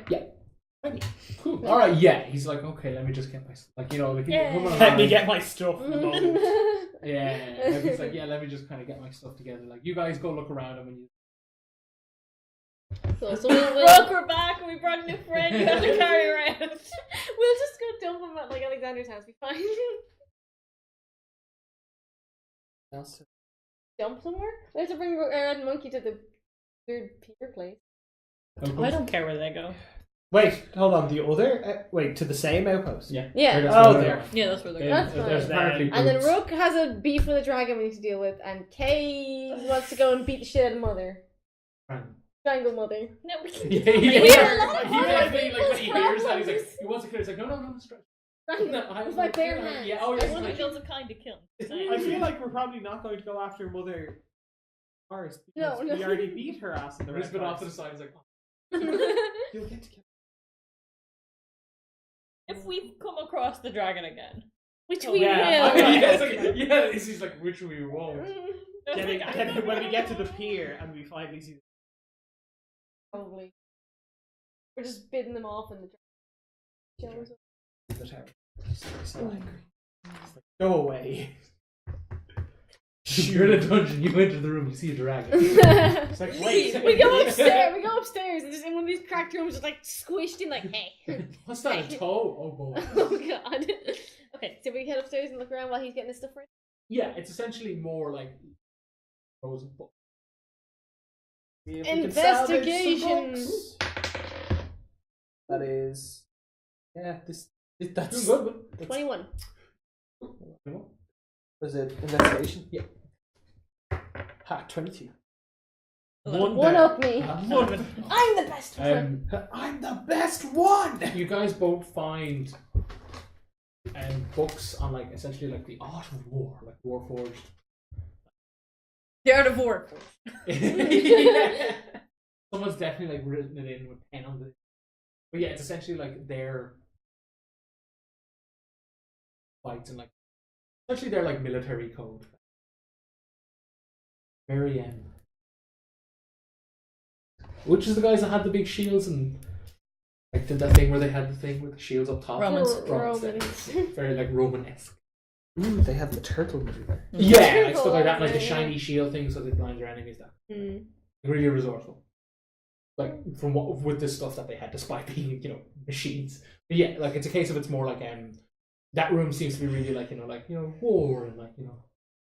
Yeah. Maybe. Cool. All right. Yeah. He's like, okay. Let me just get my like, you know, like, Yeah. Let me get my stuff. Moment. Yeah. Like, he's like, yeah. Let me just kind of get my stuff together. Like, you guys go look around, and when you. Cool. So we'll Brooke, we're back, and we brought a new friend we have to carry around. we'll just go dump him at like Alexander's house. Be fine. Dump somewhere? We have to bring a red monkey to the weird pier place. I don't care where they go. Wait, hold on. The other? Wait, to the same outpost? Yeah. Yeah. That's Oh, where there. Yeah, that's where they go. That's There's fine. apparently And then groups. Rook has a beef with a dragon we need to deal with, and Kay wants to go and beat the shit out of Mother. Strangle Mother. No, we can. Yeah, We have a lot of he definitely, like, when he people's hears that, he's like, problems. he wants to kill. He's like, no, straight. Strangle. With my bare hands. Yeah. Oh, I yes. want to Like, kill the kind to kill. I feel like we're probably not going to go after Mother first. No, Because no. we already beat her ass in the He's red been off to the forest. side. He's like, You'll get to kill. If we come across the dragon again. Which Oh, we yeah. will. yeah, it's like, yeah. He's like, which we won't. When we get to the pier and we finally see. Probably. We're just bidding them off in the dragon. The tower. He's so angry. He's like, go away. You're in a dungeon. You enter the room. You see a dragon. It's like, wait. We go upstairs. We go upstairs, and just in one of these cracked rooms, just like squished in, like, hey. What's that? A toe? Oh boy. Oh god. Okay, so we head upstairs and look around while he's getting his stuff ready. Yeah, it's essentially more like frozen book. See if we can salvage some Investigation. books. That is. Yeah, that's Good. 21. Was it investigation? Yeah. Ha, 22. One up me. One. I'm the best one. I'm the best one! You guys both find books on like essentially like the art of war, like Warforged. The art of war. Yeah. Someone's definitely like written it in with pen on the. But yeah, it's essentially like their fights and like essentially their like military code. Very which is the guys that had the big shields and like did that thing where they had the thing with the shields up top. Romans. Romans. Very like Romanesque. Ooh, they have the turtle movie. Yeah, like stuff Turtle like that, like the over, shiny shield thing, so they blind their enemies. That Mm. really resourceful. Like from what with the stuff that they had, despite being machines. But yeah, like it's a case of it's more like that room seems to be really like war and like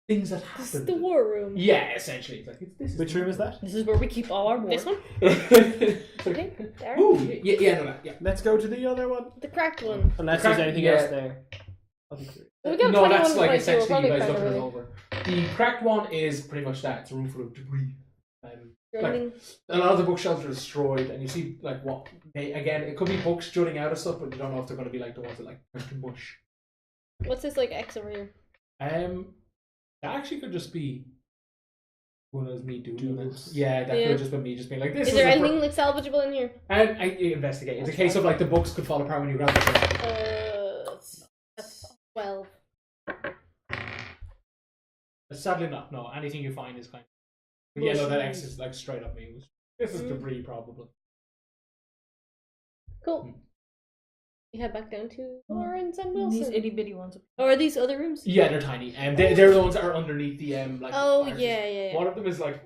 things that happen. This is the war room. Yeah, essentially. It's like this. Which room is that? This is where we keep all our war. This one? It's Okay, like, there. ooh, yeah, no, that, yeah. Let's go to the other one. The cracked one. Unless Crack- there's anything yeah. else there. I'll be curious. So we got No, 21 that's like right, so we're essentially probably you guys kind looking of it over. The cracked one is pretty much that. It's a room full of debris. running. A lot of the bookshelves are destroyed, and you see like what again. It could be books jutting out of stuff, but you don't know if they're going to be like the ones that like turn to mush. What's this like X over here? That actually could just be one of me doing Doodles. this. Yeah, that could Yeah. have just been me just being like this. Is there a anything like salvageable in here? And I investigate. It's a case of like the books could fall apart when you grab them. That's 12. Sadly not. No, anything you find is kind of. But yeah, no, that X is like straight up me. This is debris probably. Cool. You head back down to Laurence and Wilson. These itty bitty ones. Or are these other rooms? Yeah, they're tiny. And they're the ones that are underneath the like. Oh, arches. yeah. One of them is like,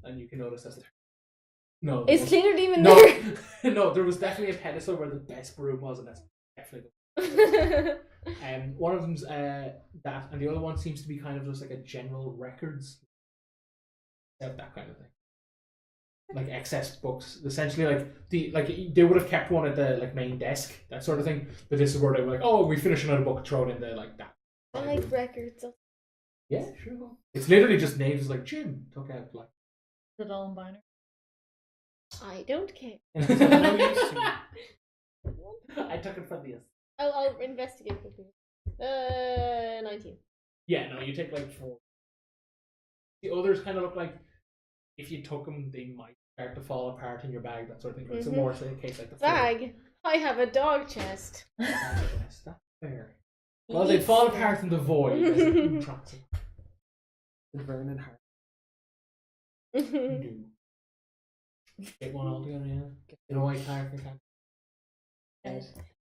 and you can notice that's no. Is Cleaner Demon no, there? no. There was definitely a pedestal where the best room was, and that's definitely. One of them's that, and the other one seems to be kind of just like a general records, that kind of thing. like excess books. Essentially, they would have kept one at the like main desk, that sort of thing. But this is where they were like, oh, we finish another book, throw it in there like that. I like records. Yeah, sure. It's literally just names like Jim took out like. The Dolan Biner. I don't care. I took it from the. I'll investigate quickly. 19. Yeah, no, you take like 4. The others kind of look like if you took them, they might start to fall apart in your bag, that sort of thing. It's a more case like the bag. I have a dog chest. That's fair. Well, they fall apart in the void. As it tracks it. The Vernon Hart. Get one all together, yeah. Get a white car.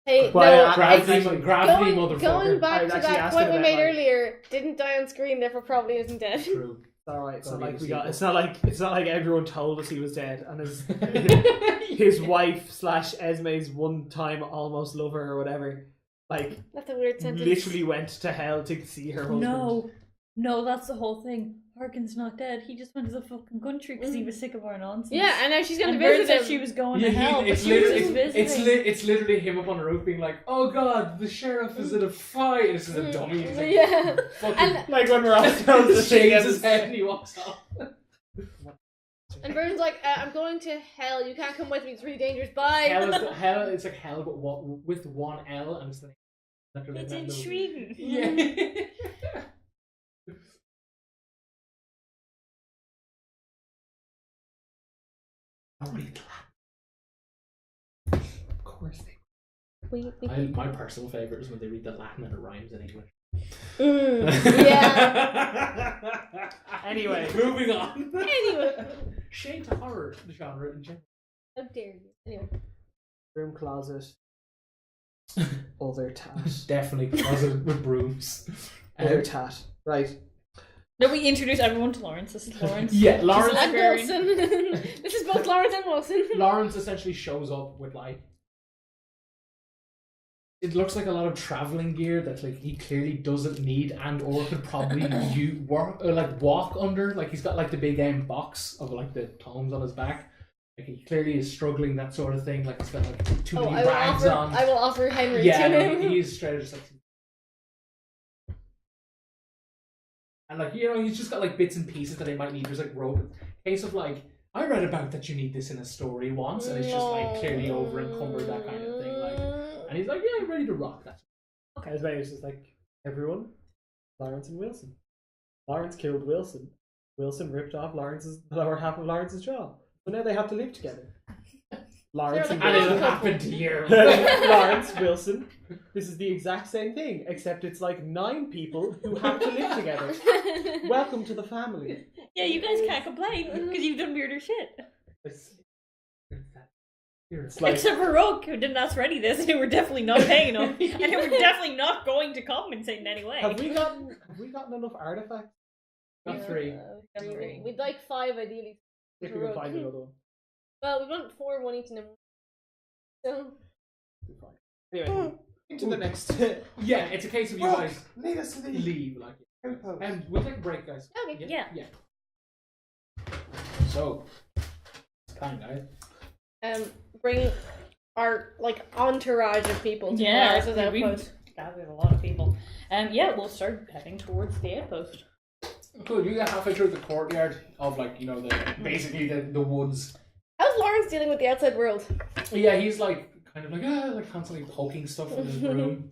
Hey, Well, no, gravity, motherfucker. going back I was to actually that asking point we about, made like- earlier, didn't die on screen, therefore probably isn't dead. True. Alright, it's not Probably like the we got. sequel. It's not like everyone told us he was dead, and his wife / Esme's one-time almost lover or whatever, like That's a weird sentence. literally went to hell to see her husband. No, that's the whole thing. Harkin's not dead. He just went to the fucking country because he was sick of our nonsense. Yeah, and now she's going to And Vern visit said him. she was going to Yeah, hell, but it's she was literally, just visiting. it's literally him up on the roof being like, "Oh God, the sheriff is in a fight." This is a dummy. He's like, Yeah. fucking And- Like when we're all telling the thing shaves his head and he walks off. And Vern's like, I'm going to hell. You can't come with me. It's really dangerous. Bye. Hell. It's like hell, but with one L, and it's the. It's in Sweden. Yeah. Of course they. My personal favorite is when they read the Latin and it rhymes in English. Yeah. Anyway, moving on. Anyway. Shade to horror genre in general. How dare you? Anyway. room closet, other tat, Definitely closet with brooms. other tat. Right. Then we introduce everyone to Laurence. This is Laurence. Yeah, Laurence. And Librarian. Wilson. This is both Laurence and Wilson. Laurence essentially shows up with like. It looks like a lot of traveling gear that like he clearly doesn't need and or could probably walk under. Like he's got like the big box of like the tomes on his back. Like he clearly is struggling, that sort of thing. Like he's got like too many rags on. I will offer Henry Yeah, to no, him. he's straight just like. And like he's just got like bits and pieces that he might need. There's like rope. Case of like I read about that you need this in a story once, and it's just like clearly over encumbered, that kind of thing. Like. And he's like, yeah, I'm ready to rock that. Okay. As it's just like everyone, Laurence and Wilson. Laurence killed Wilson. Wilson ripped off the lower half of Lawrence's jaw. So now they have to live together. Lawrence and And Wilson. it'll happen to you. Lawrence, Wilson. This is the exact same thing, except it's like 9 people who have to live together. Welcome to the family. Yeah, you guys can't complain because you've done weirder shit. It's like, Except for Rogue, who didn't ask for any of this, who were definitely not paying enough, and who were definitely not going to compensate in any way. have we gotten enough artifacts? Got 3. We'd like 5 ideally. If we can find another one. Well, we want 4, 1 each in them. So. Anyway, into the next. Yeah, it's a case of you guys lead us to the leave. Like, and we'll take a break, guys. Okay. Yeah. So, it's time, guys. Bring our entourage of people to Yeah, Polaris' outpost. gathered a lot of people. Yeah, we'll start heading towards the outpost. Cool. You get halfway through the courtyard of basically the woods. How's Laurence dealing with the outside world? Yeah, he's like kind of like constantly poking stuff in his room.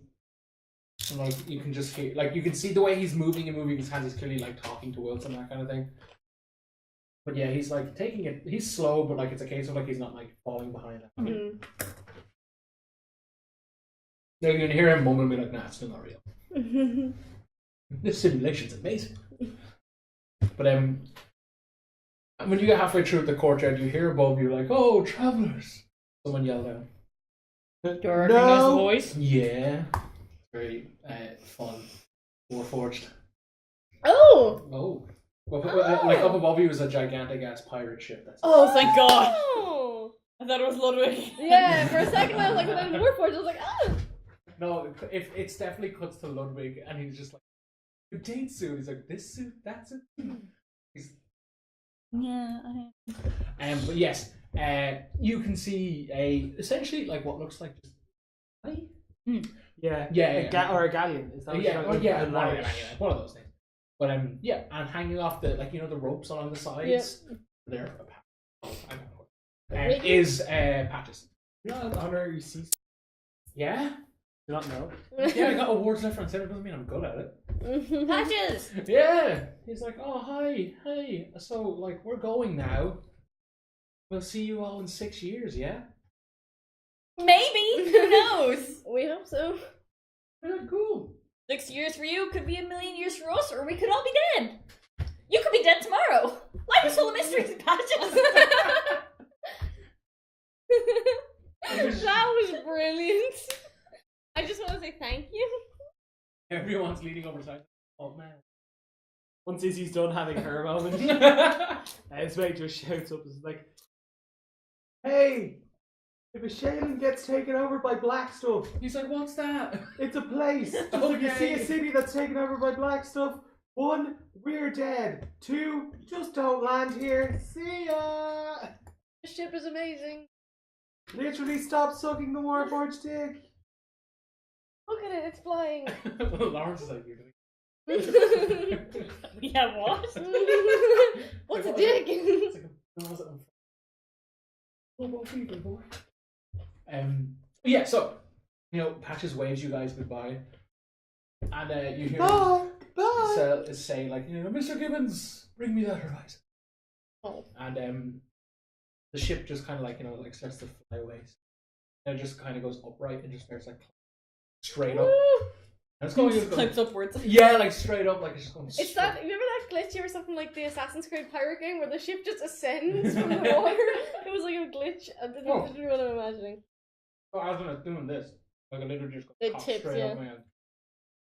And like you can just hear, like you can see the way he's moving his hands. He's clearly like talking to Wilson, that kind of thing. But yeah, he's like taking it. He's slow, but like it's a case of like he's not like falling behind. Mm-hmm. You can hear him mumbling, be like, "Nah, it's still not real. This simulation's amazing." But when you get halfway through the courtyard, you hear above you like, "Oh, travelers!" Someone yelled out. Do I recognize the voice? Yeah, very fun. Warforged. Oh! Oh. Well, like up above you was a gigantic ass pirate ship. That's Oh, thank God! Oh! I thought it was Ludwig. Yeah, for a second I was like, when Warforged, I was like, oh! No, if it's definitely cuts to Ludwig, and he's just like, "Good date suit." He's like, "This suit, that suit." Yeah. But yes, you can see essentially like what looks like just Yeah. Or a galleon. Is that what yeah, you're or talking yeah, about? one of those things. But yeah, and hanging off the the ropes along the sides, there. Is Patches. You know, honorary sea. Yeah. Do not know. Yeah, I got awards left and center. Doesn't mean I'm good at it. Patches! Yeah. He's like, oh hi, hey. So like we're going now. We'll see you all in 6 years, yeah? Maybe! Who knows? We hope so. Yeah, cool. 6 years for you could be a million years for us, or we could all be dead. You could be dead tomorrow. Life is full of mysteries and Patches. That was brilliant. I just want to say thank you. Everyone's leaning over side. Oh man. Once Izzy's done having her moment, his mate just shouts up, it's like, hey, if a Shaylin gets taken over by black stuff, He's like, what's that? it's a place. Just if you see a city that's taken over by black stuff, 1, we're dead. 2, just don't land here. See ya. The ship is amazing. Literally stop sucking the Warforged dick. Look at it, it's flying. Laurence is like, you're doing Yeah, what? What's a dick? It's like yeah, so Patches waves you guys goodbye, and you hear Bye. say like, Mr. Gibbons, bring me that horizon. Oh. And the ship just kind of like starts to fly away, and it just kind of goes upright and just starts like straight up. And it's going, Climbs upwards. yeah, like straight up, like it's just going. It's that, remember that glitch or something like the Assassin's Creed pirate game where the ship just ascends from the water? It was like a glitch. I didn't know what I'm imagining. Oh, I was doing this. Like I literally just It got tips, straight yeah. up, man.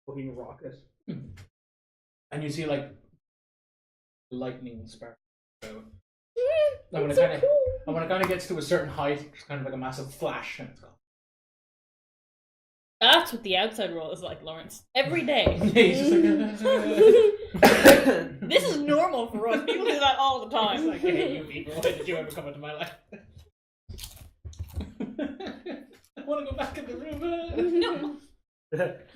Fucking rocket. And you see like lightning spark. And when It's so cool. and when it kind of gets to a certain height, it's kind of like a massive flash, and it's gone. That's what the outside world is like, Laurence. Every day. He's just like, This is normal for us. People do that all the He's time. like, hey, you people, why did you ever come into my life? I want to go back in the room. No.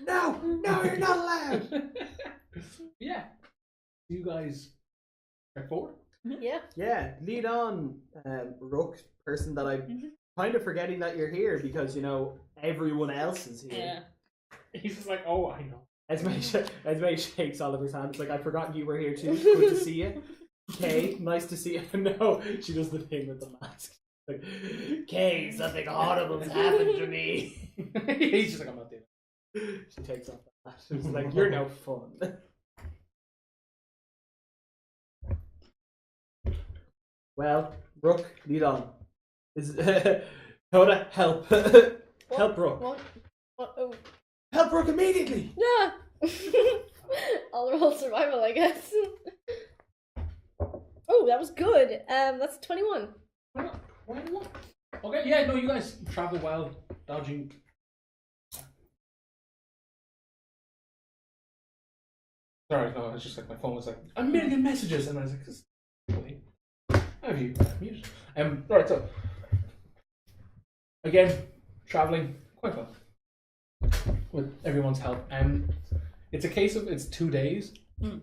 No, you're not allowed. Yeah. You guys are forward? Yeah. Yeah, lead on, Rook, person that I'm kind of forgetting that you're here because, everyone else is here. Yeah. He's just like, oh, I know. Esme shakes Oliver's hand. It's like, I'd forgotten you were here too. Good to see you. Kay, nice to see you. No, she does the thing with the mask. Like, Kay, something horrible's happened to me. He's just like, I'm not doing it. She takes off the mask. She's like, you're no fun. Well, Rook, lead on. Hoda, help. Help Rook. What? Oh. Help Rook immediately! Yeah. I'll roll survival, I guess. Oh, that was good. That's 21. Okay, yeah, no, you guys travel well, dodging. Sorry, no, it's just like my phone was like, a million messages, and I was like, wait, how have you muted? Right, so, again, traveling quite well, with everyone's help, and it's a case of, it's 2 days.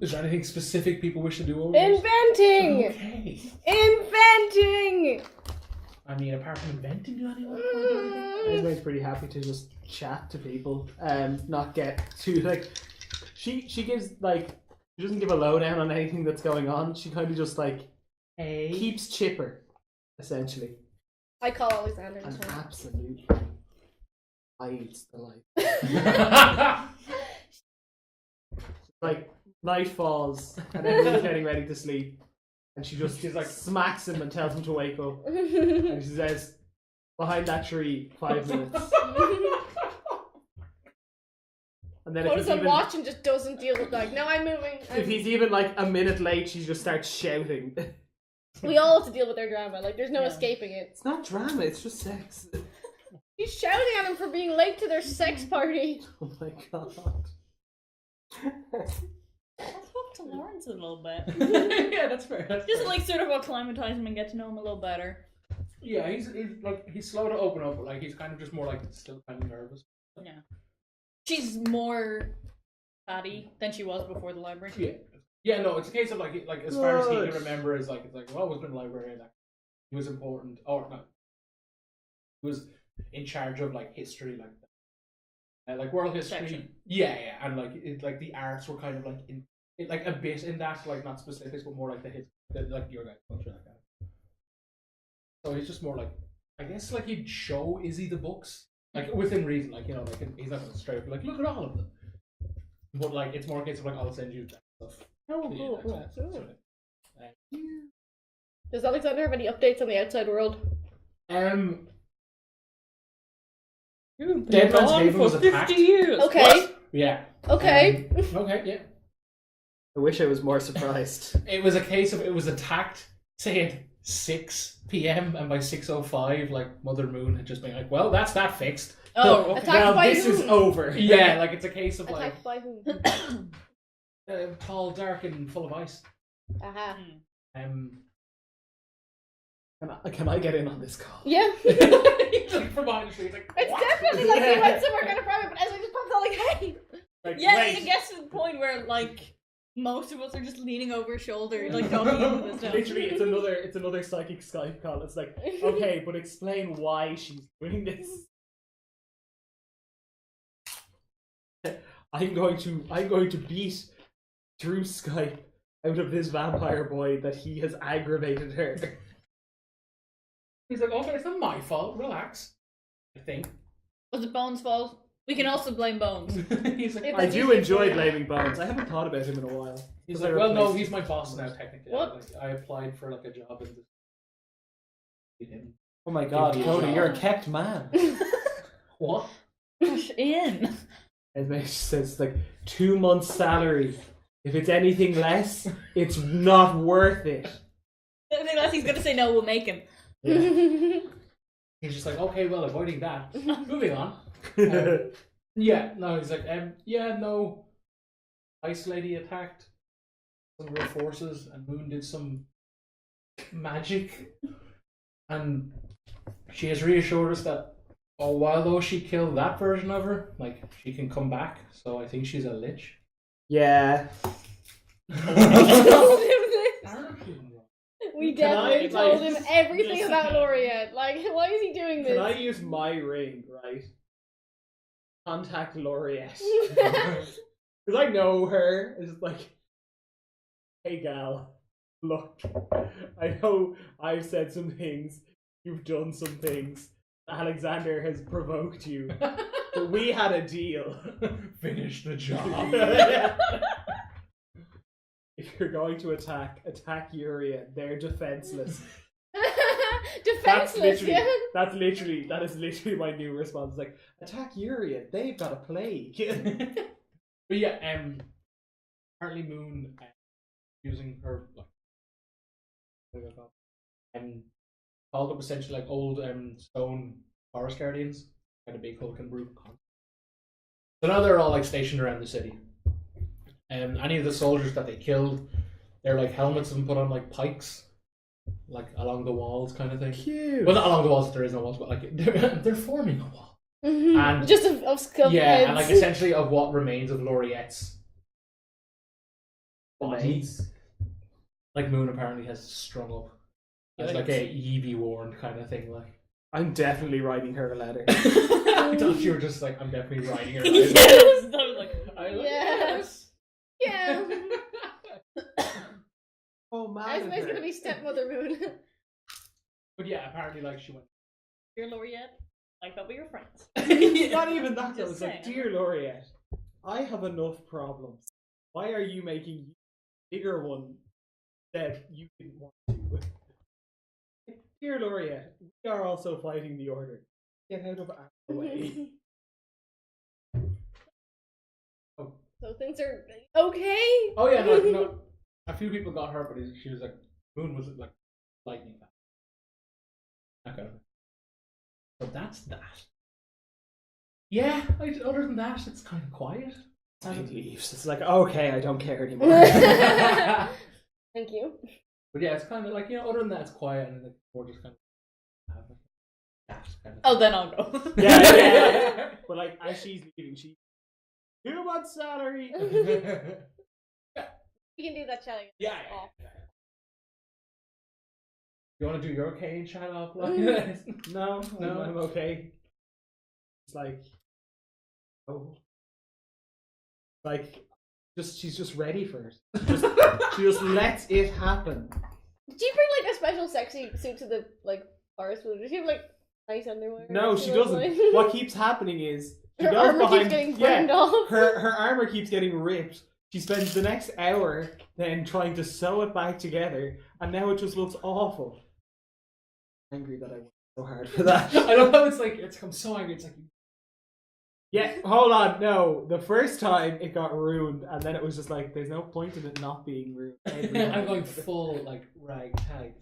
Is there anything specific people wish to do over this? Inventing! Okay. Inventing! I mean, apart from inventing, do anyone? Esme's pretty happy to just chat to people and not get too, like, she gives, like, she doesn't give a lowdown on anything that's going on. She kind of just, like, keeps chipper, essentially. I call Alexander. And this one. absolutely hides the light. Like, night falls, and everyone's getting ready to sleep. And she's like, smacks him and tells him to wake up. And she says, behind that tree, 5 minutes. And then Goes on watch and just doesn't deal with, like, no, I'm moving. if he's even like a minute late, she just starts shouting. We all have to deal with their drama. Like, there's no escaping it. It's not drama, it's just sex. He's shouting at him for being late to their sex party. Oh my god. I talked to Laurence a little bit. Yeah, that's fair. That's Just fair. like sort of acclimatize him and get to know him a little better. Yeah, he's slow to open up, but like he's kind of just more like still kind of nervous. Yeah. She's more fatty than she was before the library. Yeah. Yeah, no, it's a case of like as far as he Good. can remember is like it's like well, always been librarian. Like, he was important, or not. He was in charge of like history, like world history. Section. Yeah, and like the arts were kind of like like a bit in that, like not specifics, but more like like your guys' culture, like that. So he's just more like I guess like he'd show Izzy the books, like within reason, like you know, like he's not gonna straight up be like look at all of them, but like it's more a case of like I'll send you that stuff. Oh, Yeah, cool, cool. that's sort of it. Does Alexander have any updates on the outside world? You've Dead been Man's gone Haven for was 50 attacked. years. Okay. Yeah. Okay. Okay. Yeah. I wish I was more surprised. It was a case of it was attacked, say at 6 p.m. and by 6:05, like Mother Moon had just been like, "Well, that's that fixed." Oh, okay. Attacked Well, by this whom? is over. Yeah, like it's a case of like Attacked by whom? tall, dark, and full of ice. Aha. Can I get in on this call? Yeah. He's like from behind the tree, he's like, It's "What?" definitely like he went somewhere kind of private, but as I just popped out like, hey. Like, Yeah, wait. it gets to the point where like most of us are just leaning over his shoulder, like talking into this stuff. Literally, it's another psychic Skype call. It's like, okay, but explain why she's doing this. I'm going to beat through Skype out of this vampire boy that he has aggravated her. He's like, "Okay, it's not my fault. Relax." I think. Was it Bones' fault? We can also blame Bones. He's like, If I it's do easy enjoy for- blaming Bones. I haven't thought about him in a while. he's 'Cause I like, "Well, no, replaced he's him. my boss now. Technically, What? Like, I applied for like a job in him. Oh my god, Give me a Cody, job. you're a kept man. What? Push in. And then she says like 2 months' salary. If it's anything less, it's not worth it. I think that's he's gonna say no. We'll make him. He's just like, "Okay, well, avoiding that. Moving on." Yeah, no, he's like, yeah, no. Ice Lady attacked some real forces, and Moon did some magic, and she has reassured us that, while though she killed that version of her, like she can come back. So I think she's a lich. Yeah. told him this. We Can I, definitely told like, him everything listen. about Laureate. Like, why is he doing this? Can I use my ring, right? Contact Laurette. Because I know her. It's like, hey gal, look, I know I've said some things, you've done some things, Alexander has provoked you, but we had a deal. Finish the job. If you're going to attack Uria. They're defenseless. Defenseless, yeah. That is literally my new response. It's like, attack Uria. They've got a plague. But yeah, apparently Moon using her called up essentially like old stone forest guardians, kind of big Hulk and brute. So now they're all like stationed around the city. Any of the soldiers that they killed, their like helmets have been put on like pikes, like along the walls, kind of thing. Cute. Well, not along the walls. There is no walls, but like they're forming a wall. And Just of skull yeah, heads. and like essentially of what remains of Lauriette's body. Remains? Like Moon apparently has strung up as like a ye be warned kind of thing. Like I'm definitely writing her a letter. I thought you were just like, I'm definitely writing her. a letter. Yes, I was like, I like Yes. Yeah. Oh man. I was gonna be stepmother Moon. But yeah, apparently like she went. "You're Laureate. I thought we were friends." Not even that. I Just was like, saying. dear Laureate, I have enough problems. Why are you making a bigger one that you didn't want to? Dear Laureate, we are also fighting the Order. Get out of our way. So things are okay. Oh yeah, no. A few people got hurt, but she was like, Moon was like lightning fast. That kind of thing. So that's that. Yeah, other than that, it's kind of quiet. And leaves. It's like, okay, I don't care anymore. Thank you. But yeah, it's kind of like, other than that, it's quiet and it's more just kind of have a chat kind of Oh, then I'll go. yeah. But like, as she's leaving, she, you want salary? We can do that, shall we? Yeah. You want to do your Kane chat off? Like No, No. I'm okay. It's like, oh, like, she's just ready for it. She just lets it happen. Did you bring like a special sexy suit to the like forest? Did you have like nice underwear? No, she was, doesn't. like- What keeps happening is she her goes armor behind. keeps getting burned off. her armor keeps getting ripped. She spends the next hour then trying to sew it back together, and now it just looks awful. I'm angry that I worked so hard for that. I love how I'm so angry. It's like Yeah, hold on. No, the first time it got ruined, and then it was just like, there's no point in it not being ruined. every time. I'm going full like ragtag.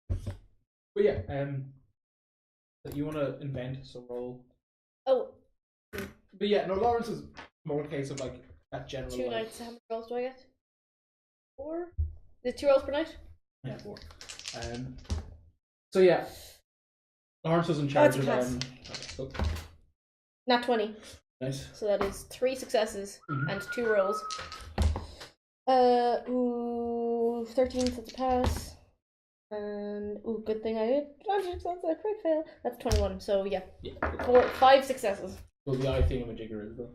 But yeah, that you want to invent some role. Oh, But yeah, no, Laurence is more a case of like that general. 2 like, nights. How many rolls do I get? 4? Is it 2 rolls per night? Yeah, 4. So yeah, Laurence was in charge That's a of pass. so, Nat 20. nice. So that is 3 successes Mhm. and 2 rolls. 13, so that's a pass. And good thing I did advantage, so that's a crit fail. That's 21. So yeah, Yeah. 5 successes. So the eye thingamajigger is though.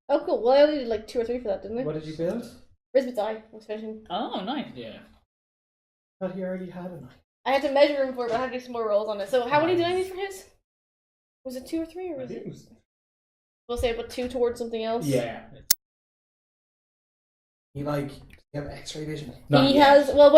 Oh cool. Well, I only did like 2 or 3 for that, didn't I? What did you build? Risbet's eye was finishing. Oh, nice. Yeah. I thought he already had an eye. I had to measure him for it, but I had to do some more rolls on it. So how many did I need for his? Was it 2 or 3, or I was think it? it was. We'll say about 2 towards something else. Yeah. You have X-ray vision. Not He yet. has when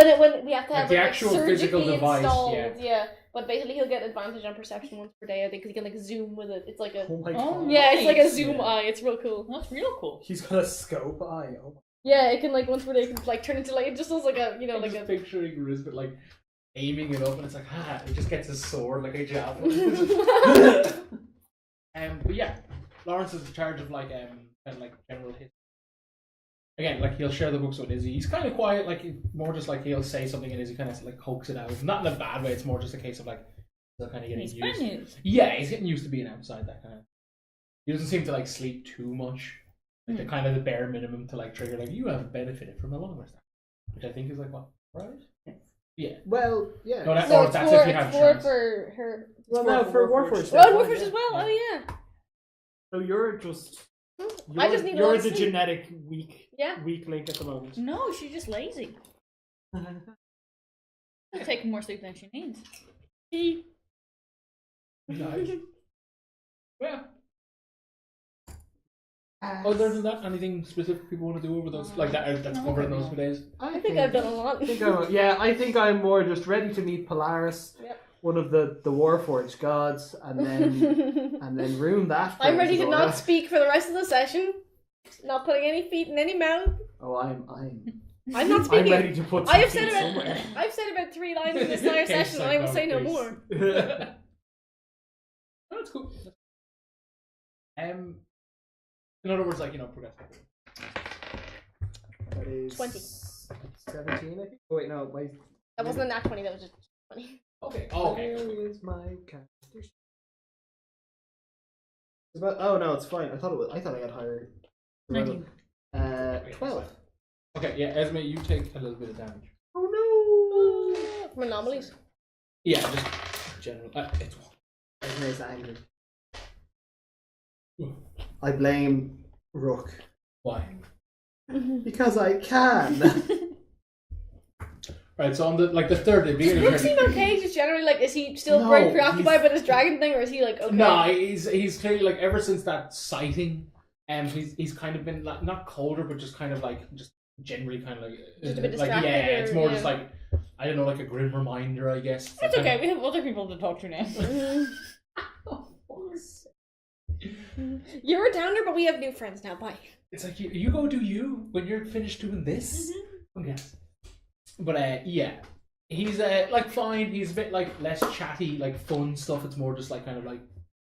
we have to Like have the it, actual surgically physical device, installed, yeah. But basically he'll get advantage on perception once per day. I think because he can like zoom with it. It's like a Oh my Oh, god. yeah, it's like a nice. zoom Yeah. eye. It's real cool. That's real cool. He's got a scope eye. Oh my. Yeah, it can like once per day it can like turn into like it just looks like a I'm like just a picturing Risbet like aiming it up, and it's like he just gets his sword like a javelin. But yeah, Laurence is in charge of like kind of like general history. Again, like he'll share the books with Izzy. He's kind of quiet, like more just like he'll say something and Izzy kind of like coax it out. Not in a bad way. It's more just a case of like they're kind of getting He's used. brand new. Yeah, he's getting used to being outside. That kind of. He doesn't seem to like sleep too much. Like the kind of the bare minimum to like trigger like you have benefited from a long rest, which I think is like what, right? Yeah. Well, yeah. No, that, no, or it's that's for, if you have it's for, chance. for her. Well, no, for Warforged. Oh, Warforged as well. Oh yeah. So you're just. I just need a You're lot of the sleep. genetic weak link at the moment. No, she's just lazy. She's taking more sleep than she needs. Nice. Yeah. Other than that, anything specific people want to do over those like that? That's covered in those 2 days. I think I've done a lot. I think I'm more just ready to meet Polaris, Yep. one of the Warforged gods, and then ruin that. for I'm ready to Isadora. not speak for the rest of the session. Not putting any feet in any mouth. Oh, I'm I'm not speaking. ready to put. I have some said feet about somewhere. I've said about 3 lines in this entire Okay, session, and I will say no psycho more. Oh, that's cool. In other words, like progress. That is 20. 17, I think. Oh wait, no, wait. That wasn't a nat 20. That was just 20. Okay. Oh, okay. Where is my character? Oh no, it's fine. I thought I got higher. 19. 12. Okay. Yeah, Esme, you take a little bit of damage. Oh no! From anomalies. Yeah, just general. It's Esme's angry. I blame Rook why. because I can. Right. So on the third day, Does beginning Rook of seem okay? Just generally, like, is he still No, very preoccupied he's- with this dragon thing, or is he like okay? No, he's clearly like ever since that sighting, he's kind of been like not colder, but just kind of like just generally kind of like Just a bit like distracted, yeah, it's or- more yeah. just like I don't know, like a grim reminder, I guess. That's Kind okay, of- we have other people to talk to now. You're a downer, but we have new friends now. Bye. It's like you go do you when you're finished doing this. Okay. But yeah, he's like fine. He's a bit like less chatty, like fun stuff. It's more just like kind of like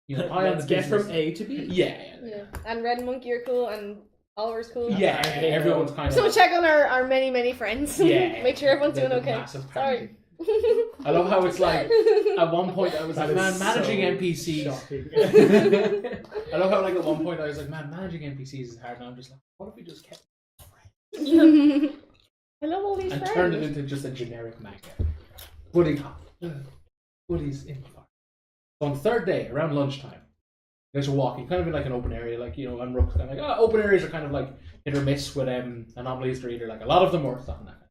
eye on Let's the get business. from A to B. Yeah. Yeah. And Red and Monkey are cool, and Oliver's cool. Yeah, everyone's kind of. So check on our many friends. Yeah. Make sure everyone's doing the okay. massive Sorry. party. I love how it's like at one point I was like, man, managing NPCs. Shocking. I love how like at one point I was like, man, managing NPCs is hard. And I'm just like, what if we just kept I love all these and friends. turned it into just a generic manga? Buddy buddies in the fire. So on the third day, around lunchtime, you guys are walking, kind of in like an open area, like on Rook's kind of like open areas are kind of like hit or miss with anomalies. They're either like a lot of them or something like that.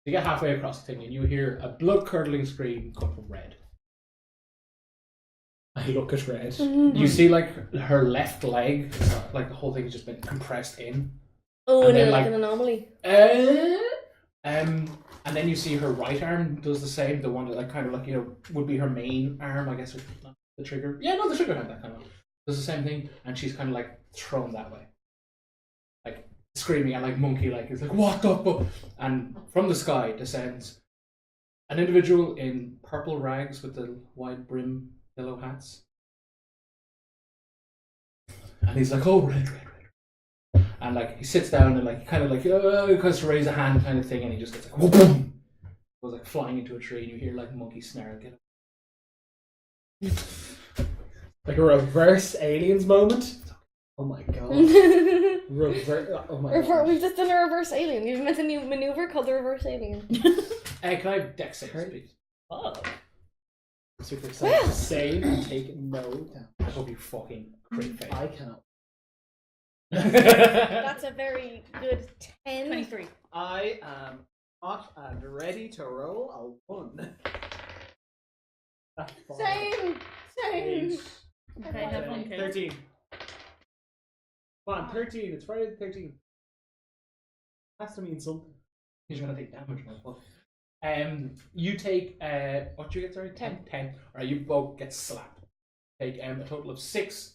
You get halfway across the thing and you hear a blood-curdling scream come from Red. I look at Red. You see like her left leg, like the whole thing has just been compressed in. Oh, and and then, like like, an anomaly. And then you see her right arm does the same, the one that like kind of like would be her main arm, I guess, or not the trigger. Yeah, no, the trigger hand that kind of does the same thing, and she's kind of like thrown that way, like screaming and like monkey, like it's like what the fuck? And from the sky descends an individual in purple rags with the wide brim yellow hats, and he's like, oh, Red. And like he sits down and like kind of like goes to raise a hand kind of thing, and he just gets like whoop, boom, goes like flying into a tree, and you hear like monkey snarl, get Like a reverse aliens moment. Oh my god. Reverse. Oh my god. We've just done a reverse alien. We've met a new maneuver called the reverse alien. can I have dex saves, please? Oh. Super excited to save and take no damage. I hope you fucking crit fail. I cannot. That's a very good 10. 23. I am hot and ready to roll a 1. That's fine. Same. 8, Okay, have one, kid. 13. Come on, 13. It's Friday the 13th. Has to mean something. He's gonna take damage, man. You take what do you get? Sorry, 10. Alright, you both get slapped. Take a total of 6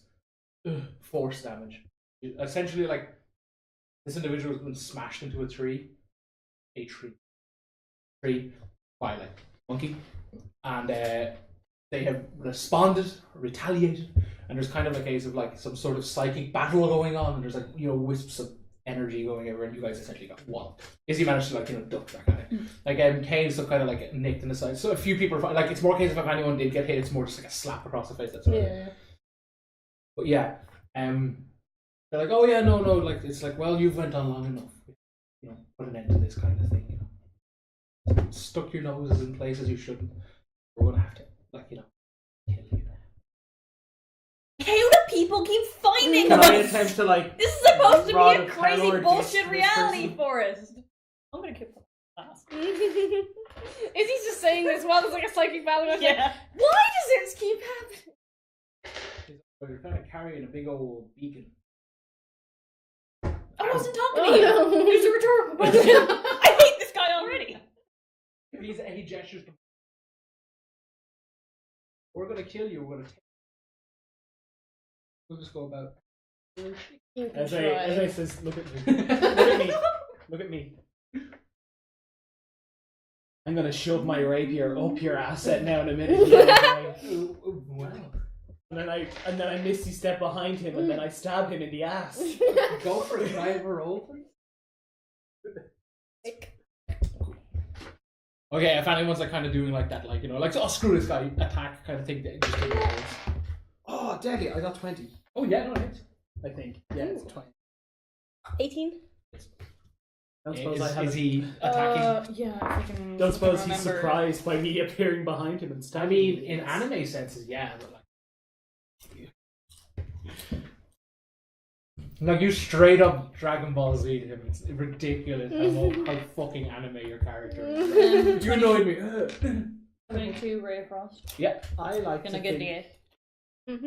force damage. Essentially, like this individual has been smashed into a tree by like monkey, and they have responded, retaliated, and there's kind of a case of like some sort of psychic battle going on, and there's like wisps of energy going everywhere, and you guys essentially got walloped. Izzy managed to like duck that kind of like Kane stuff kind of like nicked in the side. So a few people are like, it's more a case of if anyone did get hit, it's more just like a slap across the face. That's sort of thing. But yeah, they're like, oh yeah, no, like it's like, well, you've went on long enough, put an end to this kind of thing, stuck your noses in places you shouldn't. We're gonna have to, like, kill you. How do people keep finding Can I us? attempt to like? This is supposed to be rod a of crazy Pelor bullshit this reality person? forest. I'm gonna kick them ass. Izzy's just saying this while there's like a psychic battle. Like, Yeah. why does this keep happening? So you're kind of carrying a big old beacon. I wasn't talking Oh, to you. no. It was a rhetorical question. I hate this guy already. He gestures to. We're gonna kill you. We're gonna. We'll just go about. You can As try. I says, look at me. Look at me. Look at me. I'm gonna shove my rapier up your asset now in a minute. Wow. And then I misty step behind him, and then I stab him in the ass. Go for a driver roll, please. Okay, if anyone's like kind of doing like that, like like oh screw this guy, attack kind of thing, they just take the rolls. Oh, deadly! I got 20. Oh yeah, no, it's. I think. Yeah, it's 20. 18. Don't suppose I have. Is he attacking? Yeah, if I can. Don't suppose he's remember. surprised by me appearing behind him and I stabbing mean, him. in anime senses, yeah, but like you straight up Dragon Ball Z to him. It's ridiculous how fucking anime your character is. You annoyed me. 22 Ray of Frost. Yeah, I like Gonna to get think. the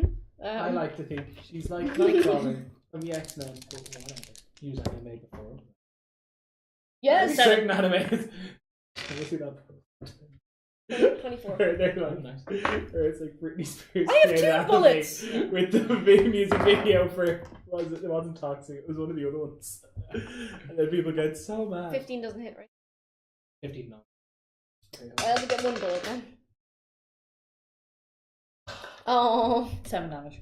8. I like to think she's like Nightcrawler from the X-Men. But whatever. Use anime before. Yes. Certain anime. We'll see that. 24. Where they're like, Nice. where it's like Britney Spears. I have playing 2 anime bullets. with the music video for it wasn't Toxic. It was one of the other ones. And then people get so mad. 15 doesn't hit, right? 15 no. I'll get 1 bullet then. Oh. 7 damage.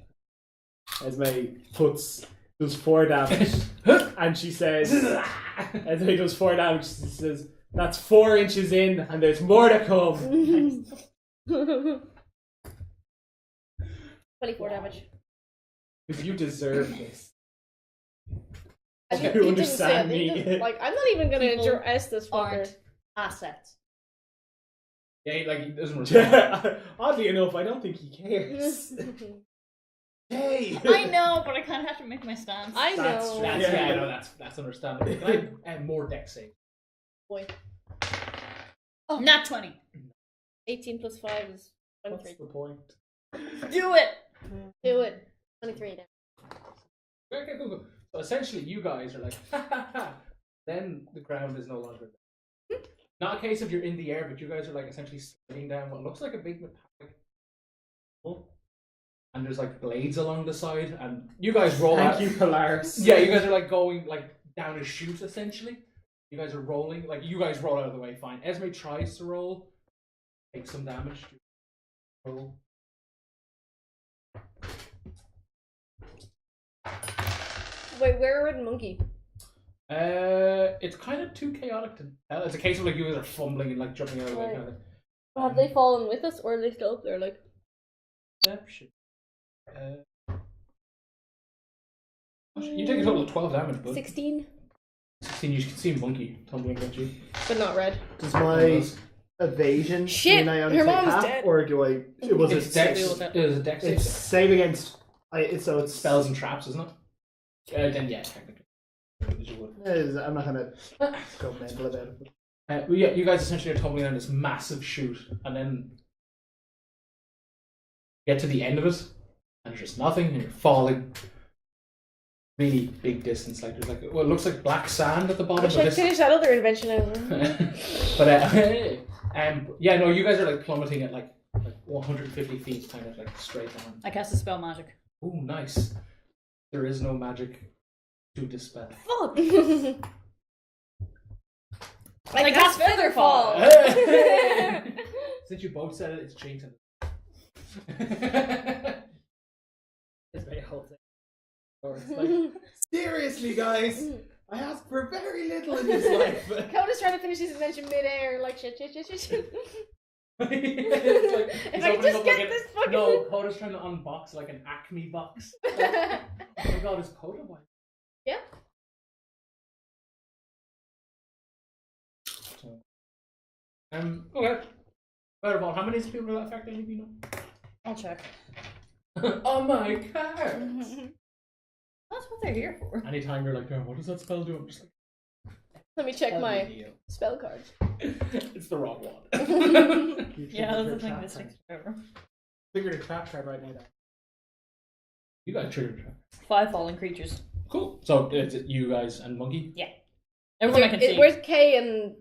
Esme puts does 4 damage, and she says, as he does 4 damage, she says, "That's 4 inches in, and there's more to come." 24 damage. Because you deserve this. I think You he didn't say understand it. He me. didn't- like, I'm not even gonna People address this fucker. Aren't assets. Yeah, like he doesn't respond. Oddly enough, I don't think he cares. Hey! I know, but I kind of have to make my stance. I That's know. true. That's, Yeah. yeah, no, that's understandable. Can I add more deck save? Boy. Not 20. 18 plus 5 is What's 23. the point? Do it. Do it. 23 then. Okay, cool. So essentially, you guys are like, ha ha ha. Then the ground is no longer there. Not a case of you're in the air, but you guys are like essentially sliding down what looks like a big metallic hole. And there's like blades along the side, and you guys roll out. Thank you, Polaris. Yeah, you guys are like going like down a chute essentially. You guys are rolling, like you guys roll out of the way, fine. Esme tries to roll, take some damage. Roll. Wait, where are Red Monkey? It's kind of too chaotic to tell. It's a case of like you guys are fumbling and like jumping out of the way Right. kind of thing. Have they fallen with us, or are they still up there? Like, Perception. You take a total of 12 damage, bud. 16, 16, you can see Monkey tumbling at you. but not red. Does my evasion Shit, mean I only her take mom's half, dead. or do I? Was It's it dex. deal with that. It is a dex save. It's save against. So it's Spells and traps, isn't it? Then yeah, technically. As you would. I'm not gonna go mental about it. Well, yeah, you guys essentially are tumbling down this massive chute, and then get to the end of it, and there's just nothing, and you're falling really big distance. Like there's like what looks like black sand at the bottom. Wish I'd finished that other invention I was but yeah, no, you guys are like plummeting at like 150 feet, kind of like straight down. I cast a spell magic. Ooh, nice. There is no magic to dispel. Fuck. I cast Featherfall. Since you both said it, it's cheating. It's very halting. Or it's like, seriously, guys, I asked for very little in this life. Coda's trying to finish his invention mid-air, like shit. It's If I could just get this fucking... No, Coda's trying to unbox like an Acme box. Oh my god, is Coda white? Yeah. Okay. First of all, how many people will that affect? Any of you know? I'll check. Oh my god! That's what they're here for. Anytime you're like, oh, what does that spell do? I'm just like, Let me check "Tell my me, spell cards. it's the wrong one. Yeah, that's the thing that takes forever. Figured a trap card right now. Then. You got a trigger trap. 5 fallen creatures. Cool. So it's you guys and Monkey. Everyone I can see. Where's Kay and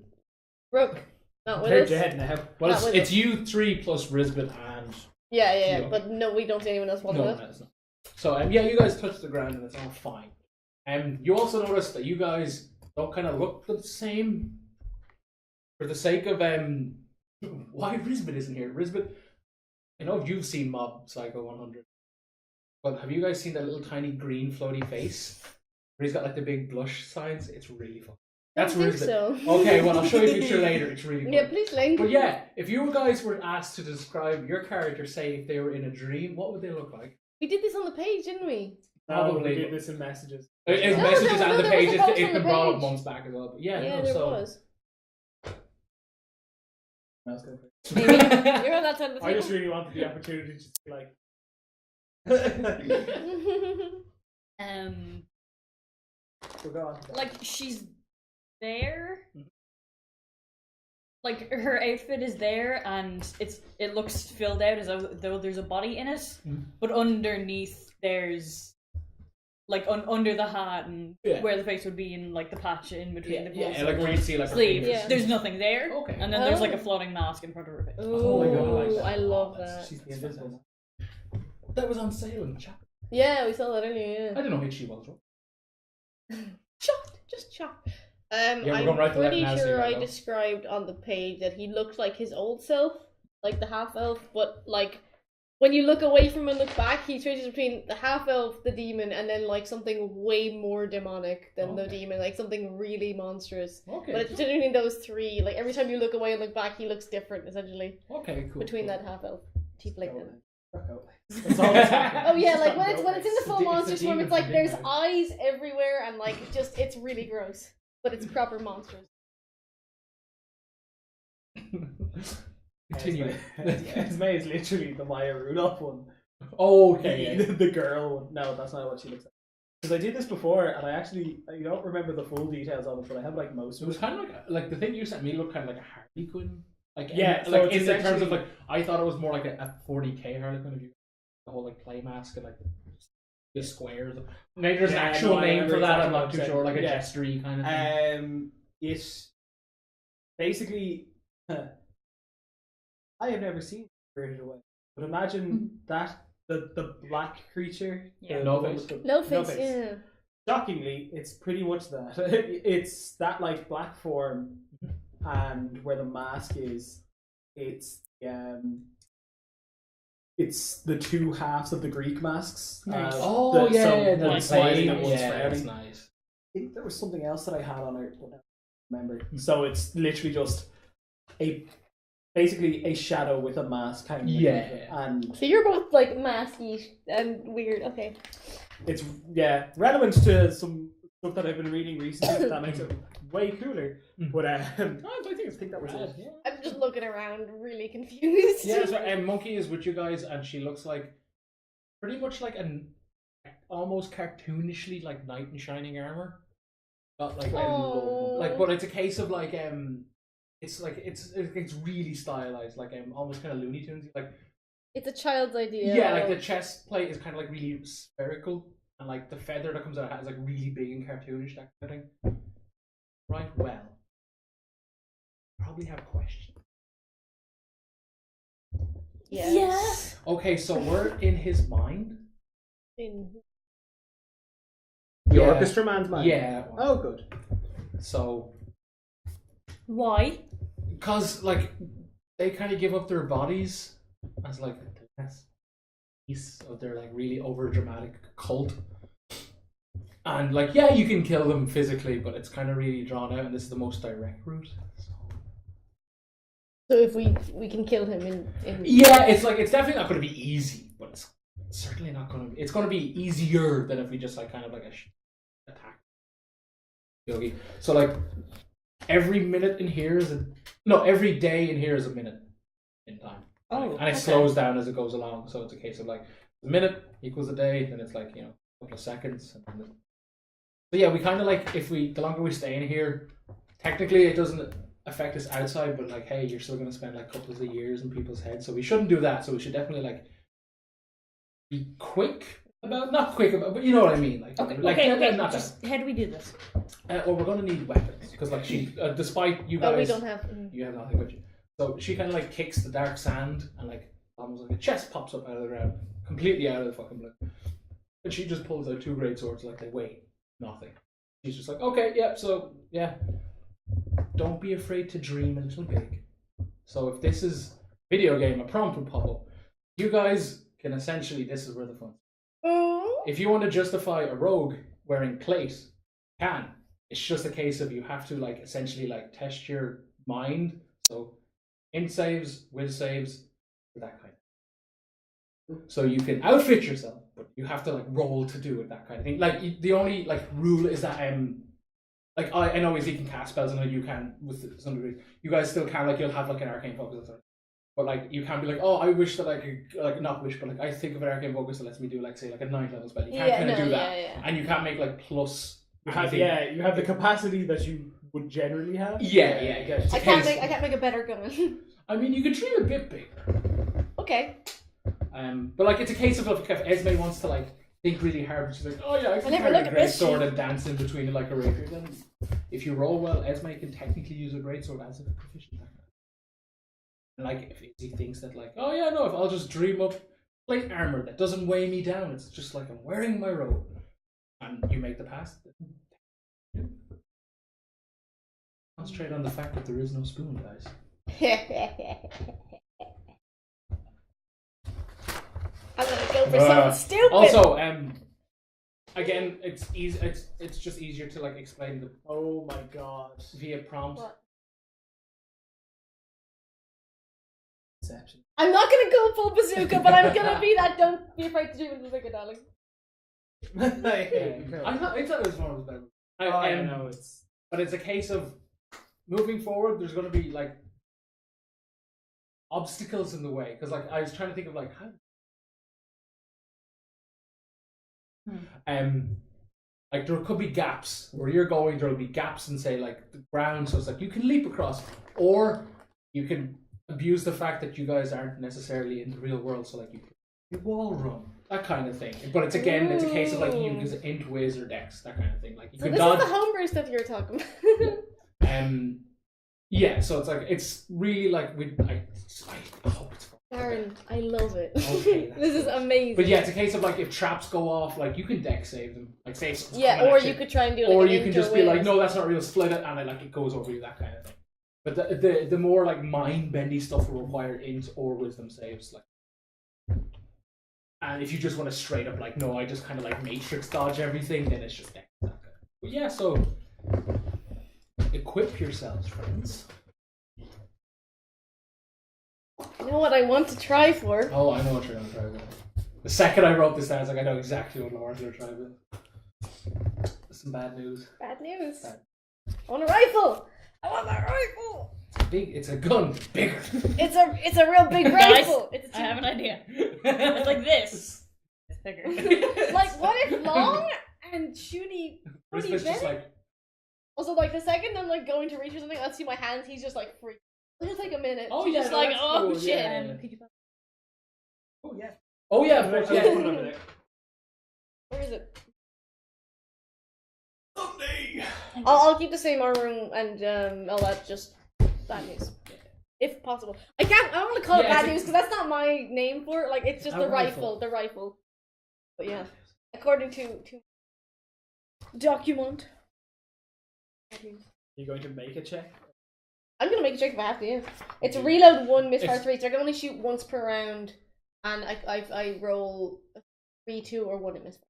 Brooke? Not with They're us? dead now. Well, Not with it's us. you three plus Risbet and Yeah, Yeah. but no, we don't see anyone else walking no, with us. it's not. So yeah, you guys touch the ground and it's all fine. You also notice that you guys don't kind of look the same. For the sake of why Risbet isn't here? Risbet, I know you've seen Mob Psycho 100, but have you guys seen that little tiny green floaty face where he's got like the big blush signs? It's really fun. That's I don't Risbet. think so. Okay, well I'll show you a picture later. It's really fun. Yeah, please link. But yeah, if you guys were asked to describe your character, say if they were in a dream, what would they look like? We did this on the page, didn't we? Probably. We did this in messages. It's No, messages no, and no, the there was page. a post It's on the been brought up page. months back as well. But yeah, Yeah, no, there so. was. That's good. Maybe you're on that side of the I table. just really wanted the opportunity to just be like. So go on. Like, she's there. Like, her outfit is there, and it looks filled out as though there's a body in it. But underneath, there's like under the hat and Yeah. where the face would be, in like the patch in between the Yeah, like where you see like her sleeve. fingers. Yeah. There's nothing there. Okay. And then there's like Oh. a floating mask in front of her face. Oh my God, I like that. I love That's- that. She's the invisible one. That was on sale in the chat. Yeah, we saw that earlier. I Yeah. didn't know who she was. Shocked, just shocked. we're going I'm right to left pretty now, so sure you I gotta go. described on the page that he looked like his old self, like the half elf, but like when you look away from him and look back, he switches between the half elf, the demon, and then like something way more demonic than the demon, like something really monstrous. Okay. But it's between those three. Like every time you look away and look back, he looks different essentially. Okay, cool. Between that half elf, tiefling. That's all that's happening. Oh yeah, Just like got when it's in the full It's a monster swarm, demon it's like from there's Big eyes everywhere and like it's really gross. But it's proper monsters. Continue. Esme is literally the Maya Rudolph one. Okay. The girl one. No, that's not what she looks like. Because I did this before, and I don't remember the full details of it, but I have like most It of was it. kind of like the thing you sent me looked kind of like a Harley Quinn. Like Yeah, in, so like it's in the terms of essentially- like I thought it was more like a 40k Harley Quinn. If you the whole like play mask and like the squares. Maybe there's an Yeah, actual no, I name remember for that. exactly I'm what not too I'm sure. Like a saying. Yeah. jestery kind of thing. It's basically. I have never seen Spirited Away, but imagine that the black creature. Yeah. the No one face. with the- No face, yeah. Shockingly, it's pretty much that. It's that like black form, and where the mask is, it's the two halves of the Greek masks. Nice. Oh the- yeah, so yeah, one's smiling and one's yeah, that's frowning. nice. I think there was something else that I had on it, but I don't remember. So it's literally just basically a shadow with a mask hanging. Yeah. And So you're both like masky and weird. Okay. it's relevant to some stuff that I've been reading recently. That makes it way cooler. But I think that was it. Yeah. I'm just looking around, really confused. Yeah, so Monkey is with you guys, and she looks like pretty much like an almost cartoonishly like knight in shining armor. Got like Oh. like, but it's a case of like it's like it's really stylized, like almost kind of Looney Tunes. Like It's a child's idea. yeah, like the chest plate is kind of like really spherical, and like the feather that comes out of her hat is like really big and cartoonish, that kind of thing. Right, well, probably have questions. Yes. Okay, so we're in his mind. In- The Yeah. orchestra man's mind. Yeah. Oh, good. So, Why? because like they kind of give up their bodies as like the last piece of their like really over dramatic cult, and like yeah, you can kill them physically, but it's kind of really drawn out, and this is the most direct route. So if we can kill him in Yeah, it's like it's definitely not going to be easy, but it's certainly not going to be. It's going to be easier than if we just like kind of like attack Yogi. So like every minute in here is every day in here is a minute in time. Oh, And it slows down as it goes along. So it's a case of like a minute equals a day, then it's like a couple of seconds. And then so yeah, we kind of like the longer we stay in here, technically it doesn't affect us outside, but like hey, you're still going to spend like couples of years in people's heads, so we shouldn't do that. So we should definitely like be quick about, not quick about, but you know what I mean. Like Okay, like, okay. not Just how do we do this? well, we're going to need weapons because like she, despite you Oh, we guys, don't have. you have nothing with you. So she kind of like kicks the dark sand and like almost like a chest pops up out of the ground, completely out of the fucking blue. And she just pulls out two great swords like they weigh nothing. She's just like, okay, yeah, so yeah. Don't be afraid to dream a little big. So if this is a video game, a prompt will pop up. You guys can essentially, this is where the fun. Oh. If you want to justify a rogue wearing plate, you can. It's just a case of you have to like essentially like test your mind. So int saves, whiz saves, that kind of. So you can outfit yourself, but you have to like roll to do it, that kind of thing. Like the only like rule is that like I know Izzy can cast spells, and you can with some degree. You guys still can, like you'll have like an arcane focus, or something. But like you can't be like, oh, I wish that I could like not wish, but like I think of an arcane focus that lets me do like say like a 9th level spell. You can't kind of do that, and you can't make like plus. You have the capacity that you would generally have. Yeah. I can't make a better gun. I mean, you could dream a bit bigger. Okay. But like it's a case of if Esme wants to like think really hard, but she's like, oh yeah, I can never carry look a at great this. sword and dance in between it like a rapier. Then, if you roll well, Esme can technically use a great sword as a proficient. And like if Izzy thinks that like, oh yeah, no, if I'll just dream up plate armor that doesn't weigh me down, it's just like I'm wearing my robe, and you make the pass. Concentrate on the fact that there is no spoon, guys. I'm gonna go for something stupid. Also, again, it's easy. It's just easier to like explain the Oh my god. via prompt. What? Perception. I'm not gonna go full bazooka, but I'm gonna be that. Don't be afraid to do the bazooka, darling. I thought it was one of the better. I know it's. But it's a case of moving forward. There's going to be like obstacles in the way because like I was trying to think of like how. Like there could be gaps where you're going. There will be gaps in say like the ground, so it's like you can leap across, or you can abuse the fact that you guys aren't necessarily in the real world. So like you wall run, that kind of thing. But it's a case of like you use int whiz or dex, that kind of thing. Like you So can this dodge. is the homebrew stuff you're talking about. Yeah. So it's like it's really like I hope it's. Darren, I love it. Okay, that's This is good. amazing. But yeah, it's a case of like if traps go off, like you can dex save them, like save something. Yeah, or you could try and do like or an you can just be interwave. like, no, that's not real, split it, and it goes over you, that kind of thing. But the more like mind bendy stuff will require int or wisdom saves, like. And if you just want to straight up like, no, I just kind of like matrix dodge everything, then it's just dex. But yeah, so equip yourselves, friends. You know what I want to try for? Oh, I know what you're gonna try with. The second I wrote this down, I was like, I know exactly what Lauren's gonna try with. Some bad news. Bad news. Bad. I want a rifle. I want that rifle. It's a gun, bigger. It's a real big Guys, rifle. It's I have an idea. It's like this. It's bigger. like what if long and shooty? This Pretty bitch just big. like, Also, like the second I'm like going to reach or something, I'll see my hands. He's just like free. It'll take a minute. oh She's yeah, just no, like, that's oh cool, shit. yeah. Could you Oh yeah. Oh yeah, of course, Yeah. yeah. Put it over there. Where is it? Someday. I'll keep the same armor and all that. Just bad news, if possible. I don't want to call it Yeah, bad it's a- news because that's not my name for it. Like it's just A the rifle. rifle. But yeah, according to document. You're going to make a check? I'm gonna make a check if I have to. Yeah, it's a reload 1, misfire It's- 3, so I can only shoot once per round, and I roll a 3, 2, or 1 at misfire.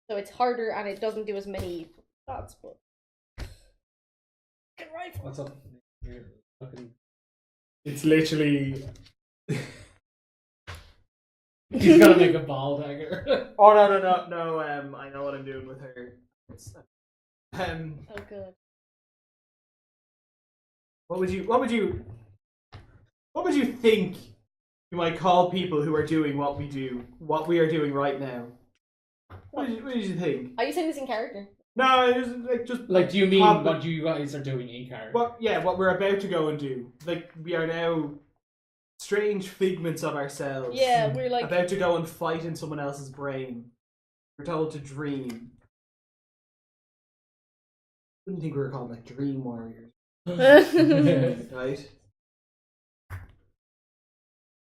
So it's harder and it doesn't do as many shots. But good rifle. What's up? You're fucking. It's literally. He's gonna make a ball dagger. Oh no! I know what I'm doing with her. It's, Oh good. What would you think you might call people who are doing what we are doing right now? What did you think? Are you saying this in character? No, it's just Like, do you mean Pop- what you guys are doing in character? what we're about to go and do. Like we are now strange figments of ourselves. Yeah, we're like About to go and fight in someone else's brain. We're told to dream. I wouldn't think we were called like dream warriors, right?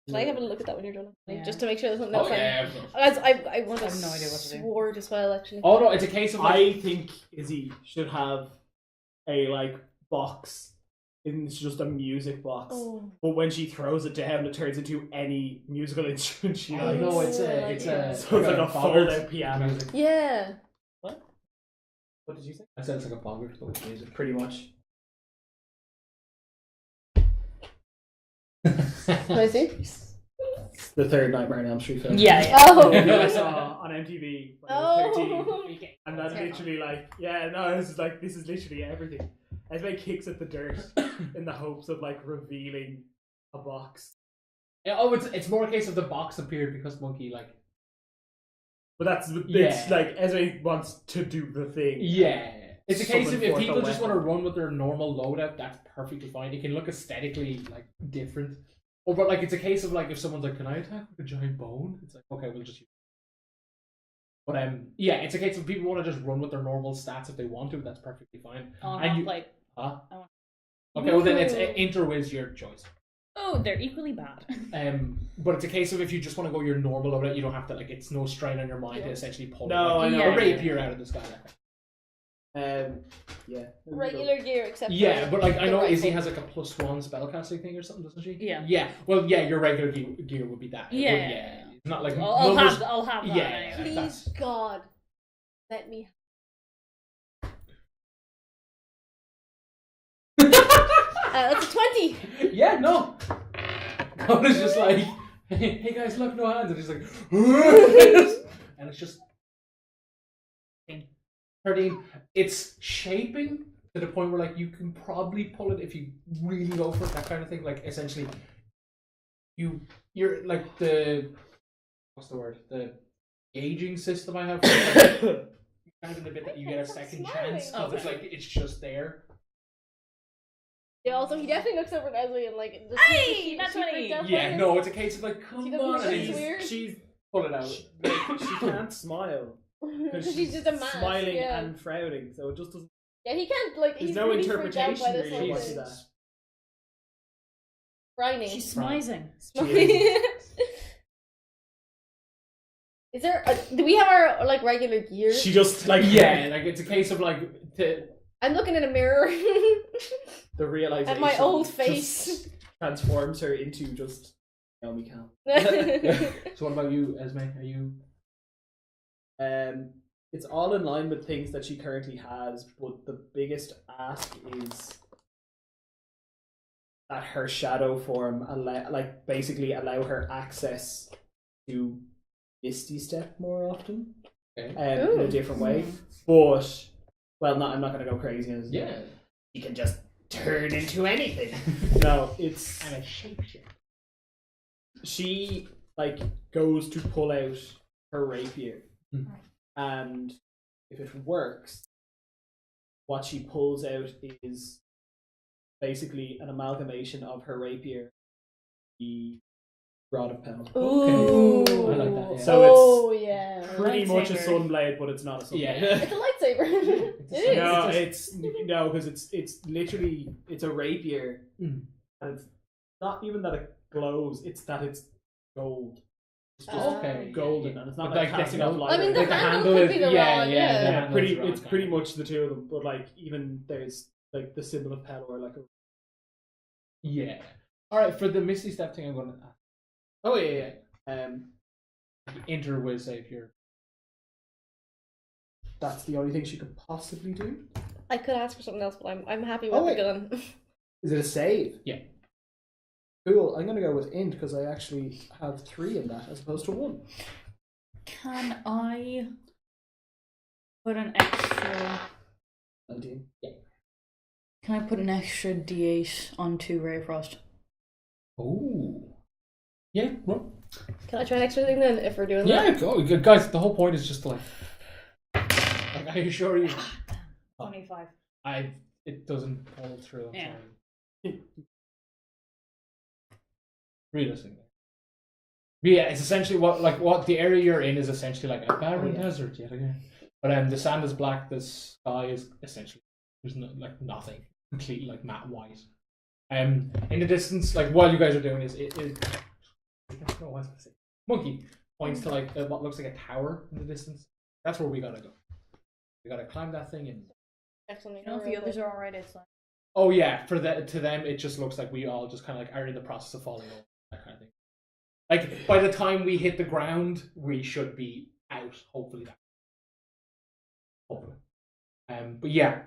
Can I have a look at that when you're done? Like, Yeah. just to make sure there's nothing Oh else. yeah. of course. As I want I a have no idea what to do. sword as well, actually. Oh no, it's a case of like. I think Izzy should have a like box. It's just a music box. Oh. But when she throws it down, it turns into any musical instrument she I likes. know it's I a like it's it. a. So it's like a boggart fold-out piano. music. Yeah. What did you say? I said it's like a boggart but with music. Pretty much. Can I see? It's the third Nightmare on Elm Street film. Yeah. Oh. That I saw on MTV when I was 13. Oh. And that's Yeah. literally like, yeah, no, this is literally everything. Esme kicks at the dirt in the hopes of like revealing a box. Yeah, oh, it's more a case of the box appeared because Monkey like. But it's Yeah. like Esme wants to do the thing. Yeah. It's a case Summon of if forth a people just want to weapon. run with their normal loadout, that's perfectly fine. It can look aesthetically like different. Or but like it's a case of like if someone's like, can I attack with a giant bone? It's like, okay, we'll just use it. But yeah, it's a case of people want to just run with their normal stats if they want to, that's perfectly fine. Oh, And not you- like. Huh? I want- Okay, well then it's Ooh. interwiz your choice. Oh, they're equally bad. But it's a case of if you just want to go your normal loadout, you don't have to like it's no strain on your mind to Yeah. essentially pull No, like, I know. Yeah. a rapier out of the sky. Yeah. Regular gear, except Yeah, for but like I the know Izzy rifle. has like a +1 spellcasting thing or something, doesn't she? Yeah. Yeah. Well, yeah, your regular gear would be that. It Yeah. would- Not like I'll numbers. have that. Yeah, anyway. Please, that's- God, let me. That's a 20. Yeah, no. I was just like, hey guys, look, no hands. And he's like, and it's just 13. It's shaping to the point where like you can probably pull it if you really go for it, that kind of thing. Like essentially, you're like the what's the word? The gauging system I have. Kind of in the bit that you get a second chance. Smiling. It's like it's just there. Yeah, also, he definitely looks over at Esme and, like, Hey, not 20. Yeah, no, it's a case of like, come She doesn't on, look and like then weird. She's pull it out. she can't smile Because she's just a mask. smiling yeah. and frowning, so it just doesn't. Yeah, he can't, like, There's he's no really freaked out by interpretation this really whole to thing. that. Frightening. She's smizing. Is there do we have our, like, regular gear? She just like Yeah, like it's a case of like I'm looking in a mirror the realization at my old just face. transforms her into just Naomi Campbell. So what about you, Esme? Are you It's all in line with things that she currently has, but the biggest ask is that her shadow form basically allow her access to Misty Step more often, okay? in a different way. But I'm not gonna go crazy. Yeah. You can just turn into anything. No, it's And a shapeshift. she like goes to pull out her rapier, and if it works, what she pulls out is basically an amalgamation of her rapier, the rod of power. Ooh. I like that, yeah. So yeah. Pretty much a Lightsaber. sunblade, but it's not a sunblade. Yeah. It's a lightsaber. It is. No, because it's literally it's a rapier, Mm. and it's not even that it glows; it's that it's gold. It's just Okay. golden, and it's not But like like casting the- off light. I mean, the Like the handle handle could is- be the yeah, rod, yeah, yeah. the Yeah, handle is it's wrong, pretty kind of. much the two of them, but like even there's like the symbol of power, like a Yeah. All right, for the Misty Step thing, I'm going to ask. oh yeah. Enter with say if you're. That's the only thing she could possibly do. I could ask for something else, but I'm happy with Oh, the wait. gun. Is it a save? Yeah. Cool. I'm gonna go with int because I actually have 3 in that as opposed to 1. Can I put an extra? 19. Can I put an extra D8 onto Ray of Frost? Oh. Yeah. Well, Can I try an extra thing then if we're doing yeah. that? Go, guys. The whole point is just to like I assure you, 25. it doesn't pull through. I'm Yeah. sorry. Realistically. But yeah, it's essentially what the area you're in is essentially like a barren desert yet again. But the sand is black, the sky is essentially there's nothing, completely like matte white. In the distance, like while you guys are doing this, it I don't know what I was gonna say. Monkey points to like what looks like a tower in the distance. That's where we gotta go. We gotta climb that thing and. Excellent. I don't know if the others are alright outside. Oh yeah, to them it just looks like we all just kind of like are in the process of falling over, that kind of thing. Like by the time we hit the ground, we should be out. Hopefully. But yeah,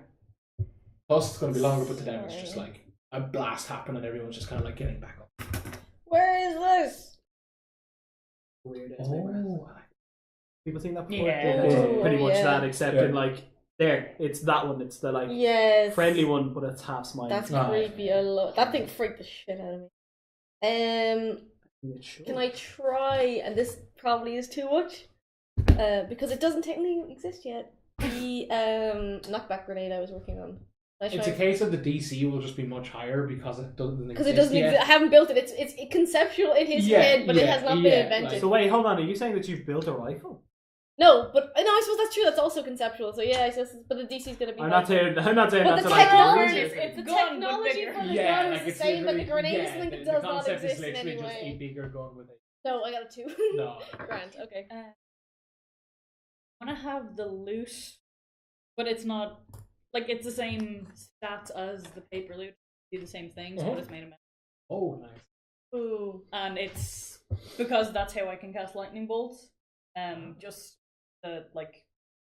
plus it's going to be longer. But to them, it's just like a blast happened and everyone's just kind of like getting back up. Where is this? Weird. Oh, People seen that before? Yeah. It's pretty much Yeah. that, except in like there, it's that one. It's the like Yes. friendly one, but it's half smiling. That's Ah. creepy. I love that thing. Freaked the shit out of me. It should. Can I try? And this probably is too much, because it doesn't technically exist yet. The knockback grenade I was working on. Can I it's a try? case of the DC will just be much higher because it doesn't Because exist it doesn't yet. exist. I haven't built it. It's conceptual in his Yeah, head, but it yeah, has not yeah, been invented. like- So wait, hold on. Are you saying that you've built a rifle? No, but no, I suppose that's true. That's also conceptual. So yeah, I suppose, but the DC's gonna be. I'm not saying. I'm not saying But that's the like technology, use it. it's the gun, but technology bigger. for the Yeah, gun like is the it's same, but the literally- grenade is yeah, something that the does not concept exist is in literally any just a way. bigger gun with it. No, I got a 2. No. Grand. Okay. I want to have the loot, but it's not like it's the same stats as the paper loot. Do the same things, Uh-huh. but it's made of metal. Oh, nice. Ooh. and it's because that's how I can cast lightning bolts. Just the like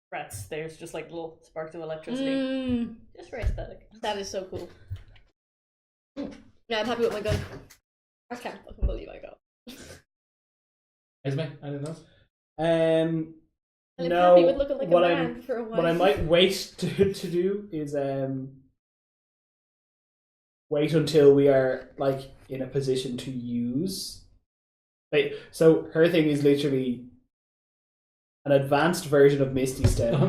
threats. There's just like little sparks of electricity. Just for aesthetic. That is so cool. Yeah, I'm happy with my gun. I can't fucking believe I got. Esme, I don't know. I'm No, happy with looking like what a man for a while. what I might wait to do is wait until we are like in a position to use. Like, so her thing is literally an advanced version of Misty Step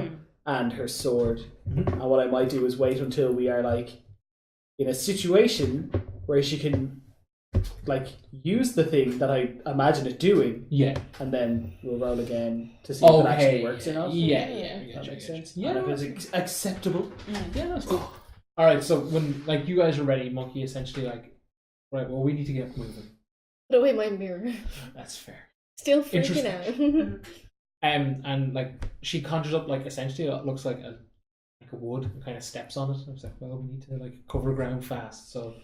and her sword. And what I might do is wait until we are like in a situation where she can like use the thing that I imagine it doing, Yeah. and then we'll roll again to see if it actually works or not. Yeah. That makes sense. Yeah, And if it's acceptable. Yeah, that's cool. All right, so when like you guys are ready, Monkey essentially like, right, well, we need to get moving. Put away my mirror. That's fair. Still freaking out. And like she conjures up like essentially it looks like a wood and kind of steps on it. I was like, well, we need to like cover ground fast, so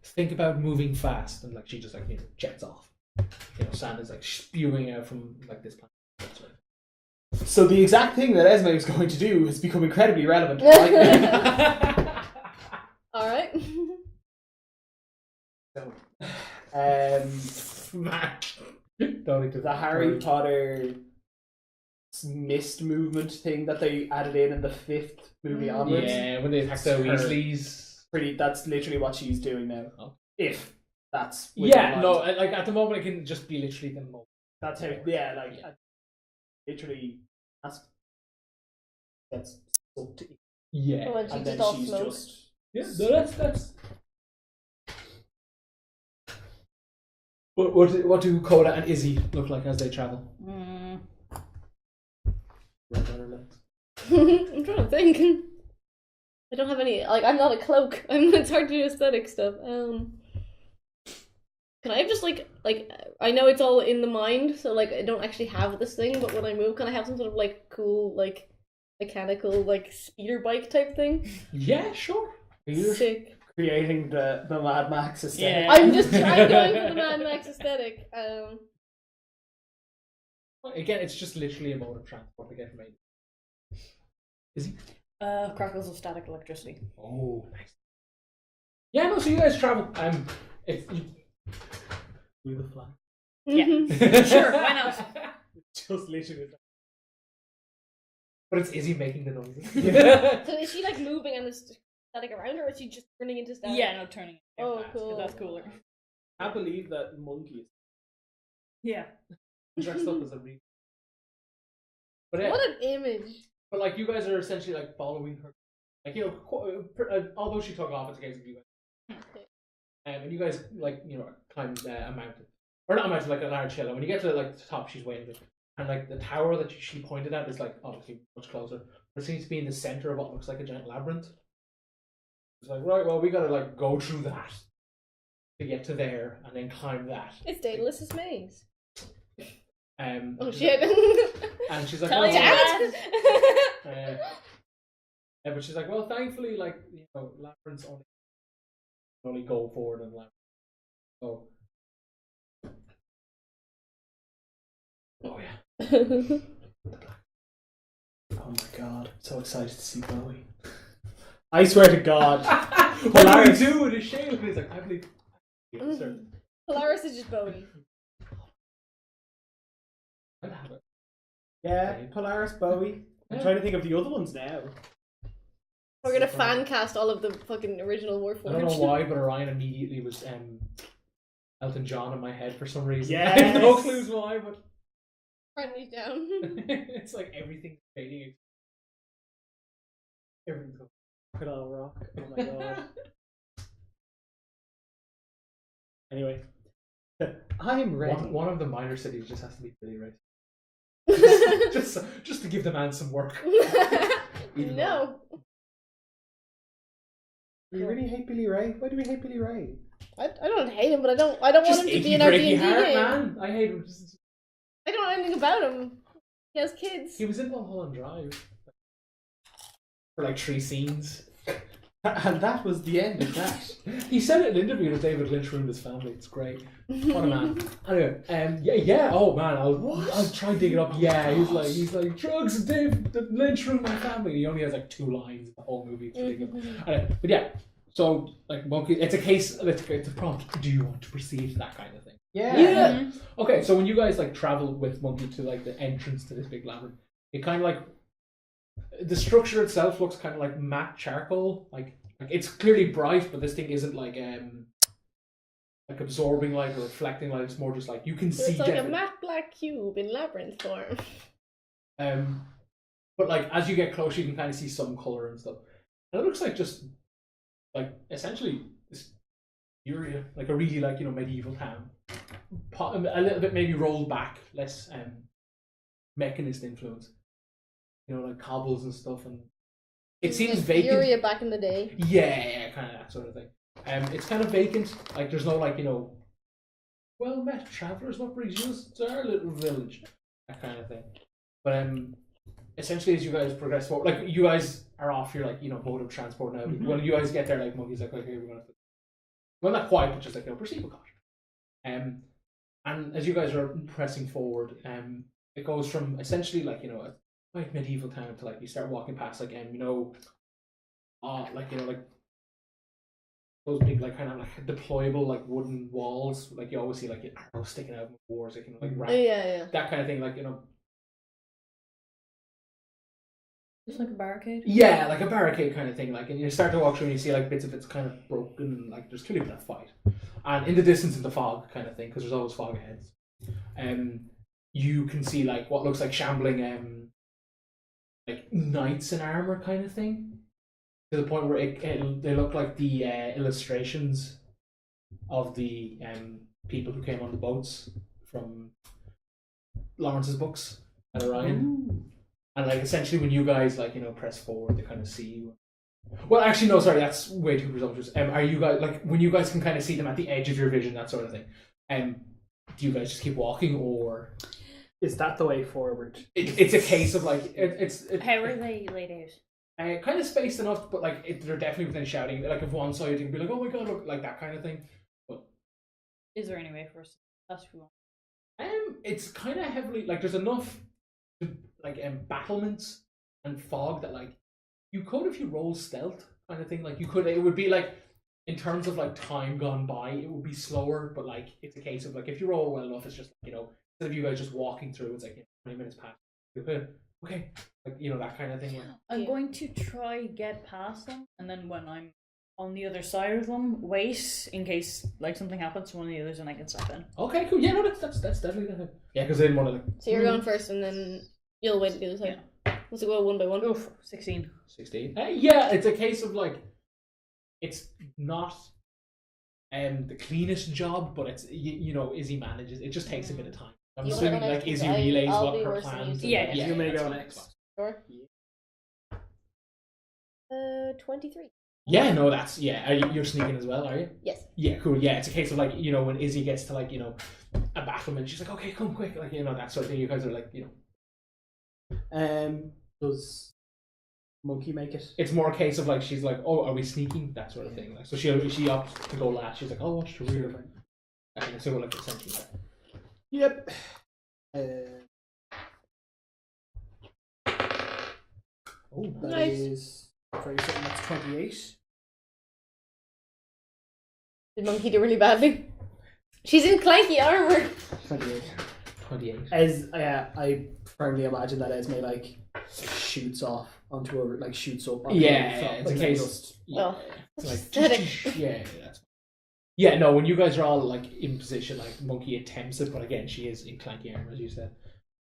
think about moving fast. And like she just like jets off. Sand is like spewing out from like this planet. So the exact thing that Esme is going to do has become incredibly relevant. Alright. So, Don't need to the Harry Potter mist movement thing that they added in the 5th movie onwards. Yeah, when they attack the Weasleys. That's literally what she's doing now. Oh. If that's Yeah, no, like at the moment it can just be literally the moment. That's how. Yeah, like literally. That's up to. Yeah, Oh, and she And just then all she's smokes. just. yeah. No, that's. What do Coda and Izzy look like as they travel? I'm trying to think. I don't have any. Like, I'm not a cloak. It's hard to do aesthetic stuff. Can I have just like I know it's all in the mind, so like I don't actually have this thing, but when I move, can I have some sort of like cool like mechanical like speeder bike type thing? Yeah, sure. Sick. Creating the Mad Max aesthetic. Yeah. I'm just trying going for the Mad Max aesthetic. Again, it's just literally a mode of transport to get from A. Izzy? Crackles of static electricity. Oh, nice. Yeah, no. So you guys travel. If you Do the flag. Yeah. Sure, why not? Just literally. But it's Izzy making the noises. So is she like moving and there's static around her, or is she just turning into static? Yeah, no, turning it. Oh, fast, 'cause cool. That's cooler. I can't believe that monkey is. Yeah. Dressed up as a reader. But yeah, What an image. but like you guys are essentially like following her. Like although she took off, it's a case of you guys. And you guys like climb a mountain, or not a mountain, like a large hill. And when you get to like the top, she's waving, and like the tower that she pointed at is like obviously much closer. But it seems to be in the center of what looks like a giant labyrinth. It's like, right, well, we gotta like go through that to get to there, and then climb that. It's Daedalus's maze. Oh she's shit. like- and she's like, Tell well, you Damn it! yeah, but she's like, well, thankfully, like labyrinths only go forward and labyrinth. So, oh yeah. Oh my god! I'm so excited to see Bowie. I swear to God. What do we do with a shale? He's like, I believe. Yes, sir. Polaris is just Bowie. I'll have it. Yeah, Polaris, Bowie. I'm Yeah. trying to think of the other ones now. We're gonna fan cast all of the fucking original Warforged. I don't know why, but Orion immediately was Elton John in my head for some reason. Yes. I have no clues why, but Write these down. it's like everything's fading. Everything's going. Crocodile Rock. Oh my god. Anyway. I'm ready. One of the minor cities just has to be Billy Ray. just to give the man some work. Even No. We really hate Billy Ray. Why do we hate Billy Ray? I don't hate him, but I don't want Just him to achy be in our breaky D&D heart, game. man. I hate him. I don't know anything about him. He has kids. He was in Mulholland Drive for like 3 scenes. And that was the end of that. He said it in an interview that David Lynch ruined his family. It's great. What a man. Anyway, yeah. Oh man, I'll try and dig it up. Yeah, he's like drugs and David Lynch ruined my family. He only has like 2 lines in the whole movie. It's ridiculous. Anyway, but yeah, so like Monkey, it's a case. It's a prompt. Do you want to proceed? That kind of thing. Yeah. Okay, so when you guys like travel with Monkey to like the entrance to this big labyrinth, it kind of like the structure itself looks kind of like matte charcoal. Like it's clearly bright, but this thing isn't like absorbing light or reflecting light. It's more just like you can see. It's like a matte black cube in labyrinth form. But like as you get closer, you can kind of see some color and stuff. And it looks like just like essentially this area, like a really like medieval town, a little bit maybe rolled back, less mechanist influence. Like cobbles and stuff, and it seems vacant. Area back in the day. Yeah, kind of that sort of thing. It's kind of vacant. Like there's no like well met travelers. What brings you to our little village? That kind of thing. But essentially, as you guys progress forward, like you guys are off your like mode of transport now. When you guys get there, like Monkey's like, okay, we're gonna. Well, not quite, but just like proceed with caution. And as you guys are pressing forward, it goes from essentially like a like medieval town to like you start walking past like like those big like kind of like deployable like wooden walls, like you always see like arrows sticking out of wars, like like yeah, that kind of thing, like Just like a barricade? yeah, like a barricade kind of thing, like, and you start to walk through and you see like bits of it's kind of broken, and like there's clearly been a fight, and in the distance in the fog kind of thing, because there's always fog ahead, you can see like what looks like shambling like knights in armor kind of thing, to the point where they look like the illustrations of the people who came on the boats from Laurence's books at Orion. And like essentially when you guys like press forward, they kind of see you. Well, actually no, sorry, that's way too presumptuous. Are you guys like when you guys can kind of see them at the edge of your vision, that sort of thing? Do you guys just keep walking, or is that the way forward? It's a case of like it's how are they laid out? Kind of spaced enough, but like they're definitely within shouting. Like if one side you can be like, oh my god, look, like that kind of thing. But is there any way for us to pass through? It's kind of heavily like there's enough like battlements and fog that like you could, if you roll stealth kind of thing, like you could, it would be like in terms of like time gone by, it would be slower, but like it's a case of like if you roll well enough, it's just instead of you guys just walking through, it's like 20 minutes past. Okay, like that kind of thing. I'm going to try get past them, and then when I'm on the other side of them, wait in case like something happens to one of the others, and I can step in. Okay, cool. Yeah, no, that's definitely gonna. Yeah, because they didn't want to. So you're going first, and then you'll wait the other side. Yeah. Let's go one by one. Oof, 16. 16. Yeah, it's a case of like, it's not the cleanest job, but it's Izzy manages. It just takes a bit of time. I'm assuming like Izzy relays what her plans. Yeah, you may go next. Sure. 23. Yeah, no, that's you're sneaking as well, are you? Yes. Yeah, cool. Yeah, it's a case of like when Izzy gets to like a battlement, she's like, okay, come quick, like that sort of thing. You guys are like Does Monkey make it? It's more a case of like she's like, oh, are we sneaking? That sort of thing. Like so she opts to go last. She's like, oh, what's the rear? So like essentially. Yep. That nice. is very certain that's 28. Did Monkey do really badly? She's in clanky armor. 28. 28. As I firmly imagine that Esme like shoots off onto her, like shoots up. Onto it's a case. Just, Well, it's like aesthetic. Yeah, no, when you guys are all like in position, like Monkey attempts it, but again, she is in clanky armor, as you said,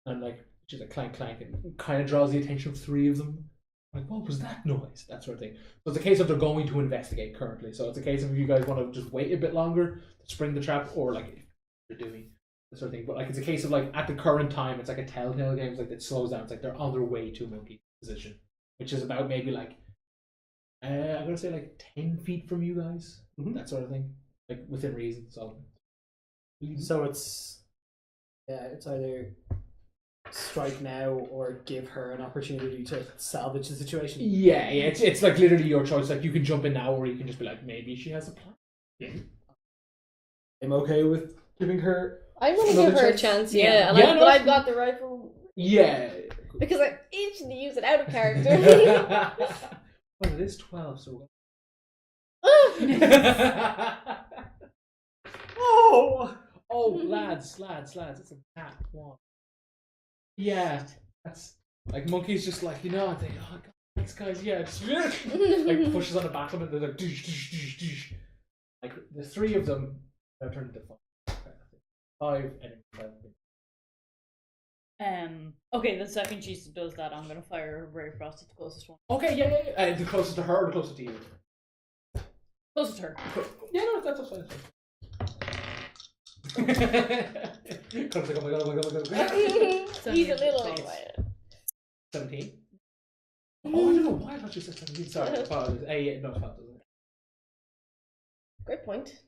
and like she's like clank, and kind of draws the attention of 3 of them. Like, what was that noise? That sort of thing. So it's a case of they're going to investigate currently. So it's a case of if you guys want to just wait a bit longer to spring the trap, or like if you're doing that sort of thing. But like it's a case of like at the current time, it's like a telltale game. It's like it slows down. It's like they're on their way to Monkey's position, which is about maybe like I'm gonna say like 10 feet from you guys, that sort of thing, like within reason. So it's it's either strike now or give her an opportunity to salvage the situation? Yeah, it's like literally your choice. Like you can jump in now, or you can just be like, maybe she has a plan. Yeah. I'm okay with giving her. I'm gonna Another give her a chance? chance, Yeah. yeah. And Yeah, no, but I've got the rifle Yeah. because I instantly use it out of character. Well, it is 12, so. Oh! Oh, lads, it's a nat 1. Yeah, that's like Monkey's just like, they, oh god, thanks guys, yeah, just like pushes on the back of it, they're like, doosh, doosh, doosh, doosh. Like the 3 of them have turned into 5 and 5. Okay, the second she does that, I'm gonna fire a ray of frost at the closest one. Okay, yeah. The closest to her or the closest to you? Closest to her. Yeah, no, that's fine. Comes like, oh my god. He's a little. 17? Oh, I don't know why I thought you said 17. Sorry, apologies. Yeah, no, it's fine. Great point.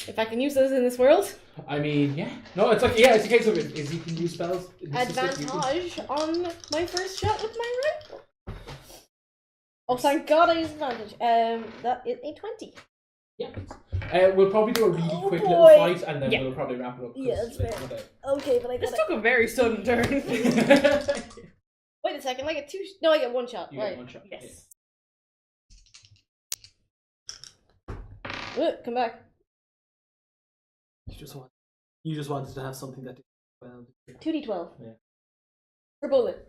If I can use those in this world. I mean, yeah. No, it's like, yeah, it's a case of is you can use spells. Advantage on my first shot with my rifle. Oh, thank God I used advantage. That is a 20. Yeah. We'll probably do a really quick little boy. fight and then we'll probably wrap it up. Yeah, that's fair. Okay, but I This got took a very sudden turn. Wait a second, I get 2. No, I get 1 shot. You right. get 1 shot. Yes. Come back. You just wanted to have something that did well. 2d12. Yeah. Per bullet.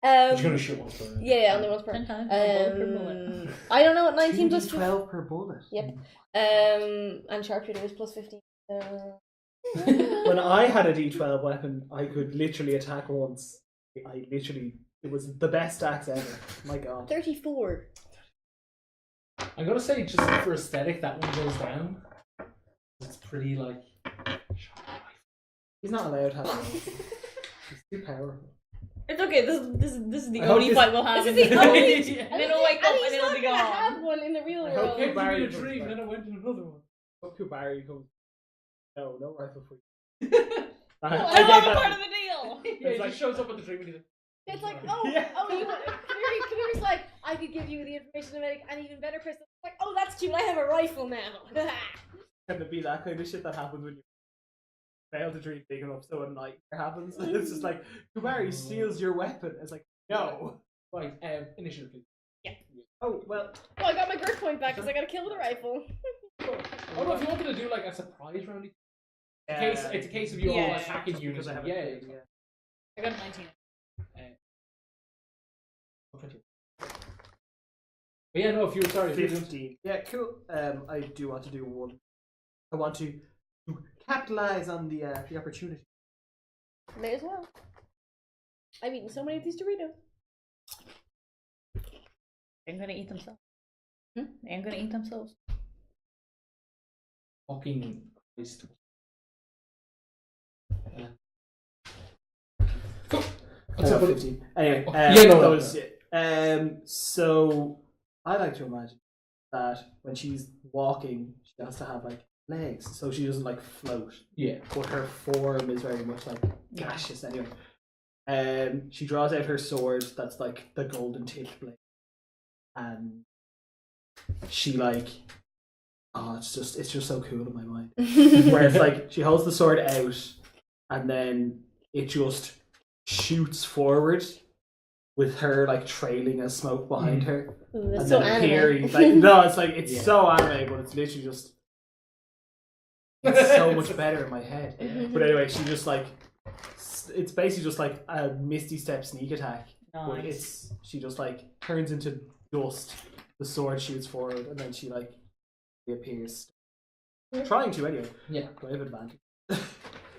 You're gonna shoot one for Yeah, only once per. 10 times. Per bullet. I don't know what 19 plus 12 per bullet. Yep. And sharpshooter is plus 15. When I had a D12 weapon, I could literally attack once. It was the best axe ever. My god. 34. I'm gonna say just for aesthetic, that one goes down. It's pretty like. He's not allowed to have it. He's too powerful. It's okay. This is the I hope only this- fight we'll have. This in is the only. and then it'll wake up and he's it'll not be gonna gone. have one in the real I hope world. Came to Barry me a comes dream, back. and then I went to another one. Hope Barry comes. No rifle for you. I don't have a part of the deal. Yeah, he just shows up at the dream and he's like, It's like, Yeah. you want. Kamir's like, I could give you the information to make an even better pistol. It's like, oh, that's cute. I have a rifle now. Can it be that kind of shit that happens when you fail to dream big enough so a nightmare happens? It's just like, Kubari steals your weapon. It's like, no. right, initiative, please. Oh, well. Oh, I got my grip point back because I got a kill with a rifle. Oh no, if you wanted to do like a surprise round, it's a case of you all Yeah. attacking units. Because I have Yeah, a- yeah. I got a 19. But yeah, no, if you were sorry, if you were doing 15. Yeah, cool. I do want to do one. I want to capitalize on the opportunity. May as well. I've eaten so many of these Doritos. I'm gonna eat themselves. I'm gonna eat themselves. fucking Christ. Cool. What's up, 15. Anyway, yeah, no, that no, was it. So I like to imagine that when she's walking, she has to have like legs, so she doesn't like float. Yeah. But her form is very much like gaseous anyway. She draws out her sword that's like the golden tipped blade, and she like, oh, it's just so cool in my mind. Where it's like she holds the sword out, and then it just shoots forward with her like trailing as smoke behind her, Ooh, and so then anime. appearing like no, it's like it's Yeah. so anime, but it's literally just it's so much better in my head. But anyway, she just like it's basically just like a Misty Step sneak attack. But Nice. she just like turns into dust. The sword shoots forward, and then she like reappears. Trying to anyway. Yeah. Do I have advantage?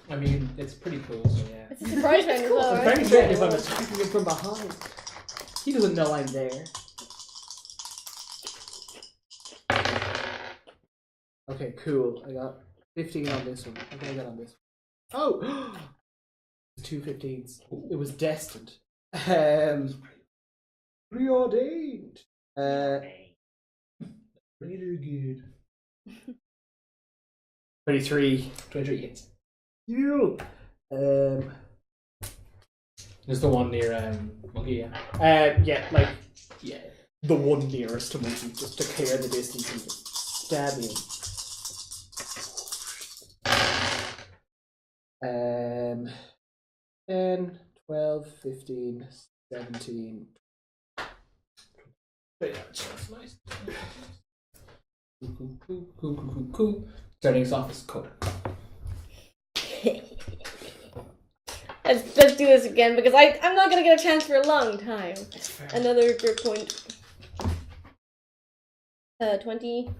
I mean, it's pretty cool, so yeah. It's a surprise round as well, I'm right? very sure if I'm attacking him from behind. He doesn't know I'm there. Okay, cool. I got 15 on this one. What did I get on this one? Oh! 2 15s. It was destined. Preordained. Really good. 23. 23 hits. You. There's the one near Monkey, Yeah, like yeah. the one nearest to Monkey, just to clear the distance and just stab him. 10, 12, 15, 17. But yeah, that's nice. Cool. Starting us off is code. Let's do this again because I'm not gonna get a chance for a long time. Another grip point. 20.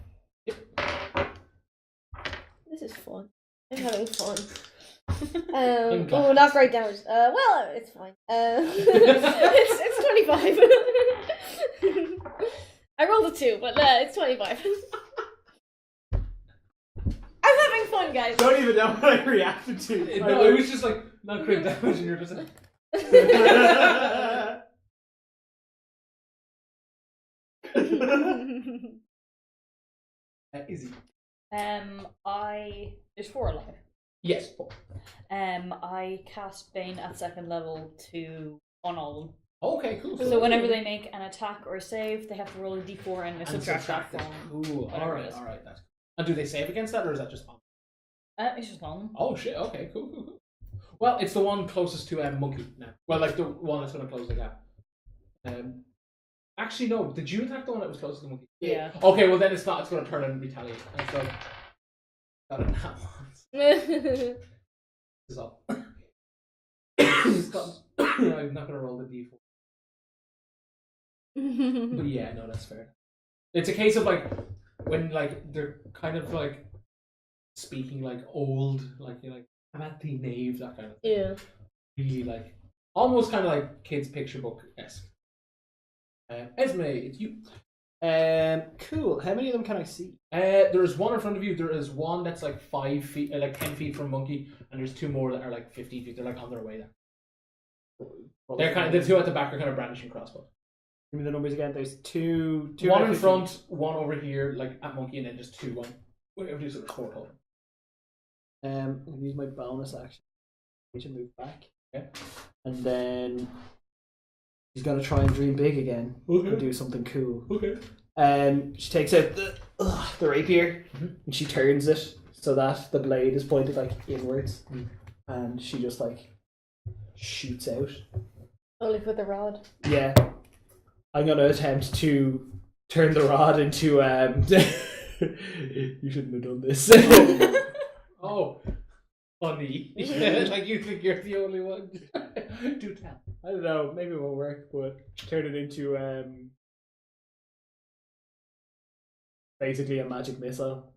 This is fun. I'm having fun. Oh, not great damage. Well, it's fine. It's 25. I rolled a 2, but it's 25. I'm having fun, guys. Don't even know what I reacted to. No, it was just like not great damage, and you're just like. Easy. There's 4 alive. Yes. 4. I cast Bane at 2nd level on all of them. Okay, cool. So whenever they make an attack or a save, they have to roll a d4 and subtract that from. Cool. All right. That's. And do they save against that, or is that just on? It's just on them. Oh shit. Okay. Cool. Well, it's the one closest to Monkey now. Well, like the one that's going to close the gap. Actually, no. Did you attack the one that was closest to Monkey? Yeah. Okay. Well, then it's not. It's going to turn and retaliate. And so got it now. Is up. I'm not going to roll the d4. But yeah, no, that's fair. It's a case of like when like they're kind of like speaking like old, like you're like I'm at the knave, that kind of thing. Yeah. Really like almost kind of like kids' picture book esque. Esme, it's you. Cool. How many of them can I see? There's one in front of you. There is one that's like 5 feet, like 10 feet from Monkey, and there's 2 more that are like 15 feet. They're like on their way there. They're kind of the 2 at the back are kind of brandishing crossbow. Give me the numbers again. There's two one in front, one over here, like at Monkey, and then just 2 one. Whatever it is, there's 4 total. I'm gonna use my bonus action to move back. Okay. And then she's gonna try and dream big again and do something cool. Okay. She takes out the rapier and she turns it so that the blade is pointed like inwards, and she just like shoots out. Only for the rod. Yeah. I'm gonna attempt to turn the rod into you shouldn't have done this. Oh, funny. Like you think you're the only one. Do tell. I don't know, maybe it won't work, but turn it into basically a magic missile.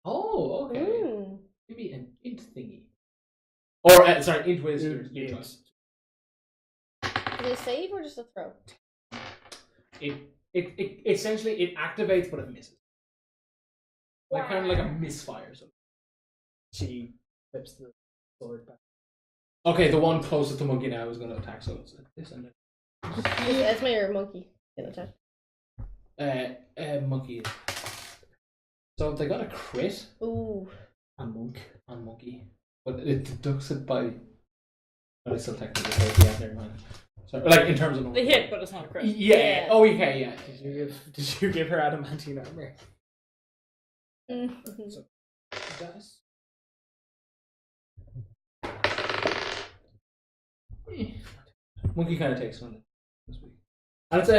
Oh, okay. Mm. Maybe an int thingy. Or sorry, int whiz. Int. Is it a save or just a throw? It essentially it activates but it misses. Like kind of like a misfire. So. She flips the sword back. Okay, the one closest to Monkey now is going to attack. So it's this and Is Esme or Monkey gonna attack? Monkey. So they got a crit. Ooh. On Monkey, but it deducts it by. But it's still technically a crit. Yeah, never mind. So, like in terms of They hit, but it's not a crit. Yeah. Oh, okay. Yeah. Did you give her adamantine armor? Mm-hmm. So, dice. Monkey kind of takes one this week, and it's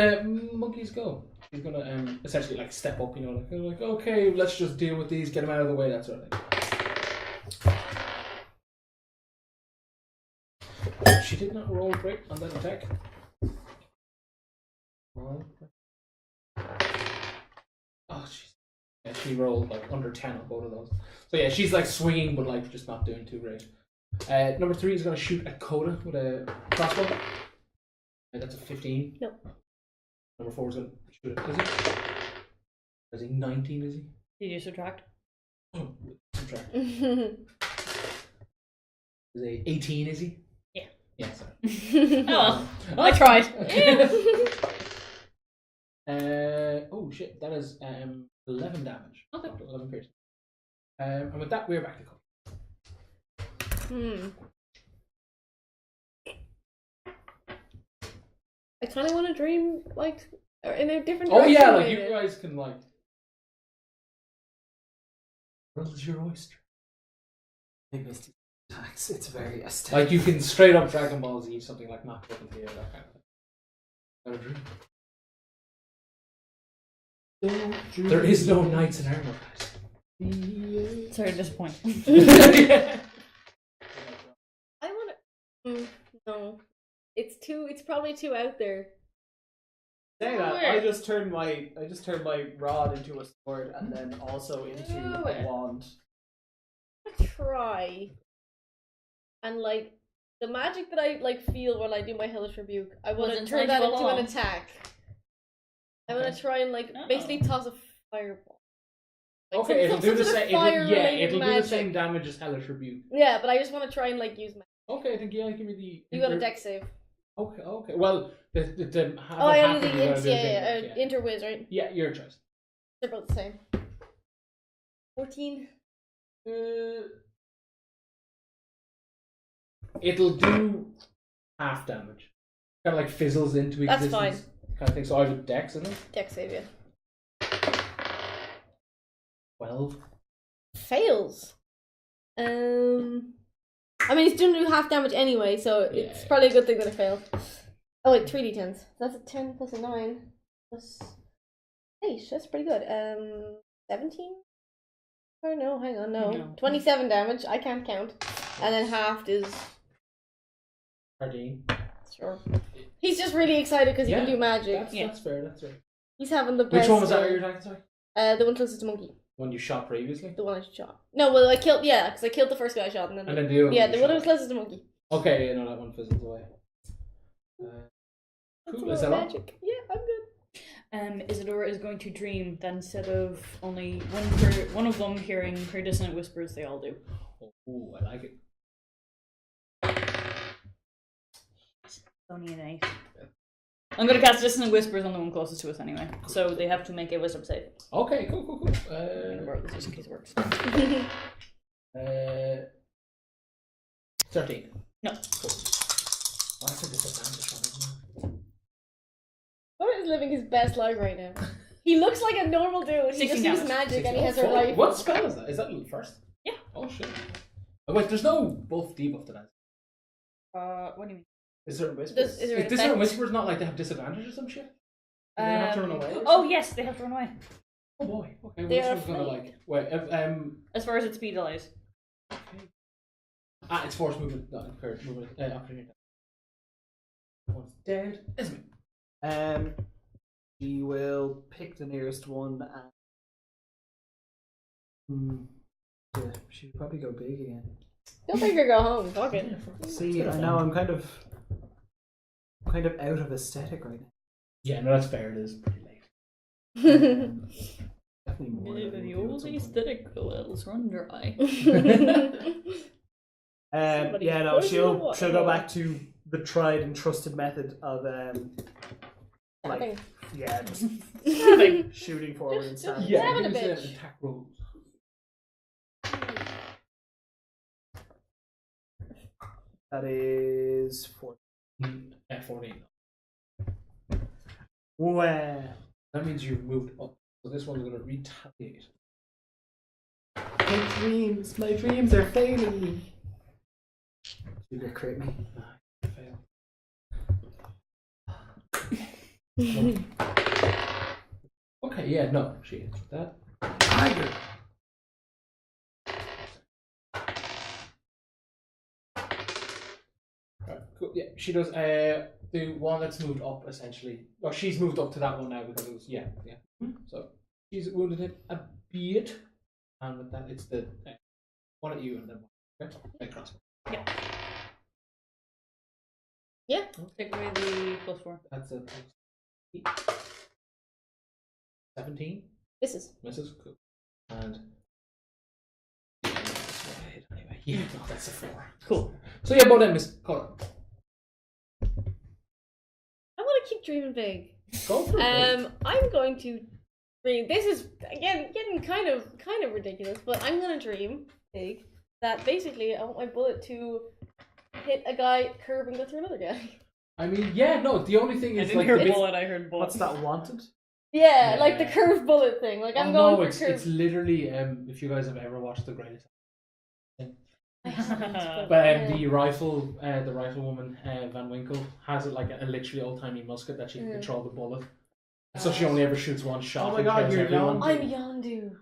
Monkey's go. He's gonna essentially like step up, like okay, let's just deal with these, get them out of the way, that sort of thing. She did not roll great on that attack. Oh, jeez. Yeah, she rolled like under 10 on both of those. So yeah, she's like swinging, but like just not doing too great. Number 3 is going to shoot at Coda with a crossbow. And that's a 15. Nope. Number 4 is going to shoot at Izzy. Is he 19, is he? Did you subtract? Oh, subtract. Is he 18, is he? Yeah. Yeah, sorry. Oh, I tried. Oh shit, that is 11 damage. Okay. 11 piercing. And with that, we're back to Coda. I kind of want to dream like in a different Oh direction. yeah, like maybe. you guys can like. World's your oyster. I missed attacks. It's very aesthetic. Like you can straight up Dragon Ball Z something like Map Up here, that kind of thing. Don't dream. There is no knights in armor, guys. Sorry, disappointing. I want to. No, it's probably too out there. Say that, Where? I just turned my rod into a sword and then also into Where? a wand. Try. And like the magic that I like feel when I do my hellish rebuke, I want to Wasn't turn that like into full an on. attack. I want to try and like Oh. basically toss a fireball. Like, Okay, it'll do the some sort of same. fire-related It'll do magic. the same damage as Hellish Rebuke. Yeah, but I just want to try and like use magic. Okay, I think yeah, give me the. You got a deck save. Okay. Well, the Oh, I half only of do you the gotta do the same yeah, deck, interwiz, right? Yeah, your choice. They're both the same. 14. It'll do half damage. Kind of like fizzles into That's existence. Kind of thing. So I have a dex in it. Deck save, yeah. 12. Fails. I mean, it's gonna do half damage anyway, so it's Yeah. probably a good thing that it failed. Oh wait, 3d10s. That's a 10 plus a 9 plus 8. That's pretty good. 17? Oh no, hang on, no. No. 27 damage. I can't count. And then halved is 13. sure. He's just really excited because he can do magic. That's fair. That's right. He's having the best. Which one was that you're attacking? Sorry. The one closest to monkey. One you shot previously. The one I shot. No, well I killed. Yeah, because I killed the first guy I shot, and then. And then the other yeah, one the you one shot. that was closest to monkey. Okay, no, that one fizzles away. That's Cool. a Is lot that of all? magic. Yeah, I'm good. Isadora is going to dream that instead of only one of them hearing her dissonant whispers, they all do. Oh, I like it. Only an 8. I'm going to cast dissonant whispers on the one closest to us anyway, so they have to make a wisdom save. Okay, cool. I'm going to borrow this just in case it works. 13. No. Cool. Oh, that's a disadvantage one, isn't it? Laura is living his best life right now. He looks like a normal dude. He just 16 uses damage. magic and he has Oh, her life. What spell is that? Is that first? Yeah. Oh shit. Oh, wait, there's no buff debuff to that. What do you mean? Is there whispers? Is there an Is there effect? whispers not like they have disadvantage or some shit? Do they have to run away? or Oh something? yes, they have to run away. Oh boy. Okay, They are which one's gonna afraid. like wait? As far as its speed allows. It's force movement, not encouraged movement. Opportunity. One's dead. Isn't it? She will pick the nearest one and. Yeah, she would probably go big again. Don't make her go home. Fuck it. See, I know I'm kind of out of aesthetic right now. Yeah, no, that's fair. It is pretty late. Definitely more. than The we do old at some point. aesthetic wells run dry. Somebody Yeah, no, poison the she'll water. go back to the tried and trusted method of Stabbing. yeah, just Stabbing. shooting forward and stabbing. Yeah, Stabbing a give us bitch. an attack roll. That is 14. 14. Wow. That means you've moved up. So this one's gonna retaliate. My dreams are failing me. You get crit me. Fail. Okay, yeah, no, she hits with that. Tiger. Right, cool. Yeah, she does. The one that's moved up essentially. Well, she's moved up to that one now because it was yeah. So she's wounded him a bit, and with that, it's the one at you and then one. Okay, crossbow. Yeah. Take away the +4. That's a 17. This is. Misses. Cool. And anyway, yeah, no, that's a 4. Cool. So yeah, both of them miss. Color. I want to keep dreaming big. Go for it. I'm going to dream. This is again getting kind of ridiculous, but I'm gonna dream big. That basically I want my bullet to hit a guy, curve, and go through another guy. I mean, yeah, no. The only thing I is didn't like hear the bullet, I heard bullet. What's that, wanted? Yeah, Yeah. like the curved bullet thing. Like I'm oh, going no, for it's curved. it's literally if you guys have ever watched The Greatest. But, But the riflewoman Van Winkle has it like a literally old timey musket that she can control the bullet. So she only ever shoots one shot. Oh my and God, kills you're everyone. young. I'm Yondu.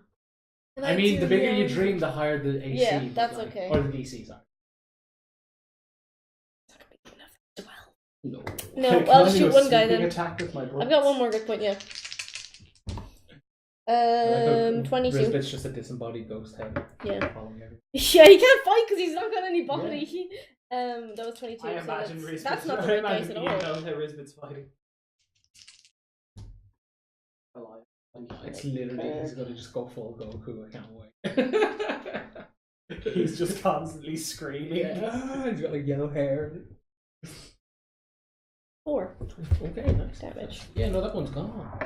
And I mean, the do bigger you Yondu. dream, the higher the AC. Yeah, would that's like. okay. Or the DC, sorry. No. No, Can I'll I just do shoot a one guy sneaking then. attack with my bullets? I've got one more good point, yeah. 22. Risbet's just a disembodied ghost head. Yeah. Following everything. Yeah, he can't fight because he's not got any body. That was 22. I so imagine that's, Risbet's that's not the I right imagine dice at Ian all. knows how Risbet's fighting. Alive. It's literally, he's gonna just go full Goku, I can't wait. He's just constantly screaming. Yeah, he's got like yellow hair. 4 Okay, nice. damage. Yeah, no, that one's gone.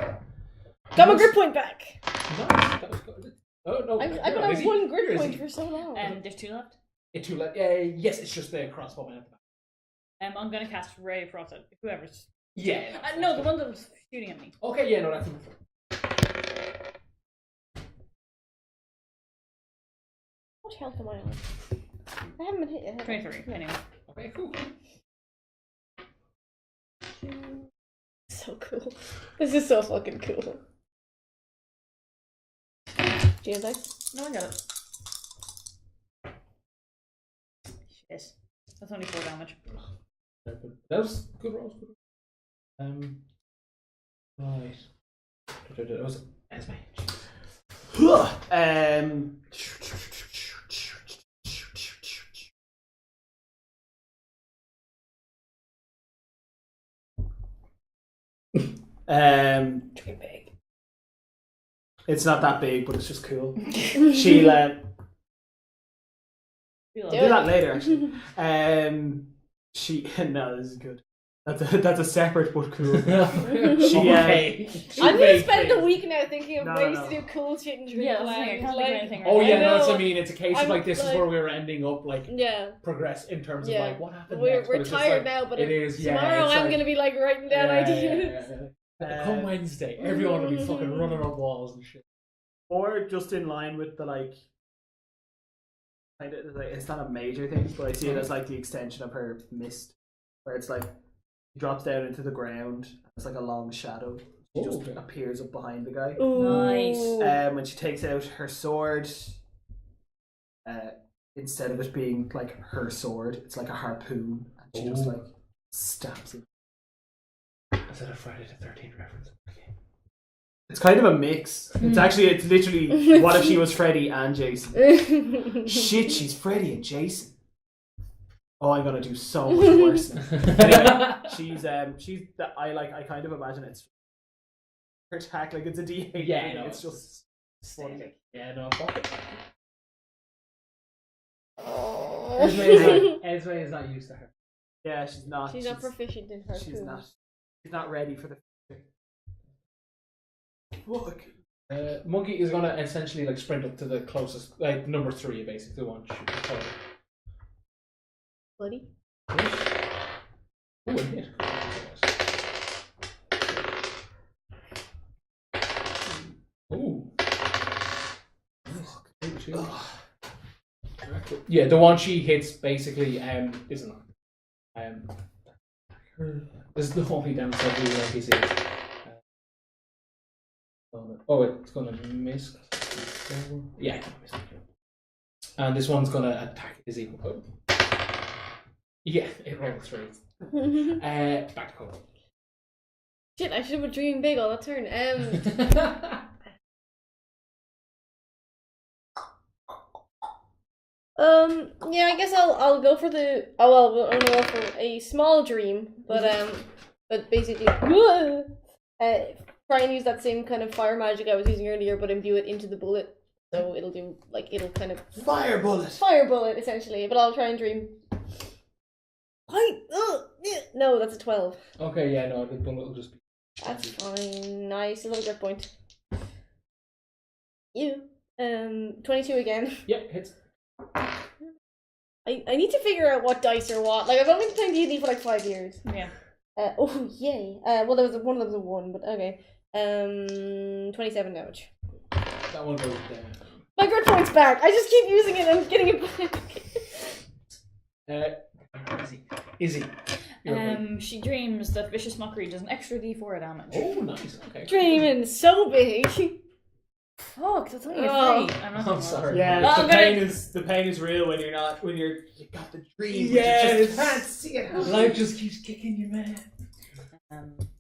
Got my grip point back. Nice, that was good. Oh, no. I've where got is a he? 1 Where grip is point he? for so long. There's 2 left. Too late. Yes, it's just the crossbow man at the back. I'm gonna cast Ray of Frost at whoever's. Yeah. No, the one that was shooting at me. Okay, yeah, no, that's enough. What health am I on? I haven't been hit yet. have I? 23. Anyway. Okay, cool. So cool. This is so fucking cool. Do you have dice? No, I got it. Shit. That's only 4 damage. That was good rolls. Right. That was Esme. Dream big. It's not that big, but it's just cool. She'll I'll do that later, actually. No, this is good. That's a separate but cool. Okay. I'm gonna spend a week now thinking of No, ways no. to do cool shit in Dreamland. Yeah, that's the thing, I can't think of anything Oh right yeah, I no, that's know. what I mean. It's a case of I'm like this is like- where we're ending up, like Yeah. progress in terms Yeah. of like what happened We're next. but it's just, tired like, now, but it is. Yeah, tomorrow it's I'm like- gonna be like writing down yeah, ideas. Come Wednesday, everyone will be fucking running up walls and shit. Or just in line with the like it's not a major thing, but I see it as like the extension of her mist, where it's like she drops down into the ground. It's like a long shadow. She just Okay. appears up behind the guy. Nice. When she takes out her sword, instead of it being like her sword, it's like a harpoon, and she just Ooh. like stabs him. Is that a Friday the 13th reference? Okay. It's kind of a mix. It's literally what if she was Freddy and Jason? Shit, she's Freddy and Jason. Oh, I'm gonna do so much worse now. Anyway, she's I kind of imagine it's her attack like it's a D8. Yeah, no, it's just funny. Yeah, no, fuck it. Oh. Esme is not used to her. Yeah, she's not. She's not proficient in her. She's not. She's not ready for the future. Fuck. Monkey is gonna essentially like sprint up to the closest, like number 3, basically the one shooting forward. Buddy. Ooh, a hit. Ooh. Nice. Yeah, the one she hits basically isn't this is the only downside to the NPCs. Oh, it's gonna miss. Yeah, it's gonna miss. And this one's gonna attack his equal. Oh. Yeah, it rolls through. Back to Cole. Shit, I should have been dreaming big all that turn. Yeah, I guess I'll go for the. Oh well, I'm gonna go for a small dream, but basically, try and use that same kind of fire magic I was using earlier, but imbue it into the bullet, so it'll kind of Fire bullet. fire bullet essentially. But I'll try and dream. No, that's a 12. Okay, yeah, no, the bullet will just be. That's fine. Nice, a little grip point. You. 22 again. Yeah, hits. I need to figure out what dice are what. Like, I've only been playing D&D for like 5 years. Yeah. Oh yay! Well, there was one of them was a 1, but okay. 27 damage. That one goes down. My grit point's back. I just keep using it and getting it back. Izzy. She dreams that Vicious Mockery does an extra d4 damage. Oh, nice. Okay. Dreaming so big. Fuck, that's only Oh. a 3. I'm not I'm gonna sorry. Yeah, Oh, the I'm gonna- pain is real when you got the dream. Yes. But you just can't see it happen. Life just keeps kicking you, man.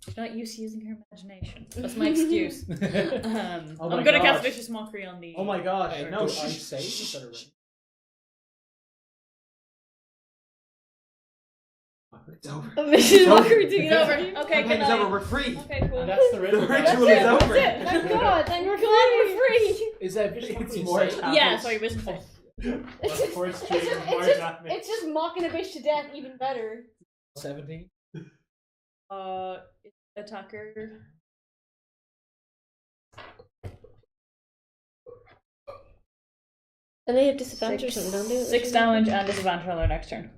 She's not used to using her imagination. That's my excuse. Oh I'm my gonna gosh. cast Vicious Mockery on the. Oh my gosh! No, No, I say instead of it's over. Vicious over. Mockery to get over. Okay, The good pain is night. over. We're free. Okay, cool. And that's the The ritual. ritual That's is it, over. that's it. Thank God. Thank God we're free. Is that Vicious It's Mockery more say- damage. Yeah, sorry, Wisdom save. For It's stream, just, more it's, just, damage. it's just mocking a bitch to death even better. 17? Attacker. And they have disadvantage or something, don't they? 6 damage and disadvantage on their next turn.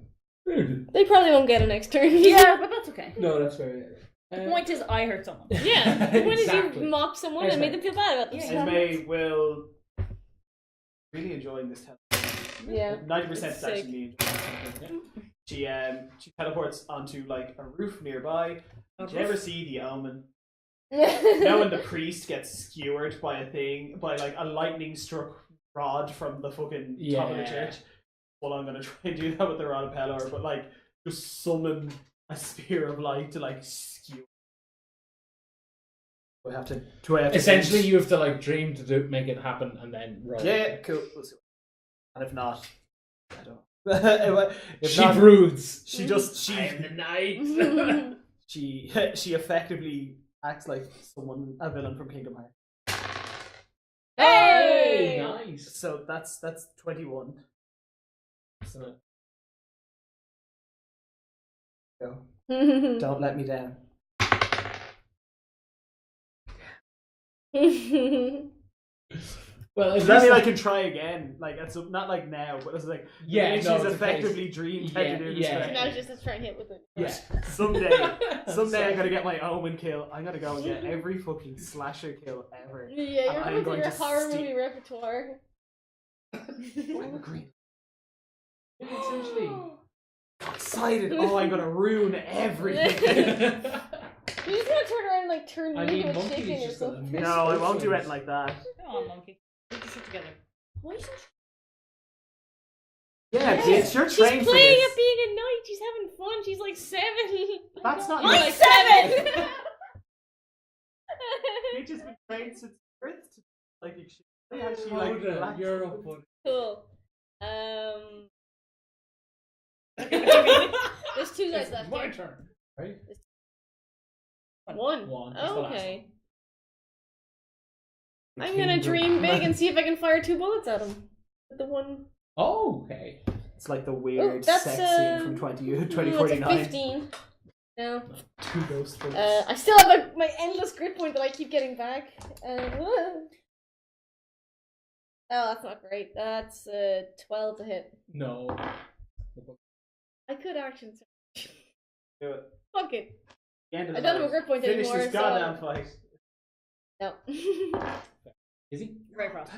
They probably won't get a next turn. Yeah, but that's okay. No, that's very. The point is, I hurt someone. Yeah. The point is Exactly. you mock someone and made them feel bad about themselves. Esme will really enjoying this. Yeah. 90% It's is actually sick. me enjoying it. She teleports onto like a roof nearby. Did you ever see The Omen? You know when the priest gets skewered by like a lightning struck rod from the fucking top of the Yeah. church? Well, I'm gonna try and do that with the rod of Pelor, but like just summon a spear of light to like skewer. Do I have to Essentially, you have to like dream to make it happen and then roll. Yeah, cool. We'll see. And if not, I don't. If She not, broods. she just I am the night. she effectively acts like a villain from Kingdom Hearts. Hey! Nice. So that's 21. So, Go. Don't let me down. well, Does that mean I can try again? Like it's not like now, but it's like Yeah, she's no, it's effectively dreamed how to do this. Yeah. right? Now it's just let's try and hit with it. Yeah. Someday I'm gonna get my Omen kill. I'm gonna go and get every fucking slasher kill ever. Yeah, you're I'm going going through your to horror steal- movie repertoire. I'm green. Essentially. Excited. Oh, I'm gonna ruin everything. You're just gonna turn around and like turn I me mean, into a Monkey's chicken or just gonna something. miss No, I those won't do ones. anything like that. Come on, monkey. Put this shit together. Why is she? Yeah, bitch, you're She's trained for playing this. at being a knight. She's having fun. She's like 7. That's not You're your- like 7. Bitch has been trained since birth. Like, she actually Hoda, like. you're up, buddy. Cool. There's 2 guys It's left. my yeah? turn, right? 1. One. That's the last Okay. The I'm gonna kingdom. dream big and see if I can fire 2 bullets at him. With the one. Oh, okay. It's like the weird that's, sex scene from 2049. That's a 15. No. 2 ghost bullets. I still have my endless grit point that I keep getting back. Oh, that's not great. That's 12 to hit. No. I could action. Do it. Fuck it. The end of I the don't have a night. grip point Finish anymore. this goddamn fight. So... No. Is he? Right, Ross.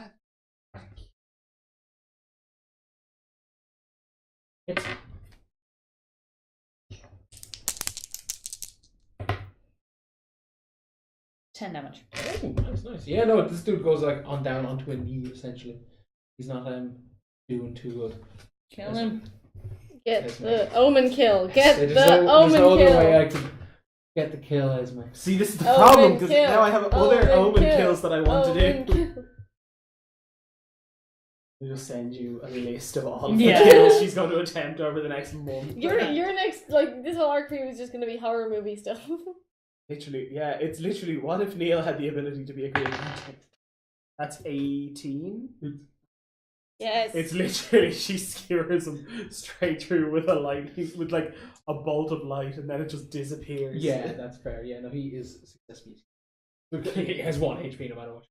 It's 10 damage. oh, nice. Yeah, no, this dude goes like on down onto a knee essentially. He's not doing too good. Kill him. Get Yes, the omen kill. Get There's the there's omen no other kill. way I could get the kill, Esme. See, this is the Omen problem because kill. now I have other Omen omen kill. kills that I want Omen to do. kill. I'll just send you a list of all Yeah. the kills she's going to attempt over the next month. Your next this whole arc for you is just gonna be horror movie stuff. Literally, yeah, it's literally. What if Neil had the ability to be a great artist? That's 18. Yes. It's literally she skewers him straight through with a with like a bolt of light, and then it just disappears. Yeah, that's fair. Yeah, no, he is successful. He has 1 HP no matter what.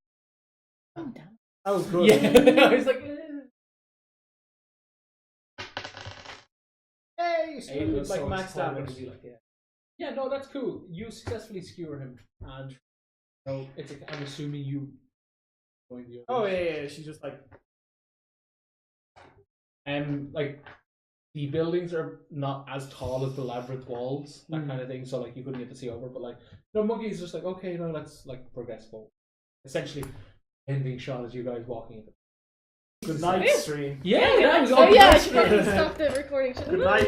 Oh, damn. that was good. Yeah, he's like. Hey, you Hey, screwed that's like so max exciting, damage. is he like, yeah. Yeah, no, that's cool. You successfully skewer him, and no, I'm assuming you. Going the Oh yeah. She's just like. Like the buildings are not as tall as the labyrinth walls, that kind of thing. So like you couldn't get to see over, but like Monkey's just like, okay, let's like progress forward. Essentially, ending shot as you guys walking in. Good night, stream. Yeah, that was Oh all yeah, I good. should probably stop the recording. Good night.